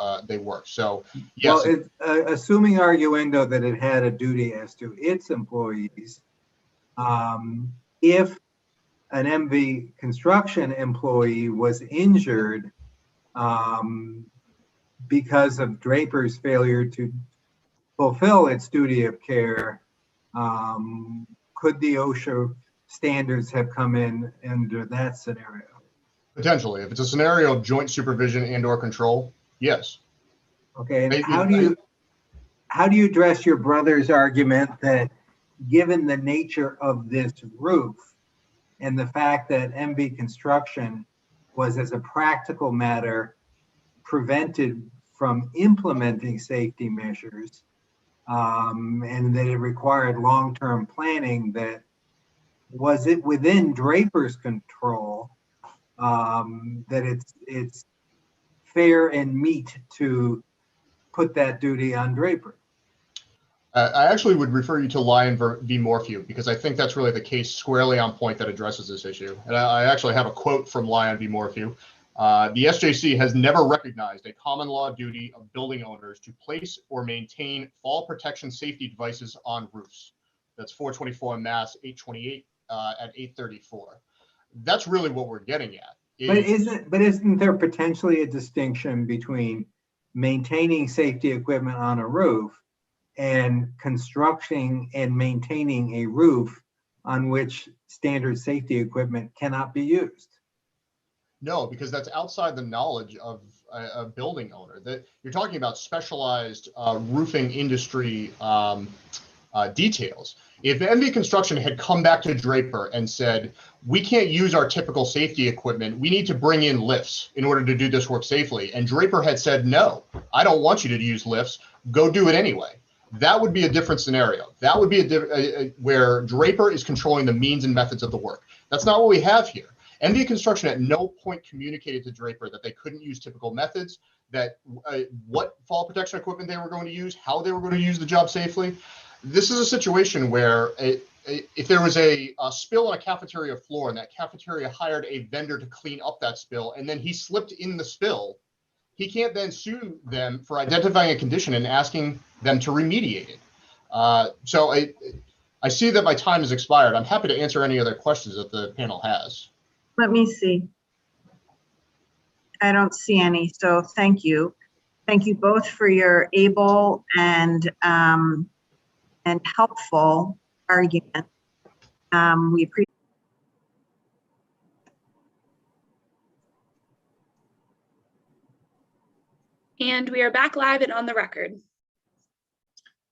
worked. So yes. Well, assuming arguendo that it had a duty as to its employees, if an MV construction employee was injured because of Draper's failure to fulfill its duty of care, could the OSHA standards have come in under that scenario? Potentially, if it's a scenario of joint supervision and or control, yes. Okay, and how do you address your brother's argument that given the nature of this roof and the fact that MV construction was, as a practical matter, prevented from implementing safety measures, and that it required long-term planning, that was it within Draper's control, that it's fair and meet to put that duty on Draper? I actually would refer you to Lyon v. Morphew, because I think that's really the case squarely on point that addresses this issue. And I actually have a quote from Lyon v. Morphew. The SJC has never recognized a common law duty of building owners to place or maintain fall protection safety devices on roofs. That's 424 Mass 828 at 834. That's really what we're getting at. But isn't there potentially a distinction between maintaining safety equipment on a roof and constructing and maintaining a roof on which standard safety equipment cannot be used? No, because that's outside the knowledge of a building owner. That you're talking about specialized roofing industry details. If MV Construction had come back to Draper and said, we can't use our typical safety equipment, we need to bring in lifts in order to do this work safely, and Draper had said, no, I don't want you to use lifts, go do it anyway, that would be a different scenario. That would be where Draper is controlling the means and methods of the work. That's not what we have here. MV Construction at no point communicated to Draper that they couldn't use typical methods, that what fall protection equipment they were going to use, how they were going to use the job safely. This is a situation where if there was a spill on a cafeteria floor and that cafeteria hired a vendor to clean up that spill, and then he slipped in the spill, he can't then sue them for identifying a condition and asking them to remediate it. So I see that my time has expired. I'm happy to answer any other questions that the panel has. Let me see. I don't see any, so thank you. Thank you both for your able and helpful argument. We appreciate. And we are back live and on the record.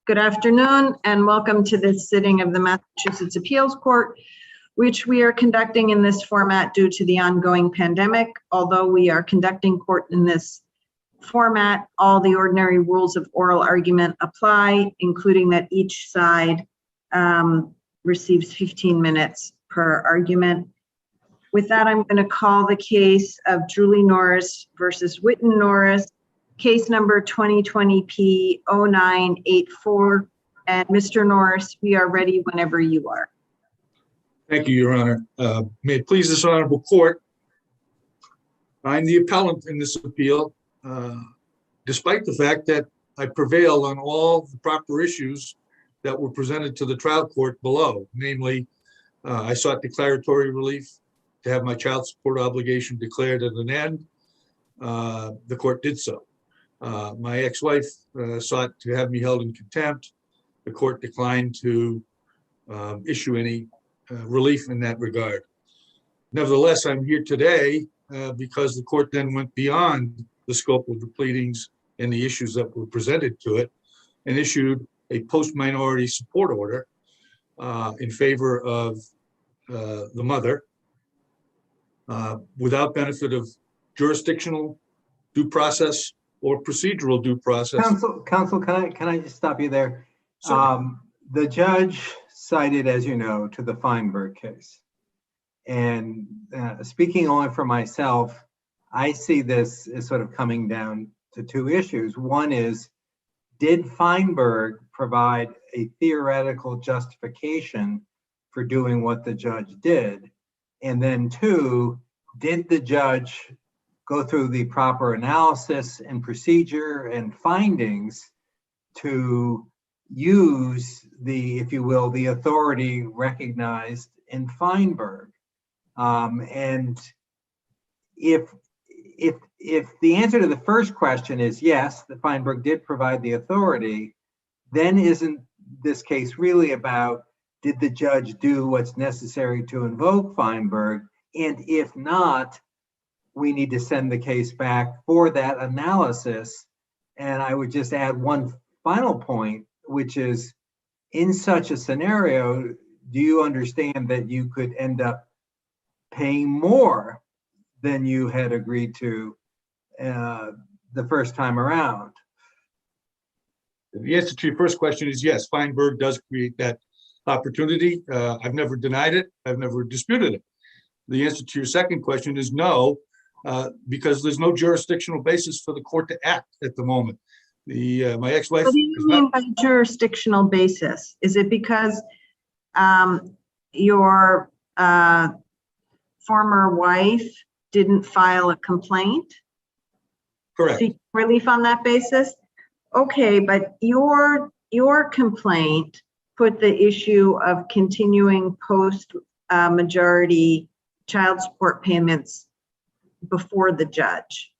Good afternoon and welcome to this sitting of the Massachusetts Appeals Court, which we are conducting in this format due to the ongoing pandemic. Although we are conducting court in this format, all the ordinary rules of oral argument apply, including that each side receives 15 minutes per argument. With that, I'm going to call the case of Julie Norris versus Whitton Norris, case number 2020P0984. And Mr. Norris, we are ready whenever you are. Thank you, Your Honor. May it please this honorable court, I'm the appellant in this appeal, despite the fact that I prevailed on all the proper issues that were presented to the trial court below. Namely, I sought declaratory relief to have my child support obligation declared at an end. The court did so. My ex-wife sought to have me held in contempt. The court declined to issue any relief in that regard. Nevertheless, I'm here today because the court then went beyond the scope of the pleadings and the issues that were presented to it and issued a post-minority support order in favor of the mother without benefit of jurisdictional due process or procedural due process. Counsel, can I just stop you there? The judge cited, as you know, to the Feinberg case. And speaking only for myself, I see this as sort of coming down to two issues. One is, did Feinberg provide a theoretical justification for doing what the judge did? And then two, did the judge go through the proper analysis and procedure and findings to use the, if you will, the authority recognized in Feinberg. And if the answer to the first question is yes, the Feinberg did provide the authority, then isn't this case really about, did the judge do what's necessary to invoke Feinberg? And if not, we need to send the case back for that analysis. And I would just add one final point, which is, in such a scenario, do you understand that you could end up paying more than you had agreed to the first time around? The answer to your first question is yes, Feinberg does create that opportunity. I've never denied it. I've never disputed it. The answer to your second question is no, because there's no jurisdictional basis for the court to act at the moment. My ex-wife. What do you mean by jurisdictional basis? Is it because your former wife didn't file a complaint? Correct. Seek relief on that basis? Okay, but your complaint put the issue of continuing post-majority child support payments before the judge.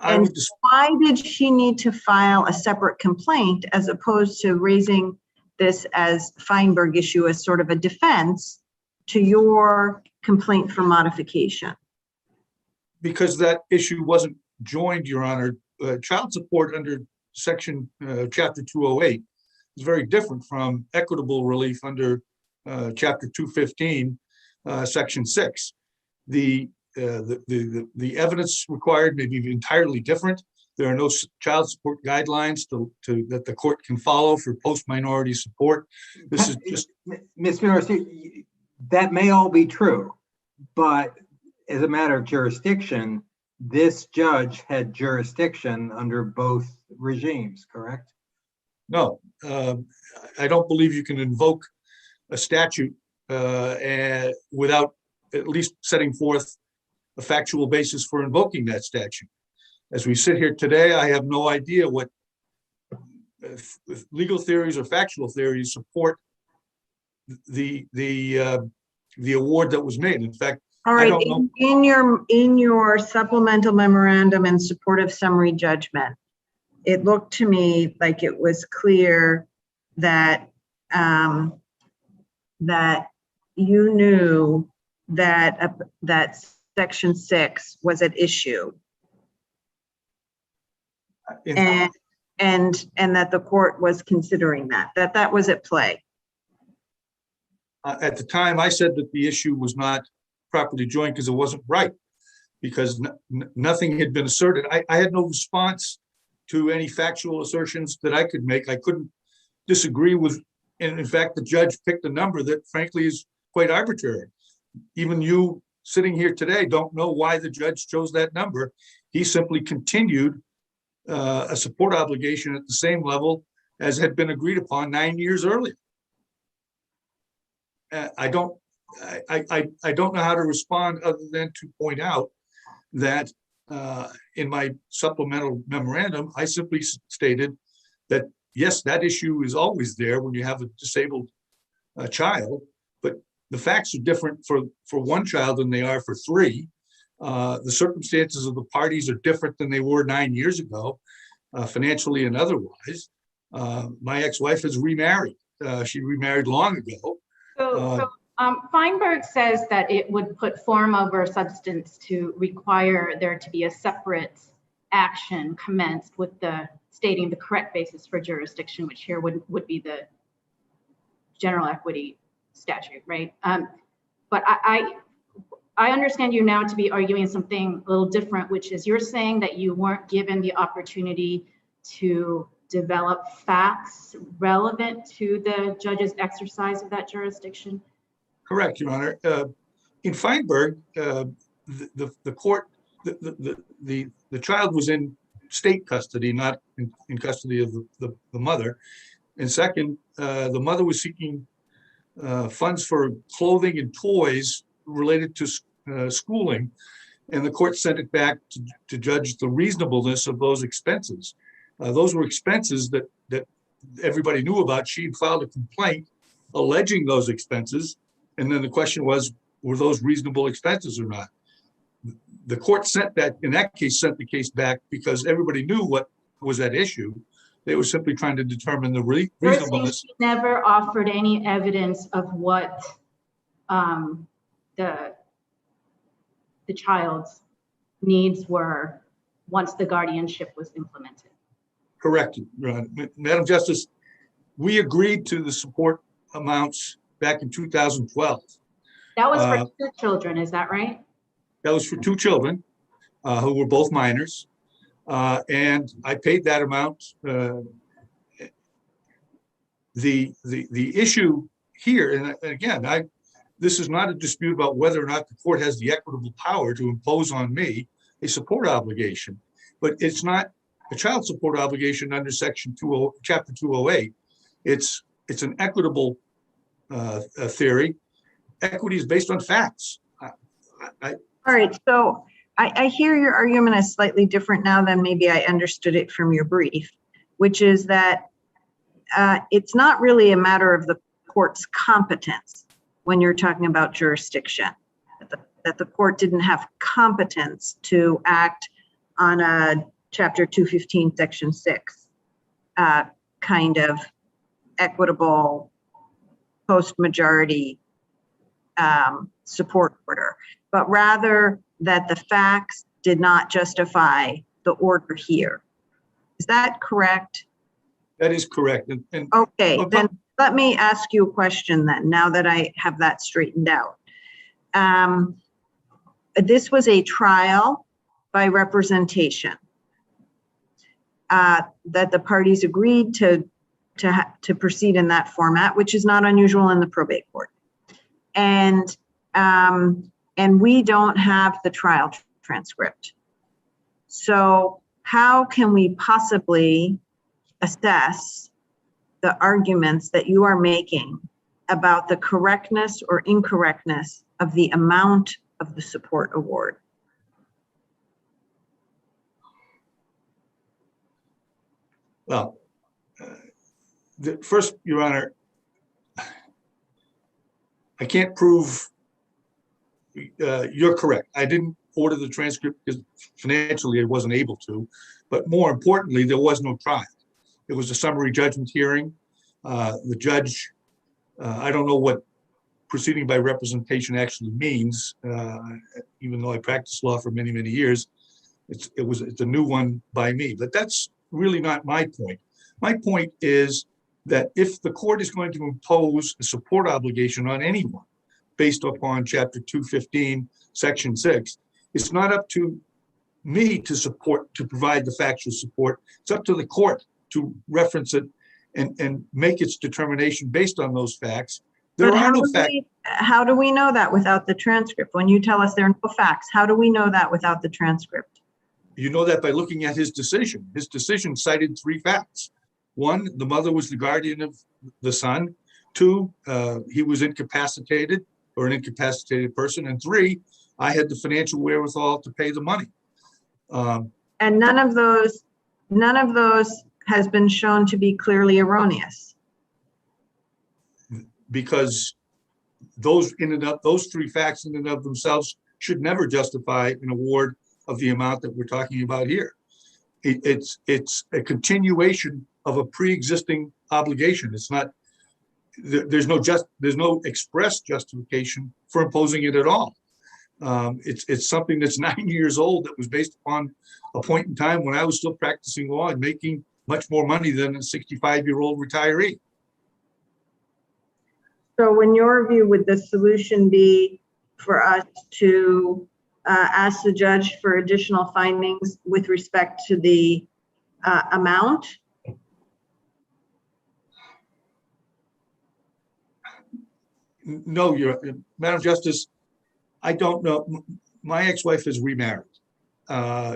And why did she need to file a separate complaint as opposed to raising this as Feinberg issue as sort of a defense to your complaint for modification? Because that issue wasn't joined, Your Honor. Child support under section chapter 208 is very different from equitable relief under chapter 215, section 6. The evidence required may be entirely different. There are no child support guidelines that the court can follow for post-minority support. This is just... Ms. Morrissey, that may all be true, but as a matter of jurisdiction, this judge had jurisdiction under both regimes, correct? No, I don't believe you can invoke a statute without at least setting forth a factual basis for invoking that statute. As we sit here today, I have no idea what legal theories or factual theories support the award that was made. In fact, all right, in your supplemental memorandum in support of summary judgment, it looked to me like it was clear that that you knew that that section 6 was at issue, and that the court was considering that was at play. At the time, I said that the issue was not properly joined because it wasn't right, because nothing had been asserted. I had no response to any factual assertions that I could make. I couldn't disagree with, and in fact, the judge picked a number that frankly is quite arbitrary. Even you sitting here today don't know why the judge chose that number. He simply continued a support obligation at the same level as had been agreed upon 9 years earlier. I don't know how to respond other than to point out that in my supplemental memorandum, I simply stated that, yes, that issue is always there when you have a disabled child, but the facts are different for one child than they are for 3. The circumstances of the parties are different than they were 9 years ago, financially and otherwise. My ex-wife has remarried. She remarried long ago. So Feinberg says that it would put form over substance to require there to be a separate action commenced with stating the correct basis for jurisdiction, which here would be the general equity statute, right? But I understand you now to be arguing something a little different, which is you're saying that you weren't given the opportunity to develop facts relevant to the judge's exercise of that jurisdiction? Correct, Your Honor. In Feinberg, the court, the child was in state custody, not in custody of the mother. And second, the mother was seeking funds for clothing and toys related to schooling. and the court sent it back to judge the reasonableness of those expenses. Those were expenses that everybody knew about. She filed a complaint alleging those expenses, and then the question was, were those reasonable expenses or not? The court sent the case back because everybody knew what was at issue. They were simply trying to determine the reasonableness. She never offered any evidence of what the child's needs were once the guardianship was implemented. Correct, Madam Justice. We agreed to the support amounts back in 2012. That was for 2 children, is that right? That was for 2 children who were both minors. And I paid that amount. The issue here, and again, this is not a dispute about whether or not the court has the equitable power to impose on me a support obligation, but it's not a child support obligation under Chapter 208. It's an equitable theory. Equity is based on facts. All right, so I hear your argument is slightly different now than maybe I understood it from your brief, which is that it's not really a matter of the court's competence when you're talking about jurisdiction, that the court didn't have competence to act on a Chapter 215, Section 6 kind of equitable post-majority support order, but rather that the facts did not justify the order here. Is that correct? That is correct. Okay, then let me ask you a question then, now that I have that straightened out. This was a trial by representation that the parties agreed to proceed in that format, which is not unusual in the probate court. And we don't have the trial transcript. So how can we possibly assess the arguments that you are making about the correctness or incorrectness of the amount of the support award? Well, first, Your Honor, I can't prove you're correct. I didn't order the transcript because financially I wasn't able to, but more importantly, there was no trial. It was a summary judgment hearing. The judge, I don't know what proceeding by representation actually means, even though I practiced law for many, many years. It's a new one by me, but that's really not my point. My point is that if the court is going to impose a support obligation on anyone based upon Chapter 215, Section 6, it's not up to me to provide the factual support. It's up to the court to reference it and make its determination based on those facts. There are no facts. How do we know that without the transcript? When you tell us there are no facts, how do we know that without the transcript? You know that by looking at his decision. His decision cited 3 facts. 1, the mother was the guardian of the son. 2, he was incapacitated or an incapacitated person. And 3, I had the financial wherewithal to pay the money. And none of those has been shown to be clearly erroneous. Because those 3 facts in and of themselves should never justify an award of the amount that we're talking about here. It's a continuation of a pre-existing obligation. It's not, there's no express justification for imposing it at all. It's something that's 9 years old that was based upon a point in time when I was still practicing law and making much more money than a 65-year-old retiree. So in your view, would the solution be for us to ask the judge for additional findings with respect to the amount? No, Madam Justice, I don't know. My ex-wife is remarried.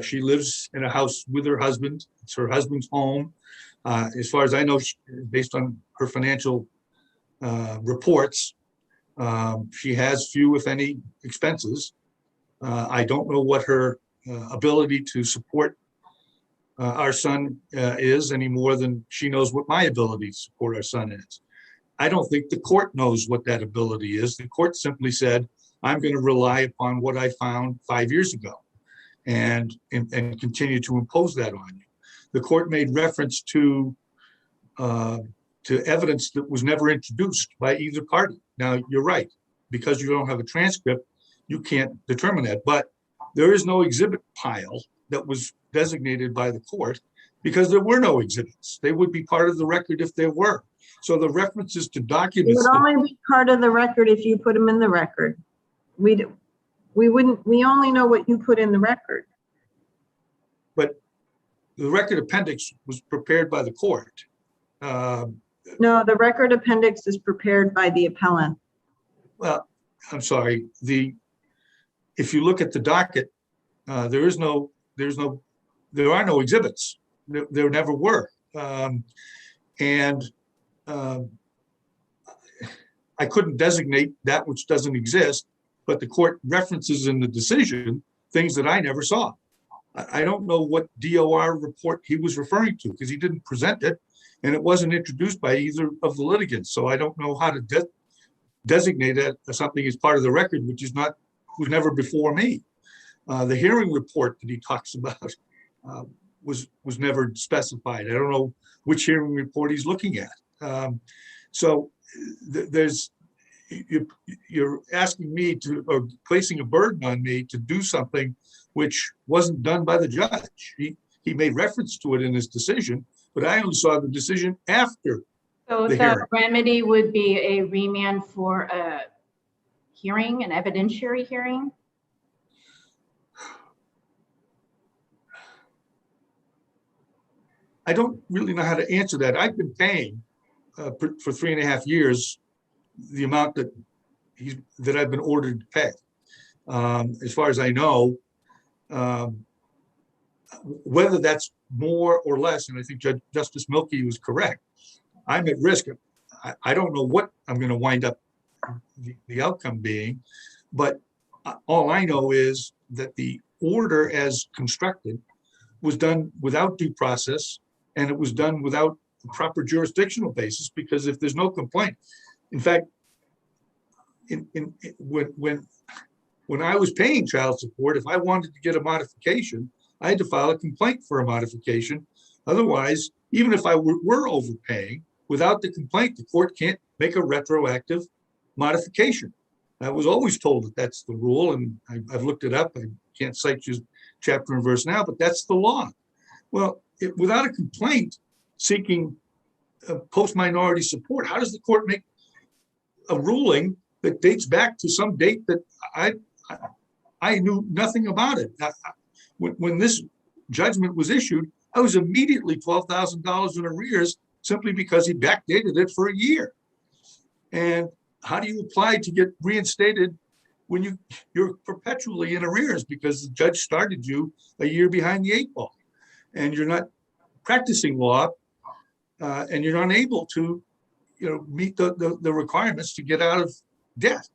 She lives in a house with her husband. It's her husband's home. As far as I know, based on her financial reports, she has few, if any, expenses. I don't know what her ability to support our son is any more than she knows what my ability to support our son is. I don't think the court knows what that ability is. The court simply said, I'm going to rely upon what I found 5 years ago and continue to impose that on you. The court made reference to evidence that was never introduced by either party. Now, you're right, because you don't have a transcript, you can't determine that, but there is no exhibit pile that was designated by the court because there were no exhibits. They would be part of the record if there were. So the references to It documents. would only be part of the record if you put them in the record. We only know what you put in the record. But the record appendix was prepared by the court. No, the record appendix is prepared by the appellant. Well, I'm sorry. If you look at the docket, there are no exhibits. There never were. I couldn't designate that which doesn't exist, but the court references in the decision things that I never saw. I don't know what DOR report he was referring to because he didn't present it and it wasn't introduced by either of the litigants. So I don't know how to designate it as something as part of the record, which was never before me. The hearing report that he talks about was never specified. I don't know which hearing report he's looking at. So you're asking me to, or placing a burden on me to do something which wasn't done by the judge. He made reference to it in his decision, but I only saw the decision after So the the hearing. remedy would be a remand for a hearing, an evidentiary hearing? I don't really know how to answer that. I've been paying for 3.5 years the amount that I've been ordered to pay. As far as I know, whether that's more or less, and I think Justice Milkey was correct, I'm at risk. I don't know what I'm going to wind up the outcome being, but all I know is that the order as constructed was done without due process, and it was done without a proper jurisdictional basis, because if there's no complaint, in fact, when I was paying child support, if I wanted to get a modification, I had to file a complaint for a modification. Otherwise, even if I were overpaying, without the complaint, the court can't make a retroactive modification. I was always told that that's the rule, and I've looked it up. I can't cite you chapter and verse now, but that's the law. Well, without a complaint seeking post-minority support, how does the court make a ruling that dates back to some date that I knew nothing about it? When this judgment was issued, I was immediately $12,000 in arrears simply because he backdated it for a year. And how do you apply to get reinstated when you're perpetually in arrears because the judge started you a year behind the 8 ball, and you're not practicing law, and you're unable to, meet the requirements to get out of debt?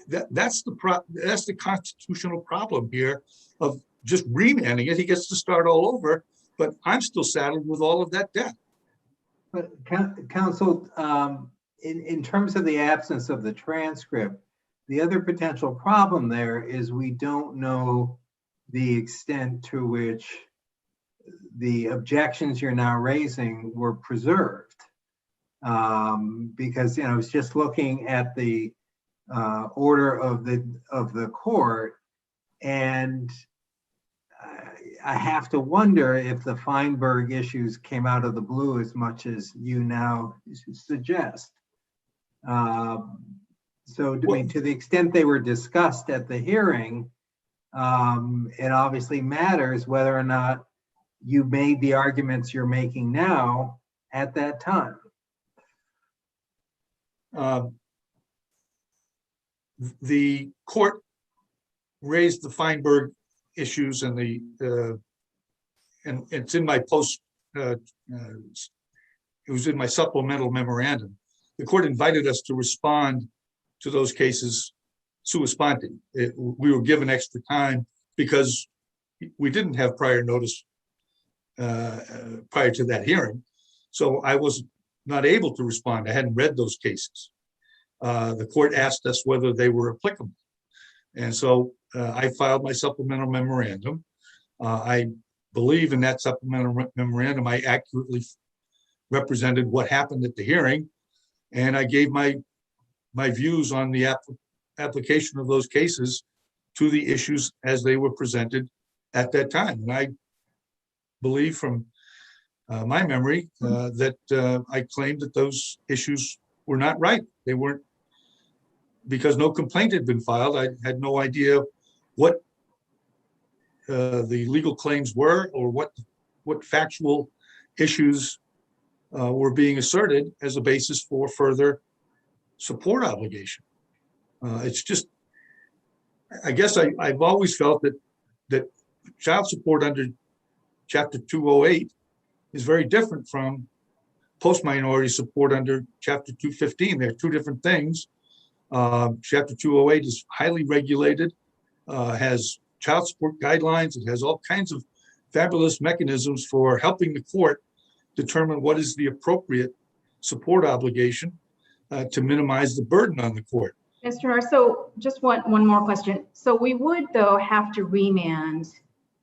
That's the constitutional problem here of just remanding it. He gets to start all over, but I'm still saddled with all of that debt. But counsel, in terms of the absence of the transcript, the other potential problem there is we don't know the extent to which the objections you're now raising were preserved. Because, I was just looking at the order of the court, and I have to wonder if the Feinberg issues came out of the blue as much as you now suggest. So to the extent they were discussed at the hearing, it obviously matters whether or not you made the arguments you're making now at that time. The court raised the Feinberg issues and and it's in my it was in my supplemental memorandum. The court invited us to respond to those cases sua sponte. We were given extra time because we didn't have prior notice prior to that hearing. So I was not able to respond. I hadn't read those cases. The court asked us whether they were applicable. And so I filed my supplemental memorandum. I believe in that supplemental memorandum, I accurately represented what happened at the hearing. And I gave my views on the application of those cases to the issues as they were presented at that time. And I believe from my memory that I claimed that those issues were not right. They weren't, because no complaint had been filed. I had no idea what the legal claims were or what factual issues were being asserted as a basis for further support obligation. It's just, I guess I've always felt that child support under Chapter 208 is very different from post-minority support under Chapter 215. They're two different things. Chapter 208 is highly regulated, has child support guidelines. It has all kinds of fabulous mechanisms for helping the court determine what is the appropriate support obligation to minimize the burden on the court. Mr. Norris, so just one more question. So we would, though, have to remand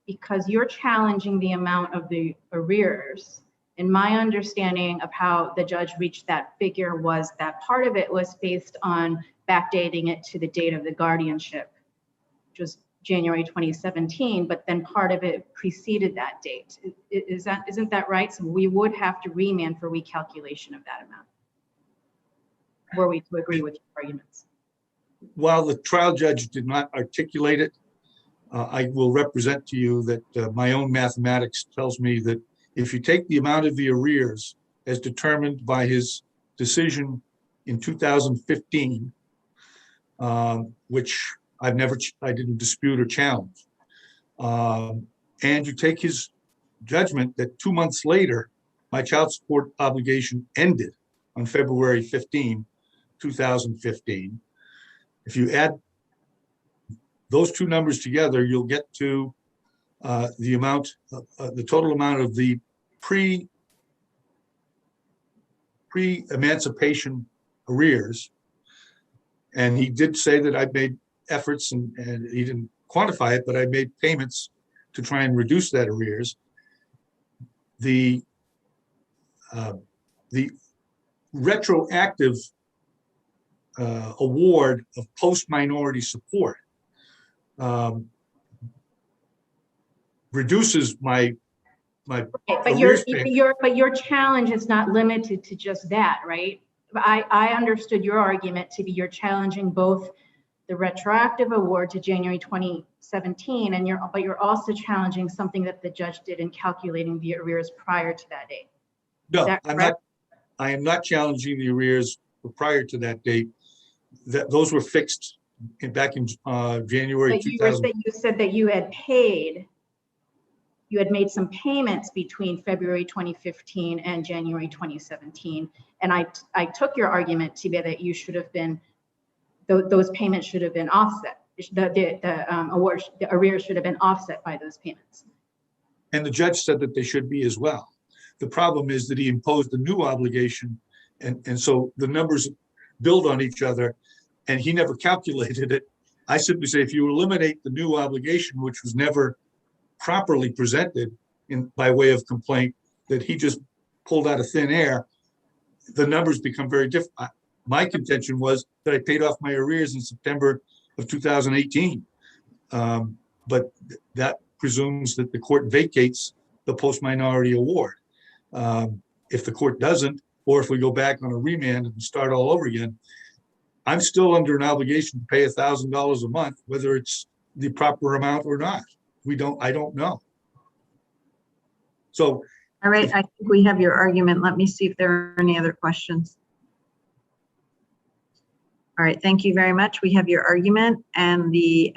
because you're challenging the amount of the arrears. And my understanding of how the judge reached that figure was that part of it was based on backdating it to the date of the guardianship, which was January 2017, but then part of it preceded that date. Isn't that right? So we would have to remand for recalculation of that amount, were we to agree with your arguments. While the trial judge did not articulate it, I will represent to you that my own mathematics tells me that if you take the amount of the arrears as determined by his decision in 2015, which I didn't dispute or challenge, and you take his judgment that 2 months later, my child support obligation ended on February 15, 2015. If you add those two numbers together, you'll get to the amount, the total amount of the pre-emancipation arrears. And he did say that I made efforts, and he didn't quantify it, but I made payments to try and reduce that arrears. The retroactive award of post-minority support reduces my but your challenge is not limited to just that, right? I understood your argument to be you're challenging both the retroactive award to January 2017, but you're also challenging something that the judge did in calculating the arrears prior to that date. No, I am not challenging the arrears prior to that date. Those were fixed back in January 2000. You said that you had made some payments between February 2015 and January 2017. And I took your argument to be that you should have been, those payments should have been offset. The arrears should have been offset by those payments. And the judge said that they should be as well. The problem is that he imposed a new obligation. And so the numbers build on each other, and he never calculated it. I simply say, if you eliminate the new obligation, which was never properly presented by way of complaint, that he just pulled out of thin air, the numbers become very different. My contention was that I paid off my arrears in September of 2018. But that presumes that the court vacates the post-minority award. If the court doesn't, or if we go back on a remand and start all over again, I'm still under an obligation to pay $1,000 a month, whether it's the proper amount or not. I don't know. So. All right, I think we have your argument. Let me see if there are any other questions. All right, thank you very much. We have your argument and your